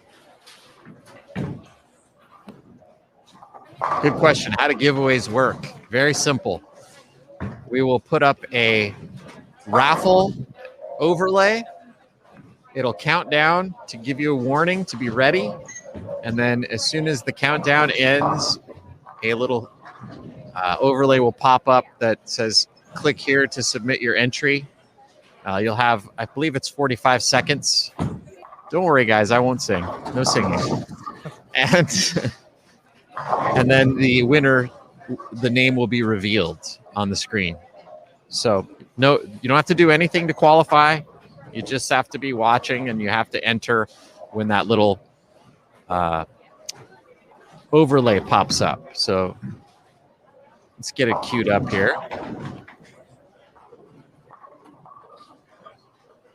Good question. How do giveaways work? Very simple. We will put up a raffle overlay. It'll count down to give you a warning to be ready. And then as soon as the countdown ends, a little overlay will pop up that says, click here to submit your entry. You'll have, I believe it's 45 seconds. Don't worry, guys. I won't sing. No singing. And then the winner, the name will be revealed on the screen. So no, you don't have to do anything to qualify. You just have to be watching, and you have to enter when that little overlay pops up. So let's get it queued up here.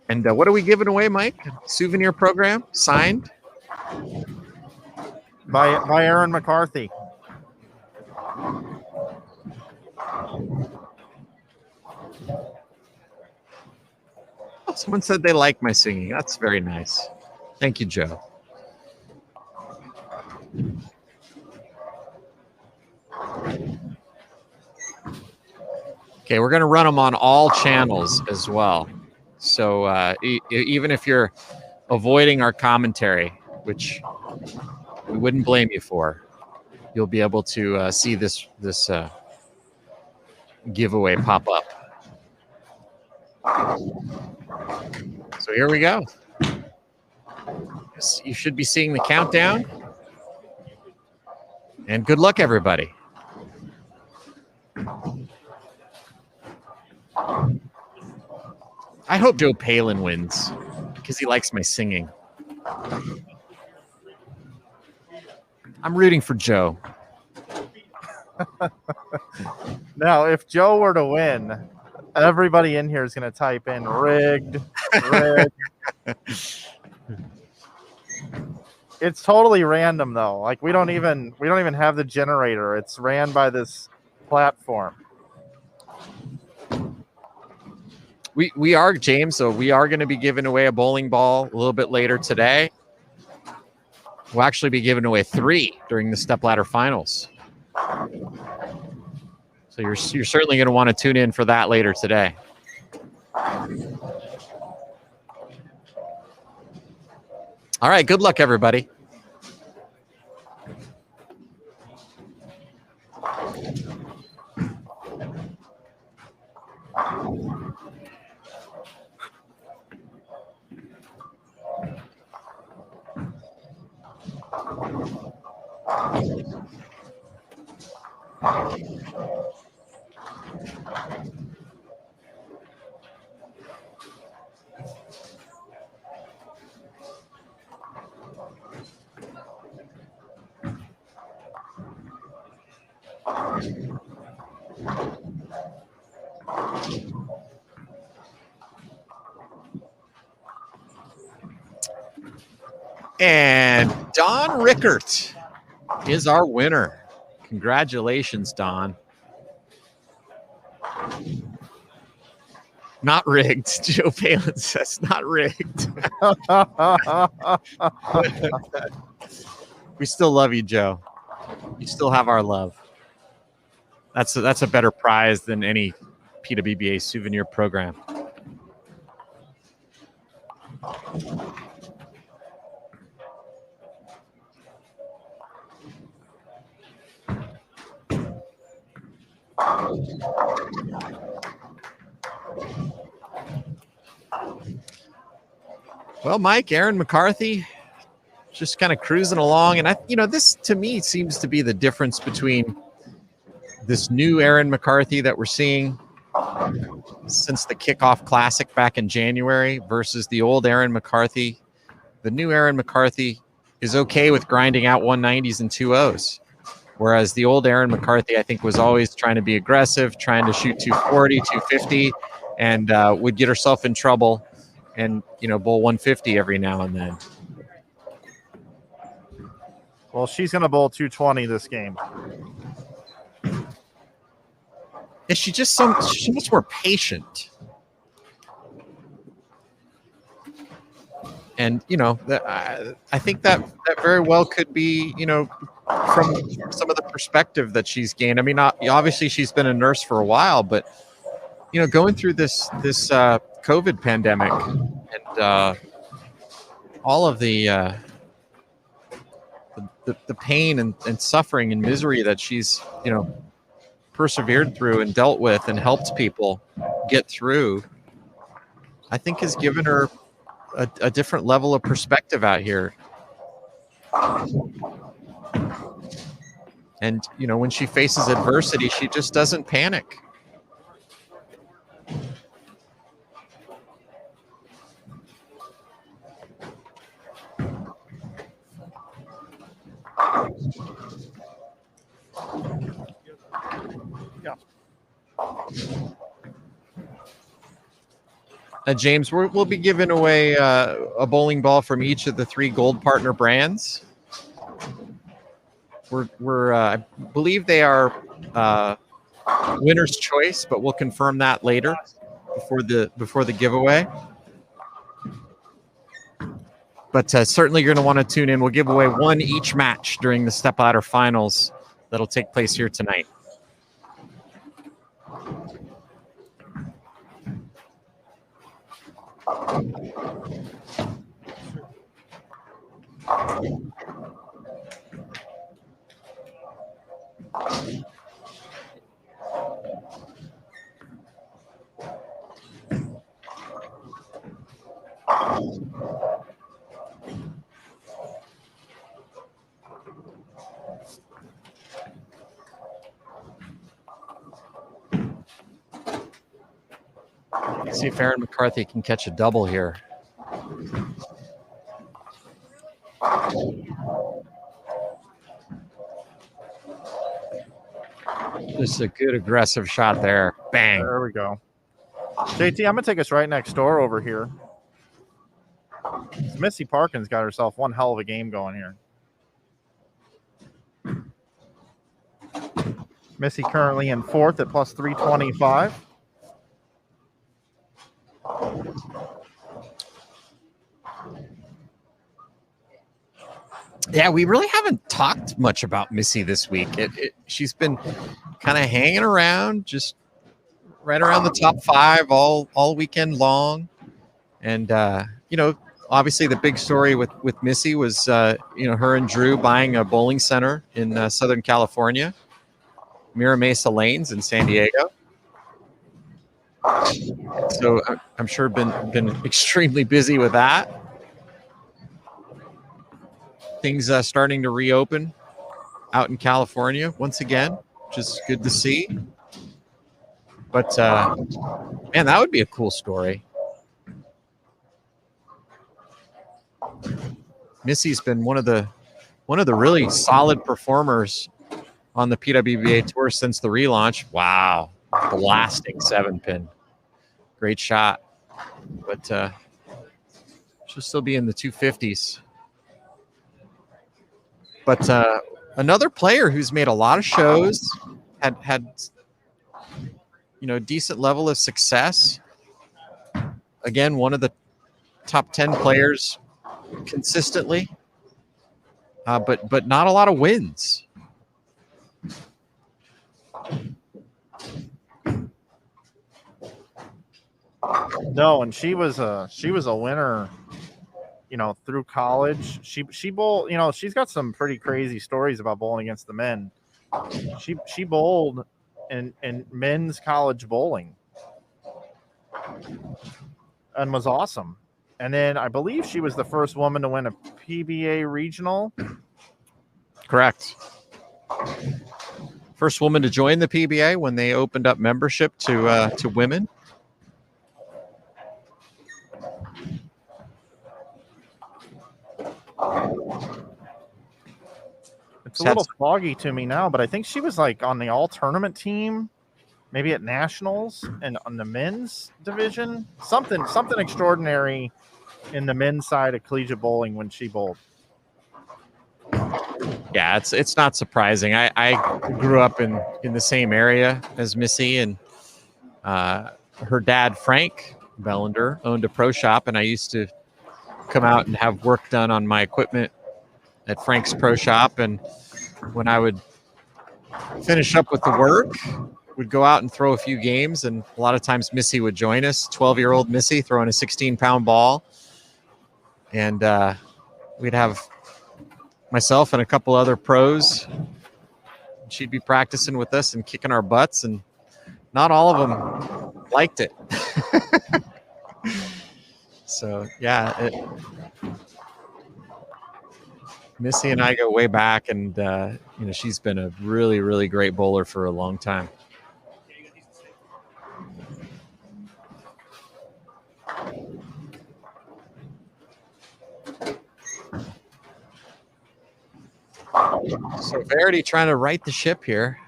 And what are we giving away, Mike? Souvenir program signed by Aaron McCarthy. Someone said they like my singing. That's very nice. Thank you, Joe. Okay, we're going to run them on all channels as well. So even if you're avoiding our commentary, which we wouldn't blame you for, you'll be able to see this giveaway pop up. So here we go. You should be seeing the countdown. And good luck, everybody. I hope Joe Palin wins because he likes my singing. I'm rooting for Joe. Now, if Joe were to win, everybody in here is going to type in rigged. It's totally random though. Like we don't even have the generator. It's ran by this platform. We are, James, so we are going to be giving away a bowling ball a little bit later today. We'll actually be giving away 3 during the stepladder finals. So you're certainly going to want to tune in for that later today. All right, good luck, everybody. And Don Rickert is our winner. Congratulations, Don. Not rigged. Joe Palin says not rigged. We still love you, Joe. You still have our love. That's a better prize than any PWBA souvenir program. Well, Mike, Aaron McCarthy, just kind of cruising along. And this to me seems to be the difference between this new Aaron McCarthy that we're seeing since the kickoff classic back in January versus the old Aaron McCarthy. The new Aaron McCarthy is okay with grinding out 190s and 2-0s. Whereas the old Aaron McCarthy, I think, was always trying to be aggressive, trying to shoot 240, 250, and would get herself in trouble and, bowl 150 every now and then. Well, she's going to bowl 220 this game. Is she just she's much more patient? And, I think that very well could be, from some of the perspective that she's gained. I mean, obviously she's been a nurse for a while, but, going through this COVID pandemic and all of the pain and suffering and misery that she's, persevered through and dealt with and helped people get through, I think has given her a different level of perspective out here. And, when she faces adversity, she just doesn't panic. Yeah. James, we'll be giving away a bowling ball from each of the 3 gold partner brands. I believe they are winner's choice, but we'll confirm that later before the giveaway. But certainly you're going to want to tune in. We'll give away 1 each match during the stepladder finals that'll take place here tonight. Let's see if Aaron McCarthy can catch a double here. Just a good aggressive shot there. Bang. There we go. JT, I'm going to take us right next door over here. Missy Parkins got herself one hell of a game going here. Missy currently in 4th at plus 325. Yeah, we really haven't talked much about Missy this week. She's been kind of hanging around, just right around the top 5 all weekend long. And obviously the big story with Missy was her and Drew buying a bowling center in Southern California, Mira Mesa Lanes in San Diego. So I'm sure been extremely busy with that. Things starting to reopen out in California once again, which is good to see. But man, that would be a cool story. Missy's been one of the really solid performers on the PWBA tour since the relaunch. Wow, blasting 7-pin, great shot. But she'll still be in the 250s. But another player who's made a lot of shows, had decent level of success. Again, one of the top 10 players consistently, but not a lot of wins. No, and she was a winner. Through college, she bowled. She's got some pretty crazy stories about bowling against the men. She bowled in men's college bowling and was awesome. And then I believe she was the first woman to win a PBA regional. Correct. First woman to join the PBA when they opened up membership to women. It's a little foggy to me now, but I think she was like on the all tournament team, maybe at nationals and on the men's division. Something extraordinary in the men's side of collegiate bowling when she bowled. Yeah, it's not surprising. I grew up in the same area as Missy, and her dad, Frank Bellender, owned a pro shop, and I used to come out and have work done on my equipment at Frank's pro shop. And when I would finish up with the work, we'd go out and throw a few games, and a lot of times Missy would join us, 12-year-old Missy throwing a 16-pound ball. And we'd have myself and a couple other pros. She'd be practicing with us and kicking our butts, and not all of them liked it. So, yeah, Missy and I go way back, and she's been a really, really great bowler for a long time. So Verity trying to right the ship here.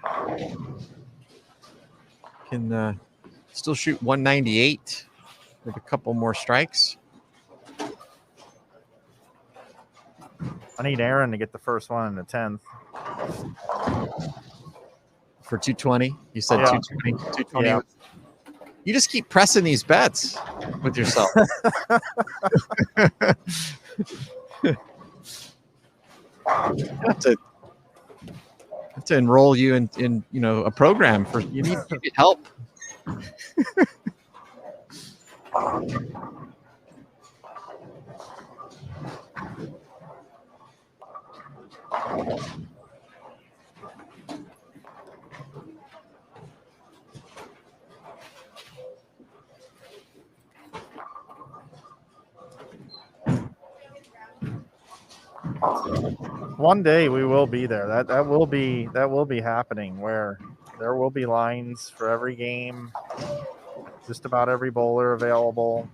Can still shoot 198 with a couple more strikes. I need Aaron to get the first one in the 10th. For 220. You said Yeah. 220. 220. Yeah. You just keep pressing these bets with yourself. have to enroll you in a program for you need help. One day we will be there. That will be happening where there will be lines for every game, just about every bowler available.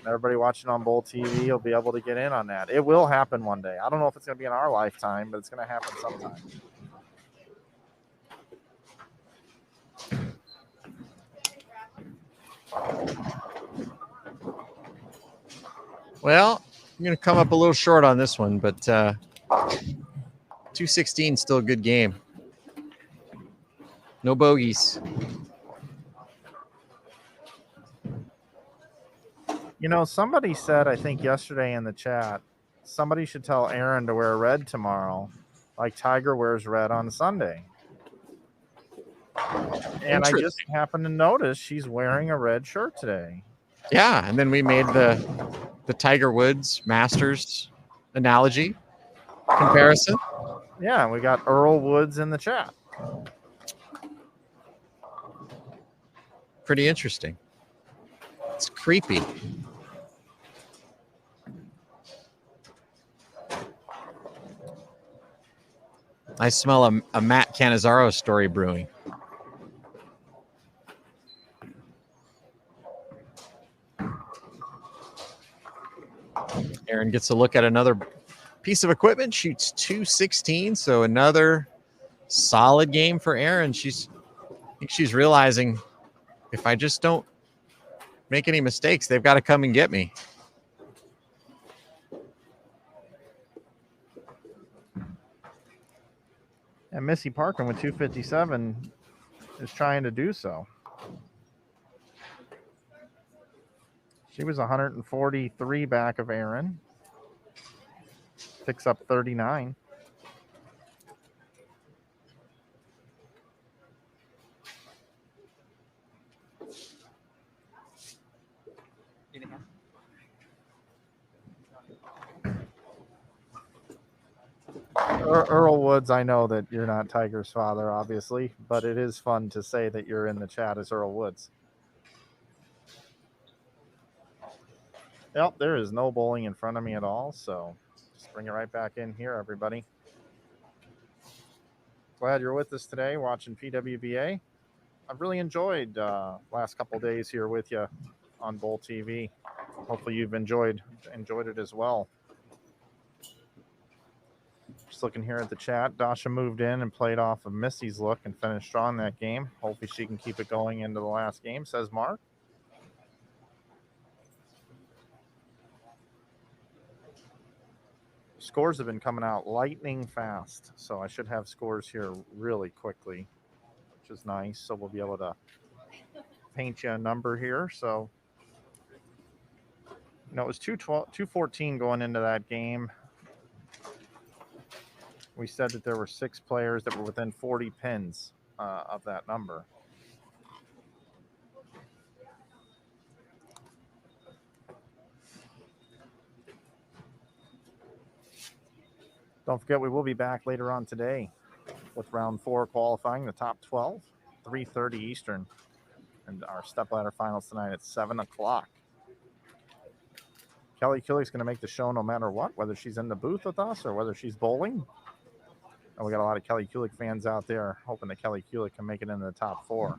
Everybody watching on Bowl TV will be able to get in on that. It will happen one day. I don't know if it's going to be in our lifetime, but it's going to happen sometime. Well, I'm going to come up a little short on this one, but 216 still a good game. No bogeys. Somebody said, I think yesterday in the chat, somebody should tell Aaron to wear red tomorrow, like Tiger wears red on Sunday. And I just happened to notice she's wearing a red shirt today. Yeah, and then we made the Tiger Woods Masters analogy comparison. Yeah, we got Earl Woods in the chat. Pretty interesting. It's creepy. I smell a Matt Cannizzaro story brewing. Aaron gets a look at another piece of equipment, shoots 216, so another solid game for Aaron. I think she's realizing if I just don't make any mistakes, they've got to come and get me. And Missy Parkin with 257 is trying to do so. She was 143 back of Aaron. Picks up 39. Earl Woods, I know that you're not Tiger's father, obviously, but it is fun to say that you're in the chat as Earl Woods. Yep, there is no bowling in front of me at all, so just bring it right back in here, everybody. Glad you're with us today watching PWBA. I've really enjoyed last couple days here with you on Bowl TV. Hopefully you've enjoyed it as well. Just looking here at the chat, Dasha moved in and played off of Missy's look and finished strong that game. Hopefully she can keep it going into the last game, says Mark. Scores have been coming out lightning fast, so I should have scores here really quickly, which is nice. So we'll be able to paint you a number here. So, it was 214 going into that game. We said that there were 6 players that were within 40 pins of that number. Don't forget, we will be back later on today with round 4 qualifying, the top 12, 3:30 Eastern, and our stepladder finals tonight at 7 o'clock. Kelly Kulik's going to make the show no matter what, whether she's in the booth with us or whether she's bowling. And we got a lot of Kelly Kulik fans out there hoping that Kelly Kulik can make it into the top 4.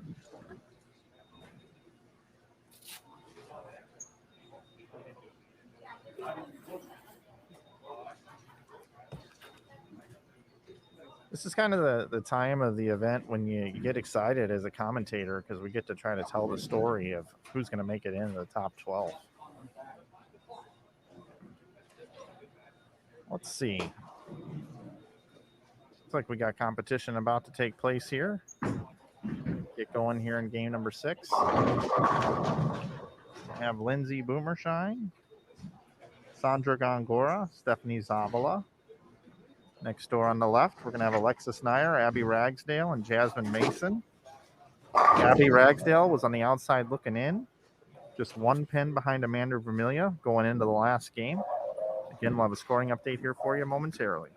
This is kind of the time of the event when you get excited as a commentator because we get to try to tell the story of who's going to make it into the top 12. Let's see. Looks like we got competition about to take place here. Get going here in game number 6. We have Lindsay Boomershine, Sandra Gongora, Stephanie Zavala. Next door on the left, we're going to have Alexis Nyer, Abby Ragsdale, and Jasmine Mason. Abby Ragsdale was on the outside looking in. Just 1 pin behind Amanda Vermilia going into the last game. Again, we'll have a scoring update here for you momentarily.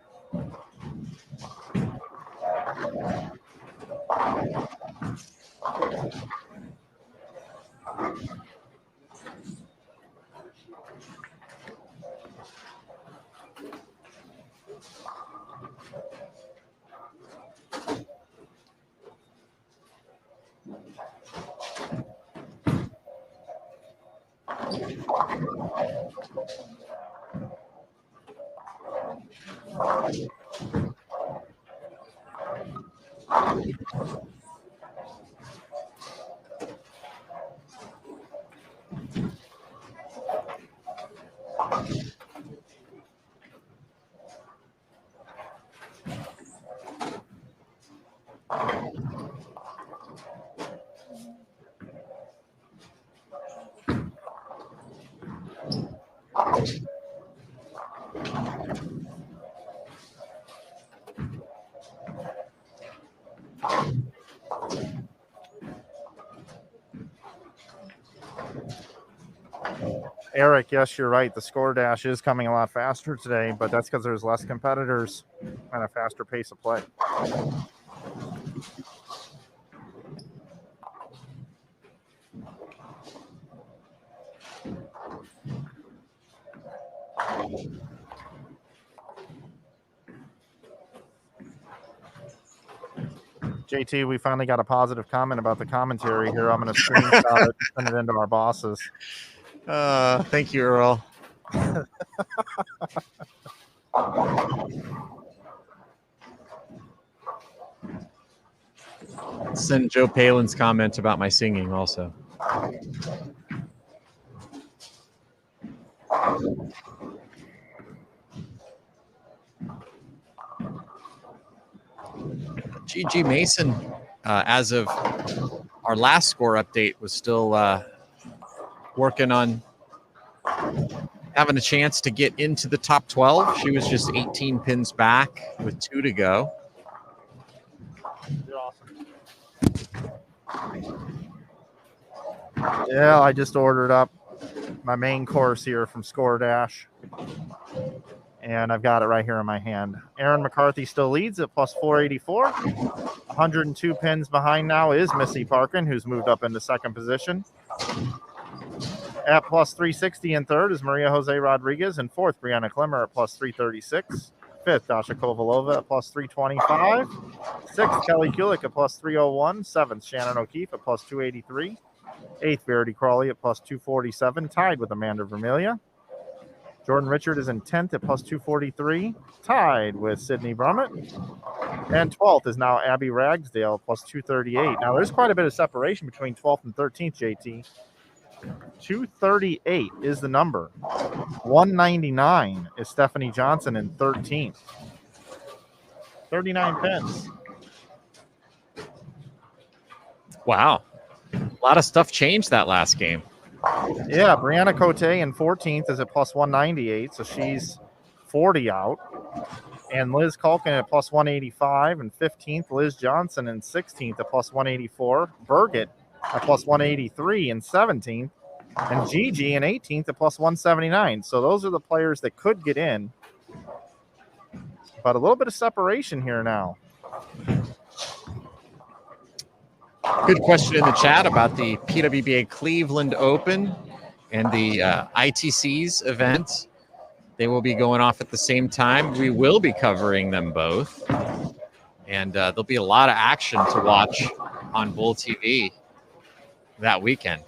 Eric, yes, you're right. The score dash is coming a lot faster today, but that's because there's less competitors and a faster pace of play. JT, we finally got a positive comment about the commentary here. I'm going to screenshot it, send it into our bosses. Thank you, Earl. Send Joe Palin's comment about my singing also. Gigi Mason, as of our last score update, was still working on having a chance to get into the top 12. She was just 18 pins back with 2 to go. You're awesome. Yeah, I just ordered up my main course here from Score Dash, and I've got it right here in my hand. Aaron McCarthy still leads at plus 484. 102 pins behind now is Missy Parkin, who's moved up into second position. At plus 360 in third is Maria Jose Rodriguez. In fourth, Brianna Klimmer at plus 336. Fifth, Dasha Kovalova at plus 325. Sixth, Kelly Kulik at plus 301. Seventh, Shannon O'Keefe at plus 283. Eighth, Verity Crawley at plus 247, tied with Amanda Vermilia. Jordan Richard is in 10th at plus 243, tied with Sydney Brummett. And 12th is now Abby Ragsdale, plus 238. Now, there's quite a bit of separation between 12th and 13th, JT. 238 is the number. 199 is Stephanie Johnson in 13th. 39 pins. Wow. A lot of stuff changed that last game. Yeah, Brianna Cote in 14th is at plus 198, so she's 40 out. And Liz Culkin at plus 185 and 15th. Liz Johnson in 16th at plus 184. Birgit at plus 183 and 17th. And Gigi in 18th at plus 179. So those are the players that could get in. But a little bit of separation here now. Good question in the chat about the PWBA Cleveland Open and the ITC's event. They will be going off at the same time. We will be covering them both. And there'll be a lot of action to watch on Bull TV that weekend.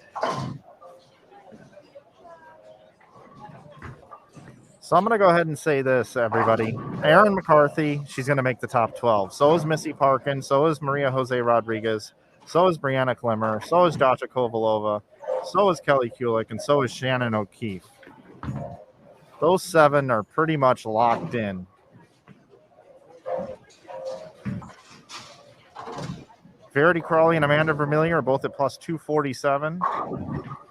So I'm going to go ahead and say this, everybody. Erin McCarthy, she's going to make the top 12. So is Missy Parkin. So is Maria Jose Rodriguez. So is Brianna Klimmer. So is Dasha Kovalova. So is Kelly Kulik. And so is Shannon O'Keefe. Those 7 are pretty much locked in. Verity Crawley and Amanda Vermillion are both at plus 247.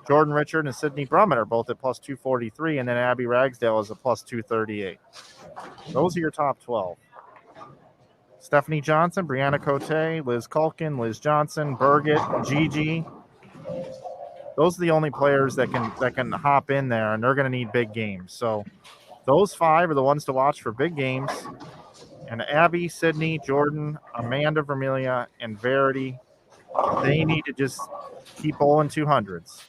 Jordan Richard and Sydney Brummett are both at plus 243, and then Abby Ragsdale is a plus 238. Those are your top 12. Stephanie Johnson, Brianna Cote, Liz Culkin, Liz Johnson, Birgit, Gigi. Those are the only players that can hop in there, and they're going to need big games. So those 5 are the ones to watch for big games. And Abby, Sydney, Jordan, Amanda Vermillion, and Verity, they need to just keep bowling 200s.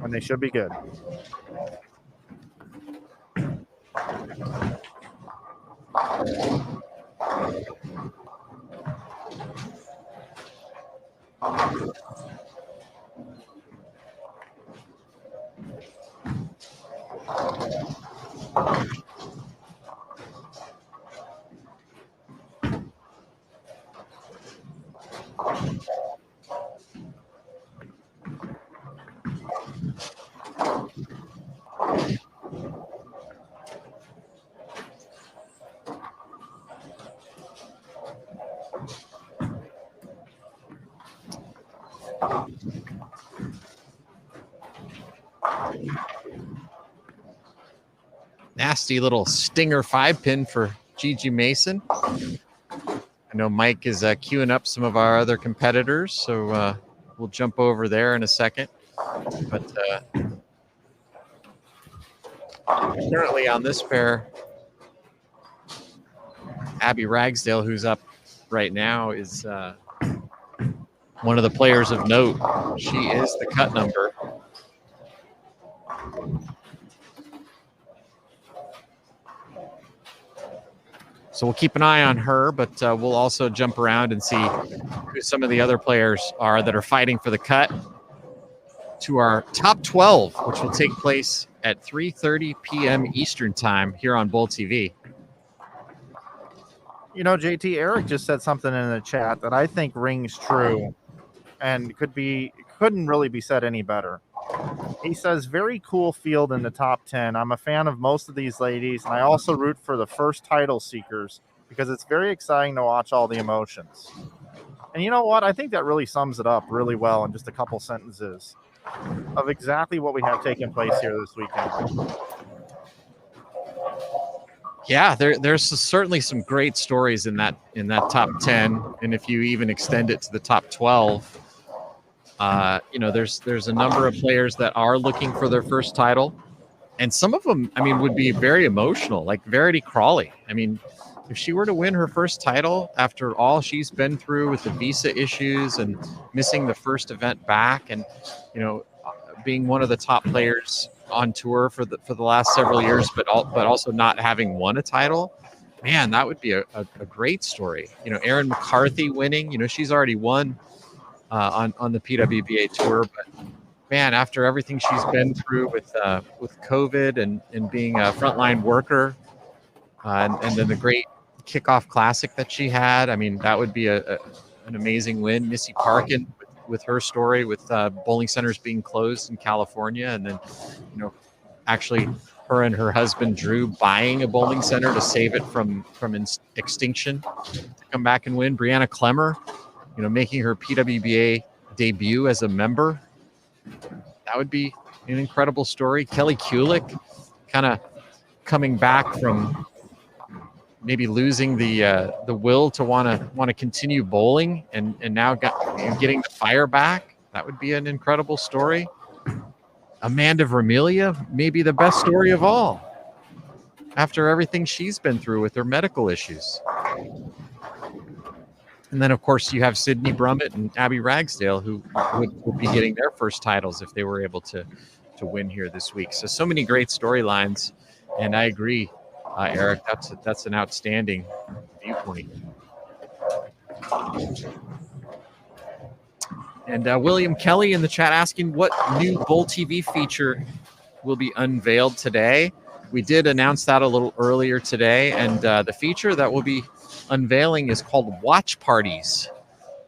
And they should be good. Nasty little stinger 5-pin for Gigi Mason. I know Mike is queuing up some of our other competitors, so we'll jump over there in a second. But currently on this pair, Abby Ragsdale, who's up right now, is one of the players of note. She is the cut number. So we'll keep an eye on her, but we'll also jump around and see who some of the other players are that are fighting for the cut to our top 12, which will take place at 3:30 p.m. Eastern time here on Bull TV. You know, JT, Eric just said something in the chat that I think rings true and couldn't really be said any better. He says, very cool field in the top 10. I'm a fan of most of these ladies, and I also root for the first title seekers because it's very exciting to watch all the emotions. And you know what? I think that really sums it up really well in just a couple sentences of exactly what we have taking place here this weekend. Yeah, there's certainly some great stories in that top 10, and if you even extend it to the top 12, there's a number of players that are looking for their first title, and some of them, I mean, would be very emotional, like Verity Crawley. I mean, if she were to win her first title after all she's been through with the visa issues and missing the first event back, and being one of the top players on tour for the last several years, but also not having won a title, man, that would be a great story. Erin McCarthy winning, she's already won on the PWBA tour, but man, after everything she's been through with COVID and being a frontline worker, and then the great kickoff classic that she had, I mean, that would be an amazing win. Missy Parkin with her story with bowling centers being closed in California, and then actually her and her husband Drew buying a bowling center to save it from extinction to come back and win. Brianna Klimmer, making her PWBA debut as a member. That would be an incredible story. Kelly Kulik kind of coming back from maybe losing the will to want to continue bowling and now getting the fire back. That would be an incredible story. Amanda Vermillion, maybe the best story of all after everything she's been through with her medical issues. And then, of course, you have Sydney Brummett and Abby Ragsdale, who would be getting their first titles if they were able to win here this week. So many great storylines, and I agree, Eric, that's an outstanding viewpoint. And William Kelly in the chat asking what new Bull TV feature will be unveiled today. we did announce that a little earlier today, and the feature that we'll be unveiling is called Watch Parties.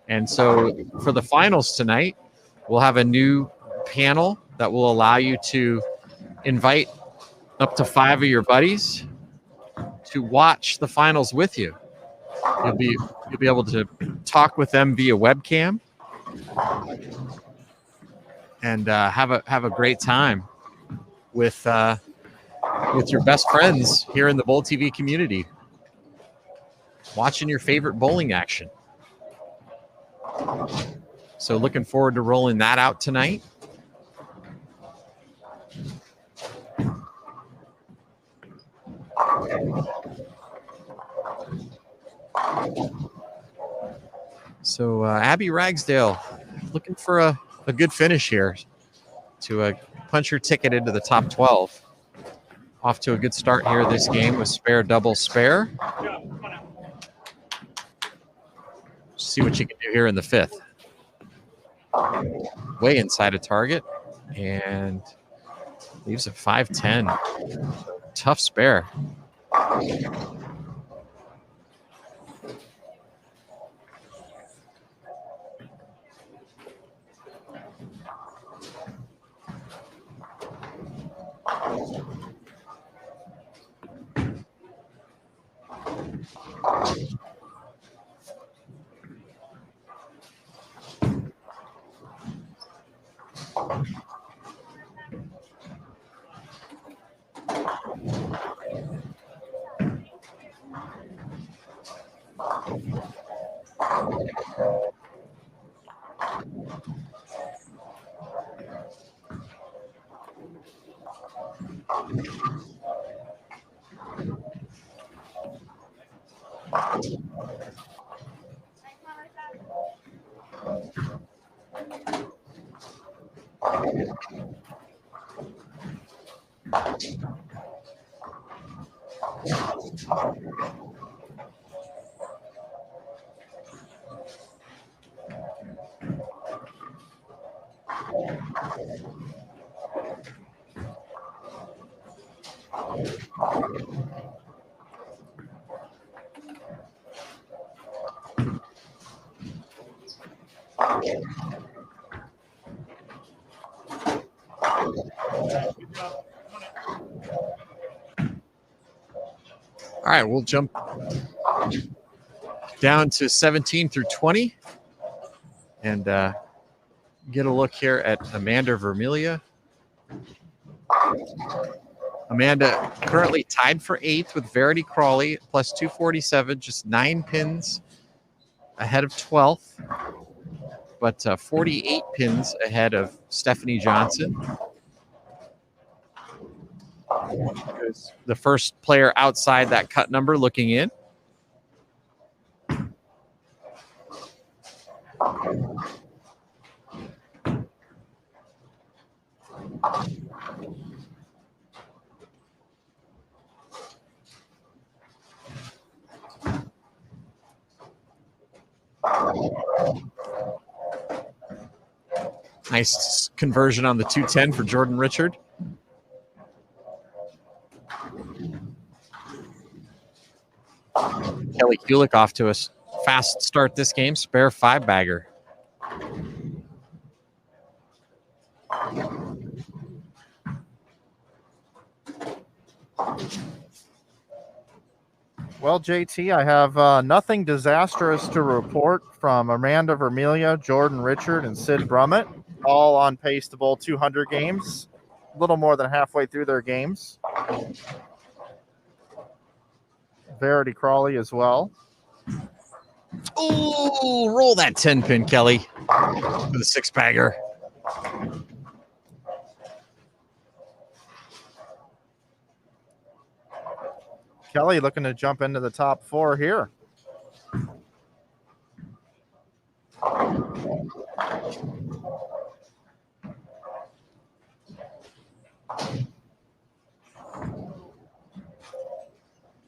And so for the finals tonight, we'll have a new panel that will allow you to invite up to 5 of your buddies to watch the finals with you. You'll be able to talk with them via webcam and have a great time with your best friends here in the Bowl TV community, watching your favorite bowling action. So looking forward to rolling that out tonight. So Abby Ragsdale looking for a good finish here to punch her ticket into the top 12. Off to a good start here this game with spare, double, spare. See what you can do here in the 5th. Way inside a target and leaves a 5-10. Tough spare. All right, we'll jump down to 17 through 20 and get a look here at Amanda Vermilia. Amanda currently tied for 8th with Verity Crawley, plus 247, just 9 pins ahead of 12th, but 48 pins ahead of Stephanie Johnson, who's the first player outside that cut number looking in. Nice conversion on the 210 for Jordan Richard. Kelly Kulik off to a fast start this game, spare 5-bagger. Well, JT, I have nothing disastrous to report from Amanda Vermilia, Jordan Richard, and Sid Brummett, all on pace to bowl 200 games, a little more than halfway through their games. Verity Crawley as well. Oh, roll that 10-pin, Kelly, with a 6-bagger. Kelly looking to jump into the top 4 here.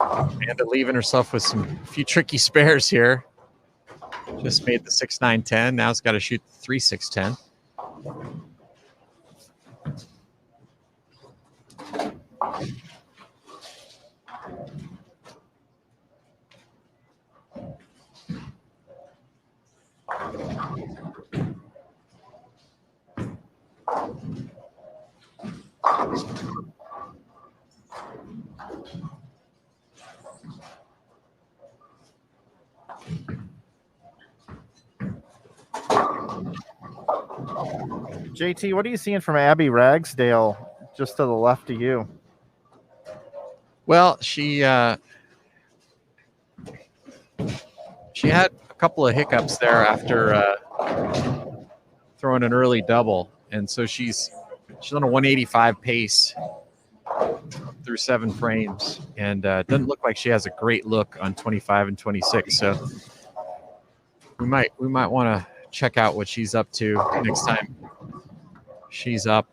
Amanda leaving herself with a few tricky spares here. Just made the 6-9-10. Now it's got to shoot the 3-6-10. JT, what are you seeing from Abby Ragsdale just to the left of you? Well, she had a couple of hiccups there after throwing an early double, and so she's on a 185 pace through 7 frames, and doesn't look like she has a great look on 25 and 26. So we might want to check out what she's up to next time she's up,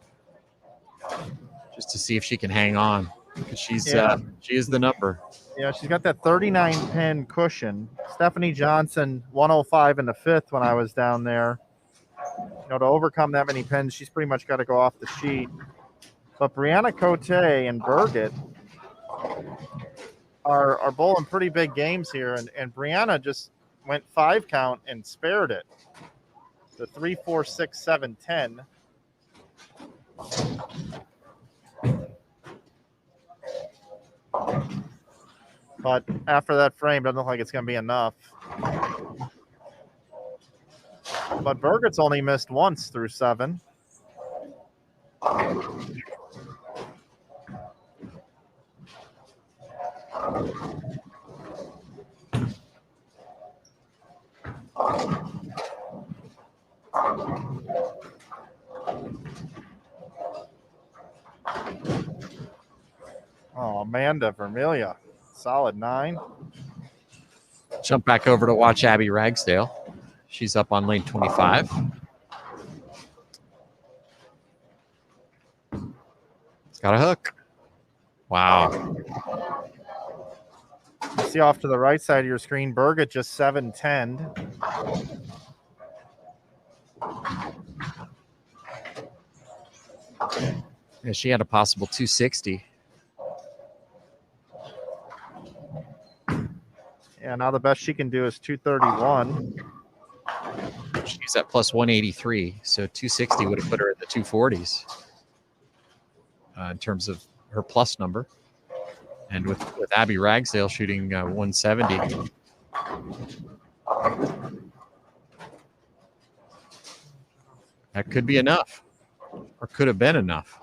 just to see if she can hang on, because she is the number. Yeah, she's got that 39 pin cushion. Stephanie Johnson, 105 in the 5th when I was down there. To overcome that many pins, she's pretty much got to go off the sheet. But Brianna Cote and Birgit are bowling pretty big games here, and Brianna just went 5 count and spared it. The 3, 4, 6, 7, 10. But after that frame, doesn't look like it's going to be enough. But Birgit's only missed once through 7. Oh, Amanda Vermilia, solid 9. Jump back over to watch Abby Ragsdale. She's up on lane 25. It's got a hook. Wow. You see off to the right side of your screen, Birgit just 7-10. Yeah, she had a possible 260. Yeah, now the best she can do is 231. She's at plus 183, so 260 would have put her at the 240s in terms of her plus number. And with Abby Ragsdale shooting 170, that could be enough, or could have been enough.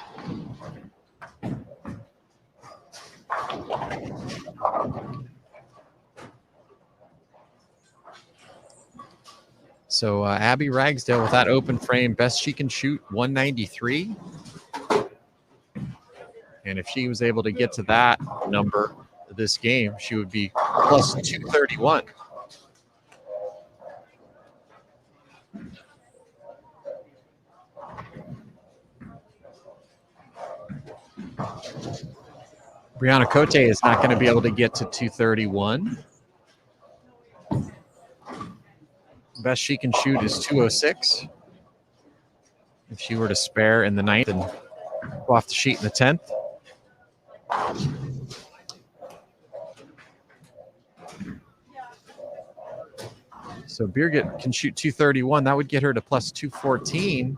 So Abby Ragsdale with that open frame, best she can shoot 193. And if she was able to get to that number this game, she would be plus 231. Brianna Cote is not going to be able to get to 231. Best she can shoot is 206. If she were to spare in the 9th and go off the sheet in the 10th. So Birgit can shoot 231. That would get her to plus 214.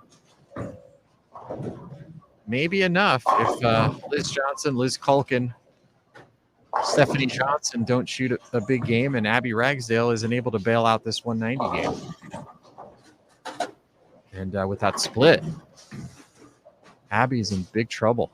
Maybe enough if Liz Johnson, Liz Culkin, Stephanie Johnson don't shoot a big game, and Abby Ragsdale isn't able to bail out this 190 game. And with that split, Abby's in big trouble.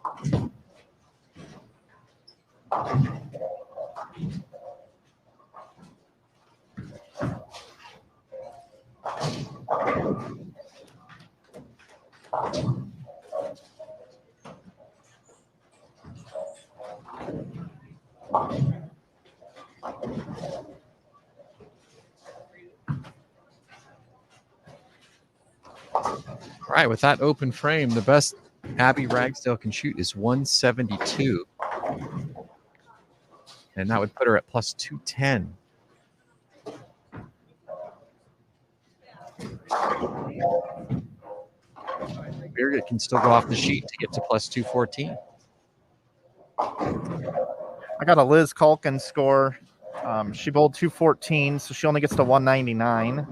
All right, with that open frame, the best Abby Ragsdale can shoot is 172. And that would put her at plus 210. Birgit can still go off the sheet to get to plus 214. I got a Liz Culkin score. She bowled 214, so she only gets to 199.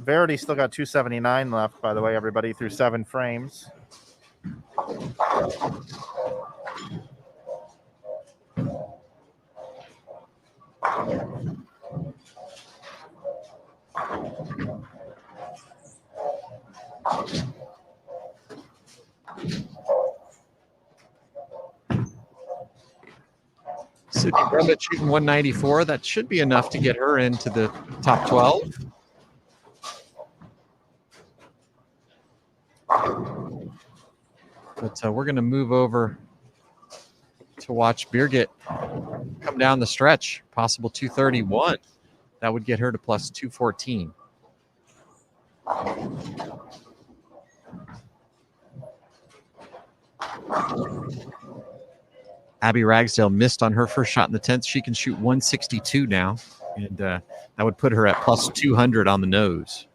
Verity still got 279 left, by the way, everybody, through 7 frames. Sydney Brummett shooting 194. That should be enough to get her into the top 12. But we're going to move over to watch Birgit come down the stretch. Possible 231. That would get her to plus 214. Abby Ragsdale missed on her first shot in the 10th. She can shoot 162 now, and that would put her at plus 200 on the nose.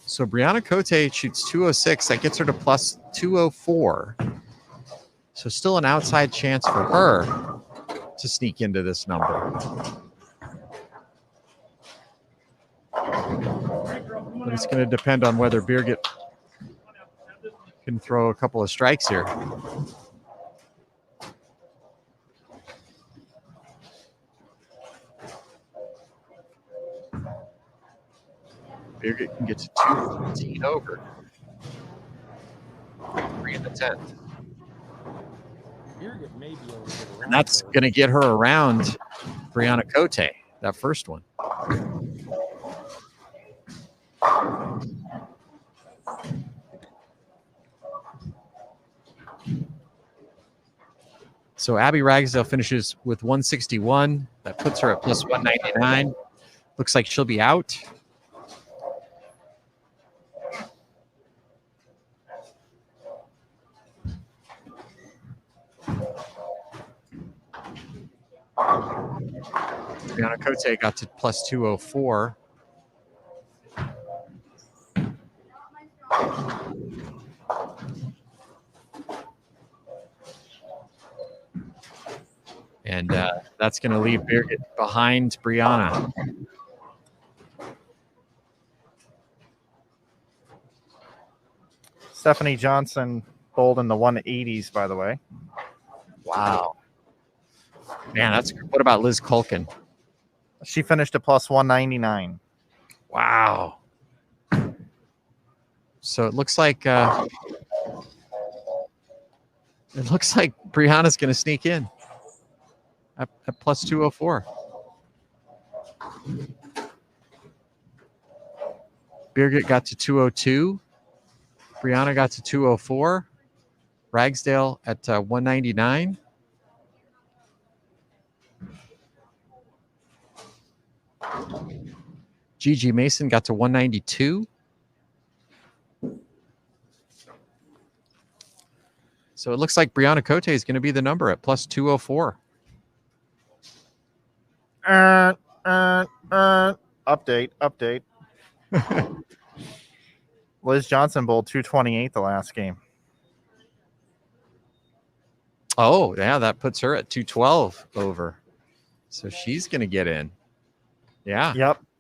So Brianna Cote shoots 206. That gets her to plus 204. So still an outside chance for her to sneak into this number. But it's going to depend on whether Birgit can throw a couple of strikes here. Birgit can get to 214 over. 3 in the 10th. And that's going to get her around Brianna Cote, that first one. So Abby Ragsdale finishes with 161. That puts her at plus 199. Looks like she'll be out. Brianna Cote got to plus 204. And that's going to leave Birgit behind Brianna. Stephanie Johnson bowled in the 180s, by the way. Wow. Man, that's good. What about Liz Culkin? She finished at plus 199. Wow. So it looks like Brianna's going to sneak in at plus 204. Birgit got to 202. Brianna got to 204. Ragsdale at 199. Gigi Mason got to 192. So it looks like Brianna Cote is going to be the number at plus 204. Update. Liz Johnson bowled 228 the last game. Oh, yeah, that puts her at 212 over. So she's going to get in. Yeah.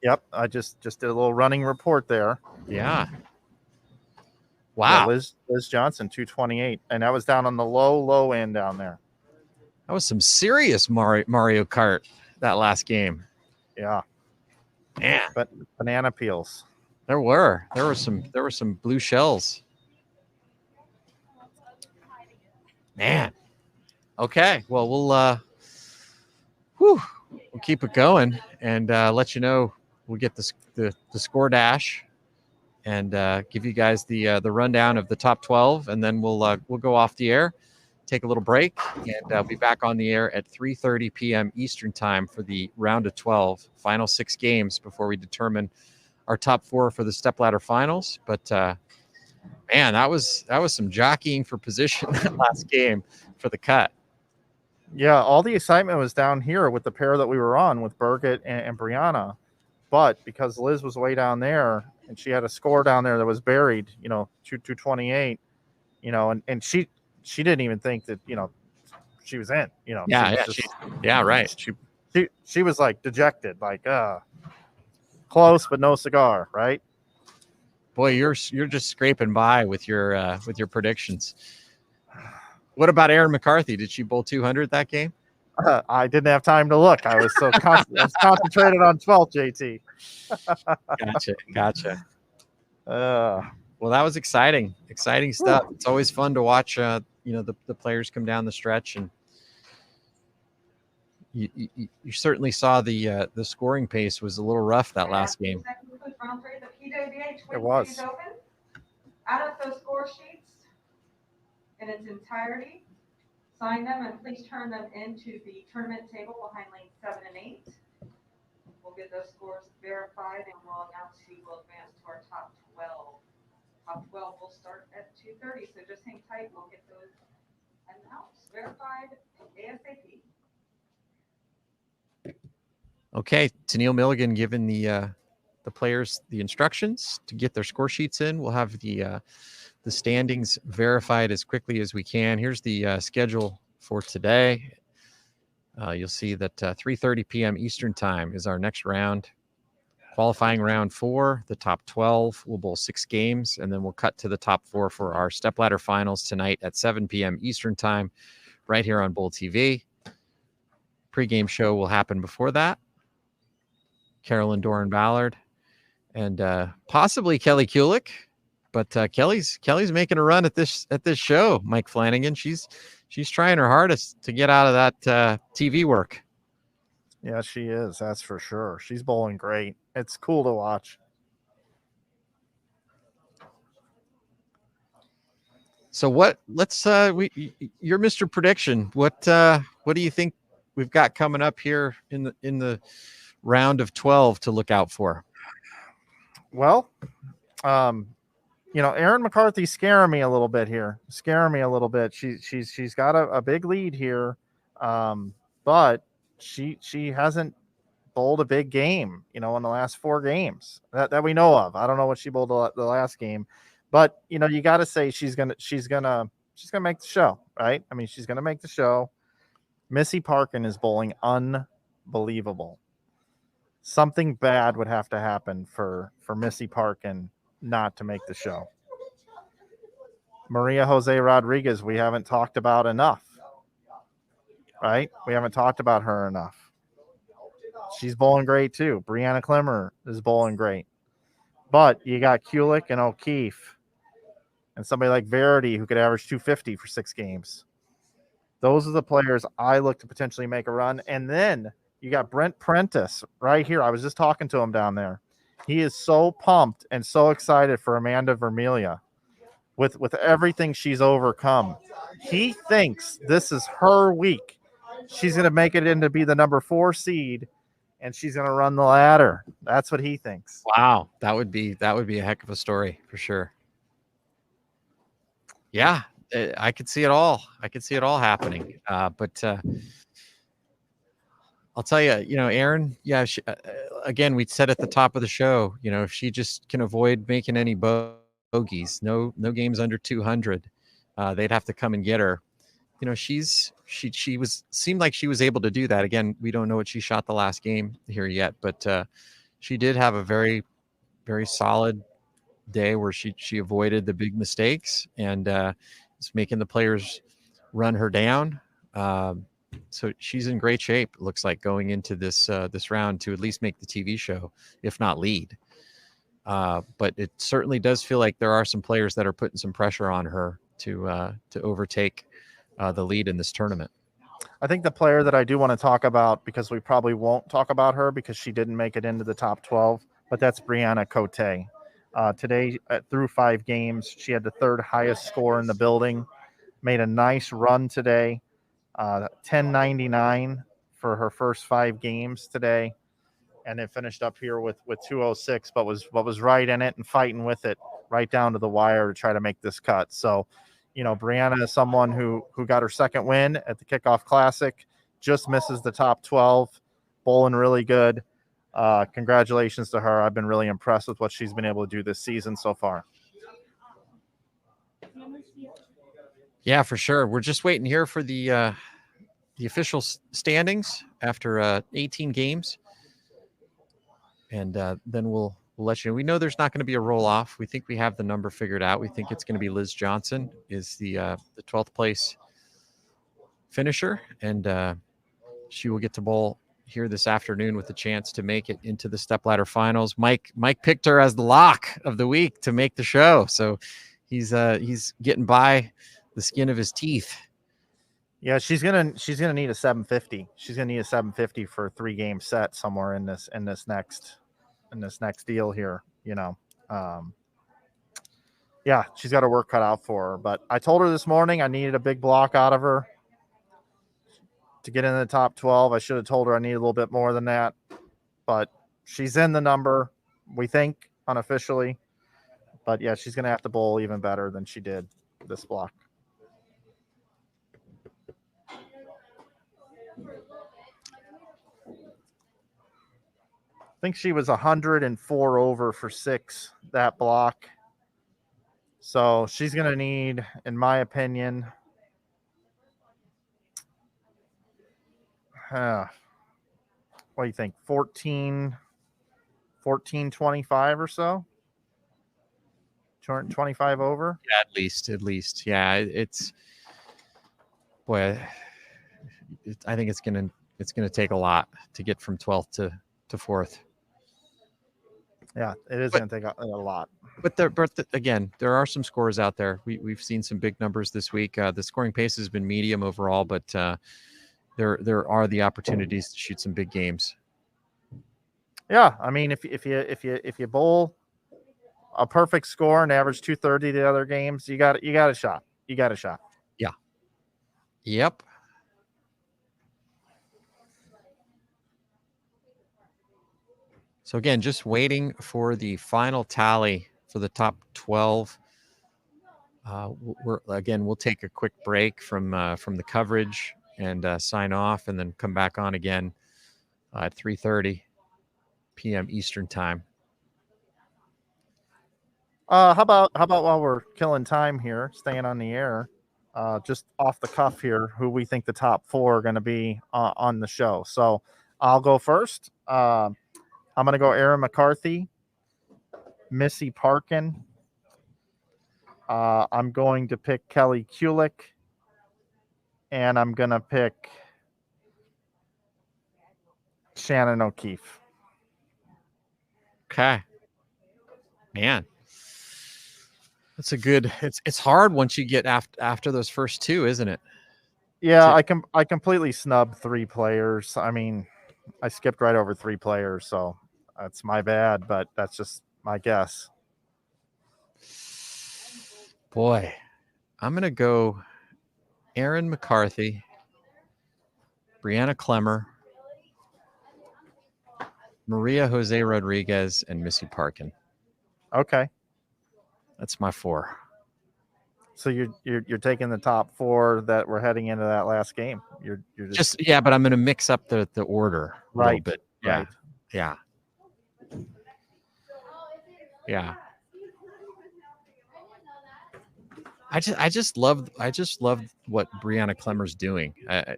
Yep. I just did a little running report there. Yeah. Wow. Yeah, Liz Johnson, 228. And that was down on the low end down there. That was some serious Mario Kart that last game. Yeah. Man. But banana peels. There were some blue shells. Man. Okay. Well, we'll keep it going and let you know. We'll get the score dash and give you guys the rundown of the top 12, and then we'll go off the air, take a little break, and I'll be back on the air at 3:30 p.m. Eastern time for the round of 12, final 6 games before we determine our top 4 for the stepladder finals. But Man, that was some jockeying for position that last game for the cut. Yeah, all the excitement was down here with the pair that we were on with Birgit and Brianna. But because Liz was way down there and she had a score down there that was buried, 228, and she didn't even think that, she was in, Right. She was like dejected, like close but no cigar, right? Boy, you're just scraping by with your predictions. What about Erin McCarthy? Did she bowl 200 that game? I didn't have time to look. I was so concentrated on 12, JT. Gotcha. Well, that was exciting stuff. It's always fun to watch, the players come down the stretch, and you certainly saw the scoring pace was a little rough that last game. It was. Out of those score sheets in its entirety, sign them and please turn them into the tournament table behind lanes 7 and 8. We'll get those scores verified and we'll announce who will advance to our top 12. Top 12 will start at 2:30, so just hang tight. We'll get those announced, verified ASAP. Okay, Tennille Milligan giving the players the instructions to get their score sheets in. We'll have the standings verified as quickly as we can. Here's the schedule for today. You'll see that 3:30 p.m. Eastern time is our next round. Qualifying round 4, the top 12 will bowl 6 games, and then we'll cut to the top 4 for our stepladder finals tonight at 7 p.m. Eastern time, right here on Bowl TV. Pre-game show will happen before that. Carolyn Doran Ballard and possibly Kelly Kulik, but Kelly's making a run at this show. Mike Flanagan, she's trying her hardest to get out of that TV work. Yeah, she is. That's for sure. She's bowling great. It's cool to watch. So your Mr. Prediction. What do you think we've got coming up here in the round of 12 to look out for? Well, Erin McCarthy's scaring me a little bit here. She's got a big lead here, but she hasn't bowled a big game, in the last 4 games that we know of. I don't know what she bowled the last game, but you got to say she's gonna make the show, right? I mean, she's gonna make the show. Missy Parkin is bowling unbelievable. Something bad would have to happen for Missy Parkin not to make the show. Maria Jose Rodriguez, we haven't talked about enough, right? We haven't talked about her enough. She's bowling great too. Brianna Klimmer is bowling great. But you got Kulik and O'Keefe and somebody like Verity who could average 250 for 6 games. Those are the players I look to potentially make a run. And then you got Brent Prentice right here. I was just talking to him down there. He is so pumped and so excited for Amanda Vermelia with everything she's overcome. He thinks this is her week. She's going to make it in to be the number 4 seed, and she's going to run the ladder. That's what he thinks. Wow, that would be a heck of a story for sure. Yeah, I could see it all. Happening. But I'll tell you, Erin, yeah, again, we said at the top of the show, if she just can avoid making any bogeys, no games under 200, they'd have to come and get her. Seemed like she was able to do that. Again, we don't know what she shot the last game here yet, but she did have a very, very solid day where she avoided the big mistakes and is making the players run her down. So she's in great shape. It looks like going into this round to at least make the TV show, if not lead. But it certainly does feel like there are some players that are putting some pressure on her to overtake the lead in this tournament. I think the player that I do want to talk about, because we probably won't talk about her because she didn't make it into the top 12, but that's Brianna Cote. Today, through 5 games, she had the 3rd highest score in the building, made a nice run today, 1099 for her first 5 games today, and then finished up here with 206, but was right in it and fighting with it right down to the wire to try to make this cut. So, Brianna is someone who got her second win at the Kickoff Classic, just misses the top 12, bowling really good. Congratulations to her. I've been really impressed with what she's been able to do this season so far. Yeah, for sure. We're just waiting here for the official standings after 18 games, and then we'll let you know. We know there's not going to be a roll off. We think we have the number figured out. We think it's going to be Liz Johnson is the 12th place finisher, and she will get to bowl here this afternoon with a chance to make it into the stepladder finals. Mike picked her as the lock of the week to make the show, so he's getting by the skin of his teeth. Yeah, she's gonna need a 750. She's gonna need a 750 for a 3-game set somewhere in this next deal here. Yeah, she's got her work cut out for her. But I told her this morning I needed a big block out of her to get in the top 12. I should have told her I needed a little bit more than that, but she's in the number, we think, unofficially. But yeah, she's gonna have to bowl even better than she did this block. I think she was 104 over for 6 that block. So she's going to need, in my opinion, what do you think? 1425 or so? 225 over? Yeah, at least. Yeah, it's boy, I think it's going to take a lot to get from 12th to 4th. Yeah, it is going to take a lot. But again, there are some scores out there. We've seen some big numbers this week. The scoring pace has been medium overall, but there are the opportunities to shoot some big games. Yeah, I mean, if you bowl a perfect score and average 230 the other games, you got a shot. You got a shot. Yeah. Yep. So again, just waiting for the final tally for the top 12. We'll take a quick break from the coverage and sign off, and then come back on again at 3:30 p.m. Eastern time. How about while we're killing time here, staying on the air, just off the cuff here, who we think the top 4 are going to be on the show. So I'll go first. I'm going to go Erin McCarthy, Missy Parkin. I'm going to pick Kelly Kulik, and I'm going to pick Shannon O'Keefe. Okay. Man. That's a good. It's hard once you get after those first 2, isn't it? Yeah, I completely snubbed 3 players. I mean, I skipped right over 3 players, so that's my bad, but that's just my guess. Boy, I'm going to go Erin McCarthy, Brianna Clemmer, Maria Jose Rodriguez, and Missy Parkin. Okay. That's my 4. So you're taking the top 4 that we're heading into that last game. You're just yeah, but I'm going to mix up the order a little bit. Yeah. Right. Yeah. Yeah. I just love what Brianna Clemmer's doing. I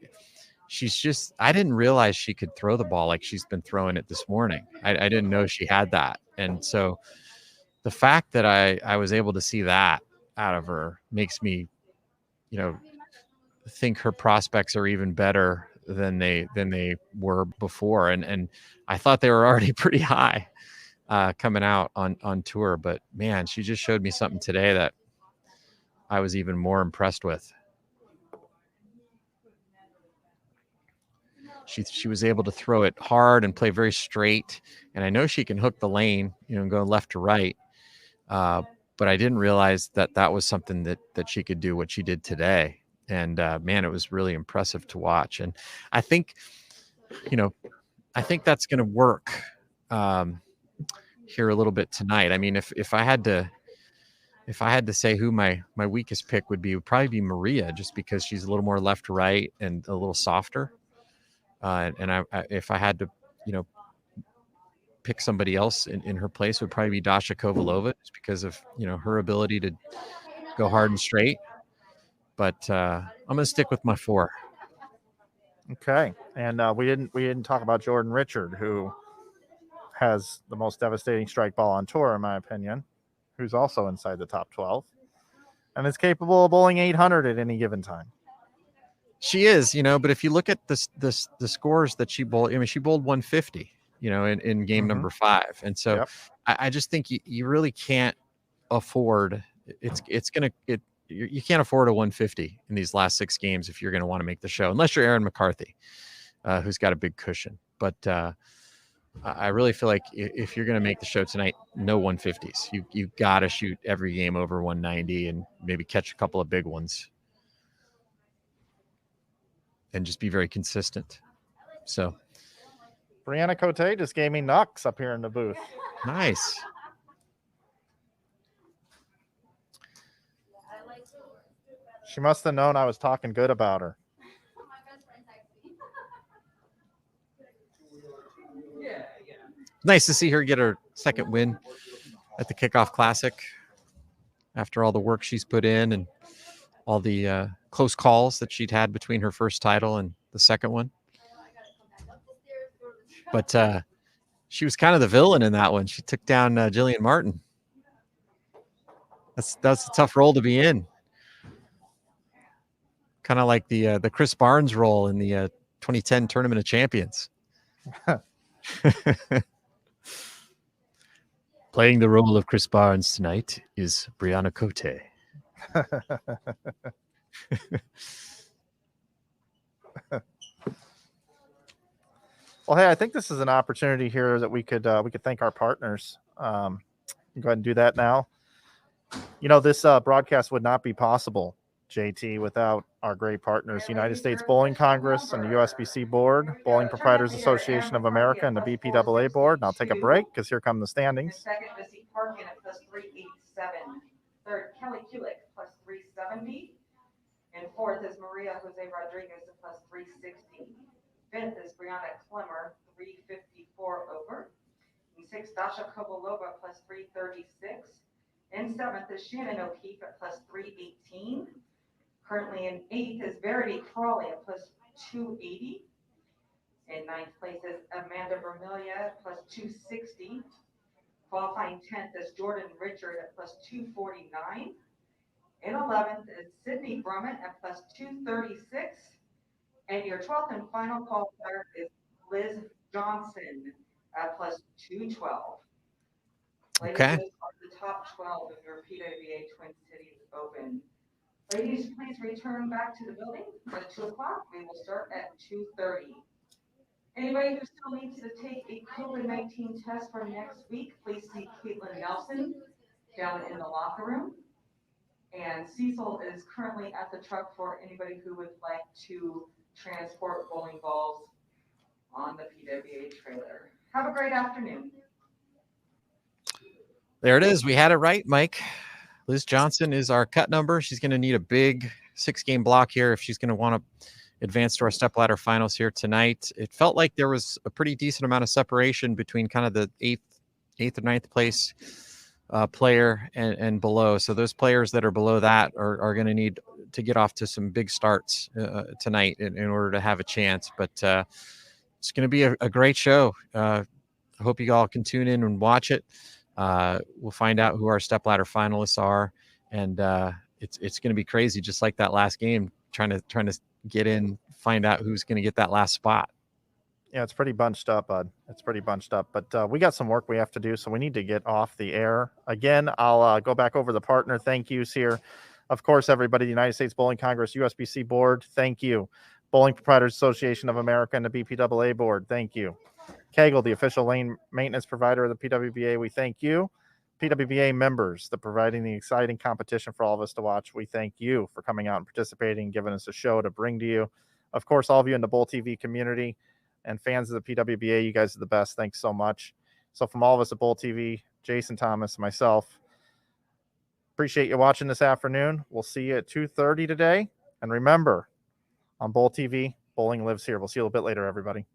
didn't realize she could throw the ball like she's been throwing it this morning. I didn't know she had that. And so the fact that I was able to see that out of her makes me, think her prospects are even better than they were before. And I thought they were already pretty high coming out on tour, but man, she just showed me something today that I was even more impressed with. She was able to throw it hard and play very straight. And I know she can hook the lane, and go left to right. But I didn't realize that was something that she could do what she did today. And man, it was really impressive to watch. And I think, that's going to work here a little bit tonight. I mean, if I had to if I had to say who my weakest pick would be, probably be Maria, just because she's a little more left to right and a little softer. And I if I had to, pick somebody else in her place, would probably be Dasha Kovalova, just because of her ability to go hard and straight. But I'm gonna stick with my 4. Okay, and we didn't talk about Jordan Richard, who has the most devastating strike ball on tour, in my opinion, who's also inside the top 12, and is capable of bowling 800 at any given time. She is, but if you look at the scores that she bowled, I mean, she bowled 150, in game number 5, and so Yep. I just think you really can't afford. You can't afford a 150 in these last 6 games if you're going to want to make the show, unless you're Aaron McCarthy, who's got a big cushion. But I really feel like if you're going to make the show tonight, no 150s. You got to shoot every game over 190 and maybe catch a couple of big ones, and just be very consistent. So Brianna Cote just gave me knucks up here in the booth. nice. She must have known I was talking good about her. Nice to see her get her second win at the Kickoff Classic after all the work she's put in and all the close calls that she'd had between her first title and the second one. But she was kind of the villain in that one. She took down Jillian Martin. That's a tough role to be in. Kind of like the Chris Barnes role in the 2010 Tournament of Champions. Playing the role of Chris Barnes tonight is Brianna Cote. Well, hey, I think this is an opportunity here that we could thank our partners. Go ahead and do that now. This broadcast would not be possible, JT, without our great partners, United States Bowling Congress and the USBC Board, Bowling Proprietors Association of America, and the BPWA Board. And I'll take a break because here come the standings. Second, Missy Parkin at plus 387. Third, Kelly Kulik plus 370. And fourth is Maria Jose Rodriguez at plus 360. Fifth is Brianna Clemmer, 354 over. And sixth, Dasha Kovalova plus 336. And seventh is Shannon O'Keefe at plus 318. Currently in eighth is Verity Crawley at plus 280. In ninth place is Amanda Vermilia at plus 260. Qualifying 10th is Jordan Richard at plus 249. In 11th is Sydney Brummett at plus 236. And your 12th and final qualifier is Liz Johnson at plus 212. Ladies, Okay. those are the top 12 of your PWBA Twin Cities Open. Ladies, please return back to the building at 2 o'clock. We will start at 2:30. Anybody who still needs to take a COVID-19 test for next week, please see Caitlin Nelson down in the locker room. And Cecil is currently at the truck for anybody who would like to transport bowling balls on the PWBA trailer. Have a great afternoon. There it is. We had it right, Mike. Liz Johnson is our cut number. She's going to need a big 6-game block here if she's going to want to advance to our stepladder finals here tonight. It felt like there was a pretty decent amount of separation between kind of the eighth or ninth place player and below. So those players that are below that are going to need to get off to some big starts tonight in order to have a chance. But it's going to be a great show. I hope you all can tune in and watch it. We'll find out who our stepladder finalists are, and it's going to be crazy, just like that last game, trying to get in, find out who's going to get that last spot. Yeah, it's pretty bunched up, bud. It's pretty bunched up, but we got some work we have to do, so we need to get off the air. Again, I'll go back over the partner thank yous here. Of course, everybody, the United States Bowling Congress, USBC Board, thank you. Bowling Proprietors Association of America and the BPWA Board, thank you. Kegel, the official lane maintenance provider of the PWBA, we thank you. PWBA members, the providing the exciting competition for all of us to watch, we thank you for coming out and participating, giving us a show to bring to you. Of course, all of you in the Bowl TV community and fans of the PWBA, you guys are the best. Thanks so much. So from all of us at Bowl TV, Jason Thomas, myself, Appreciate you watching this afternoon. We'll see you at 2:30 today. And remember, on Bowl TV, bowling lives here. We'll see you a little bit later, everybody.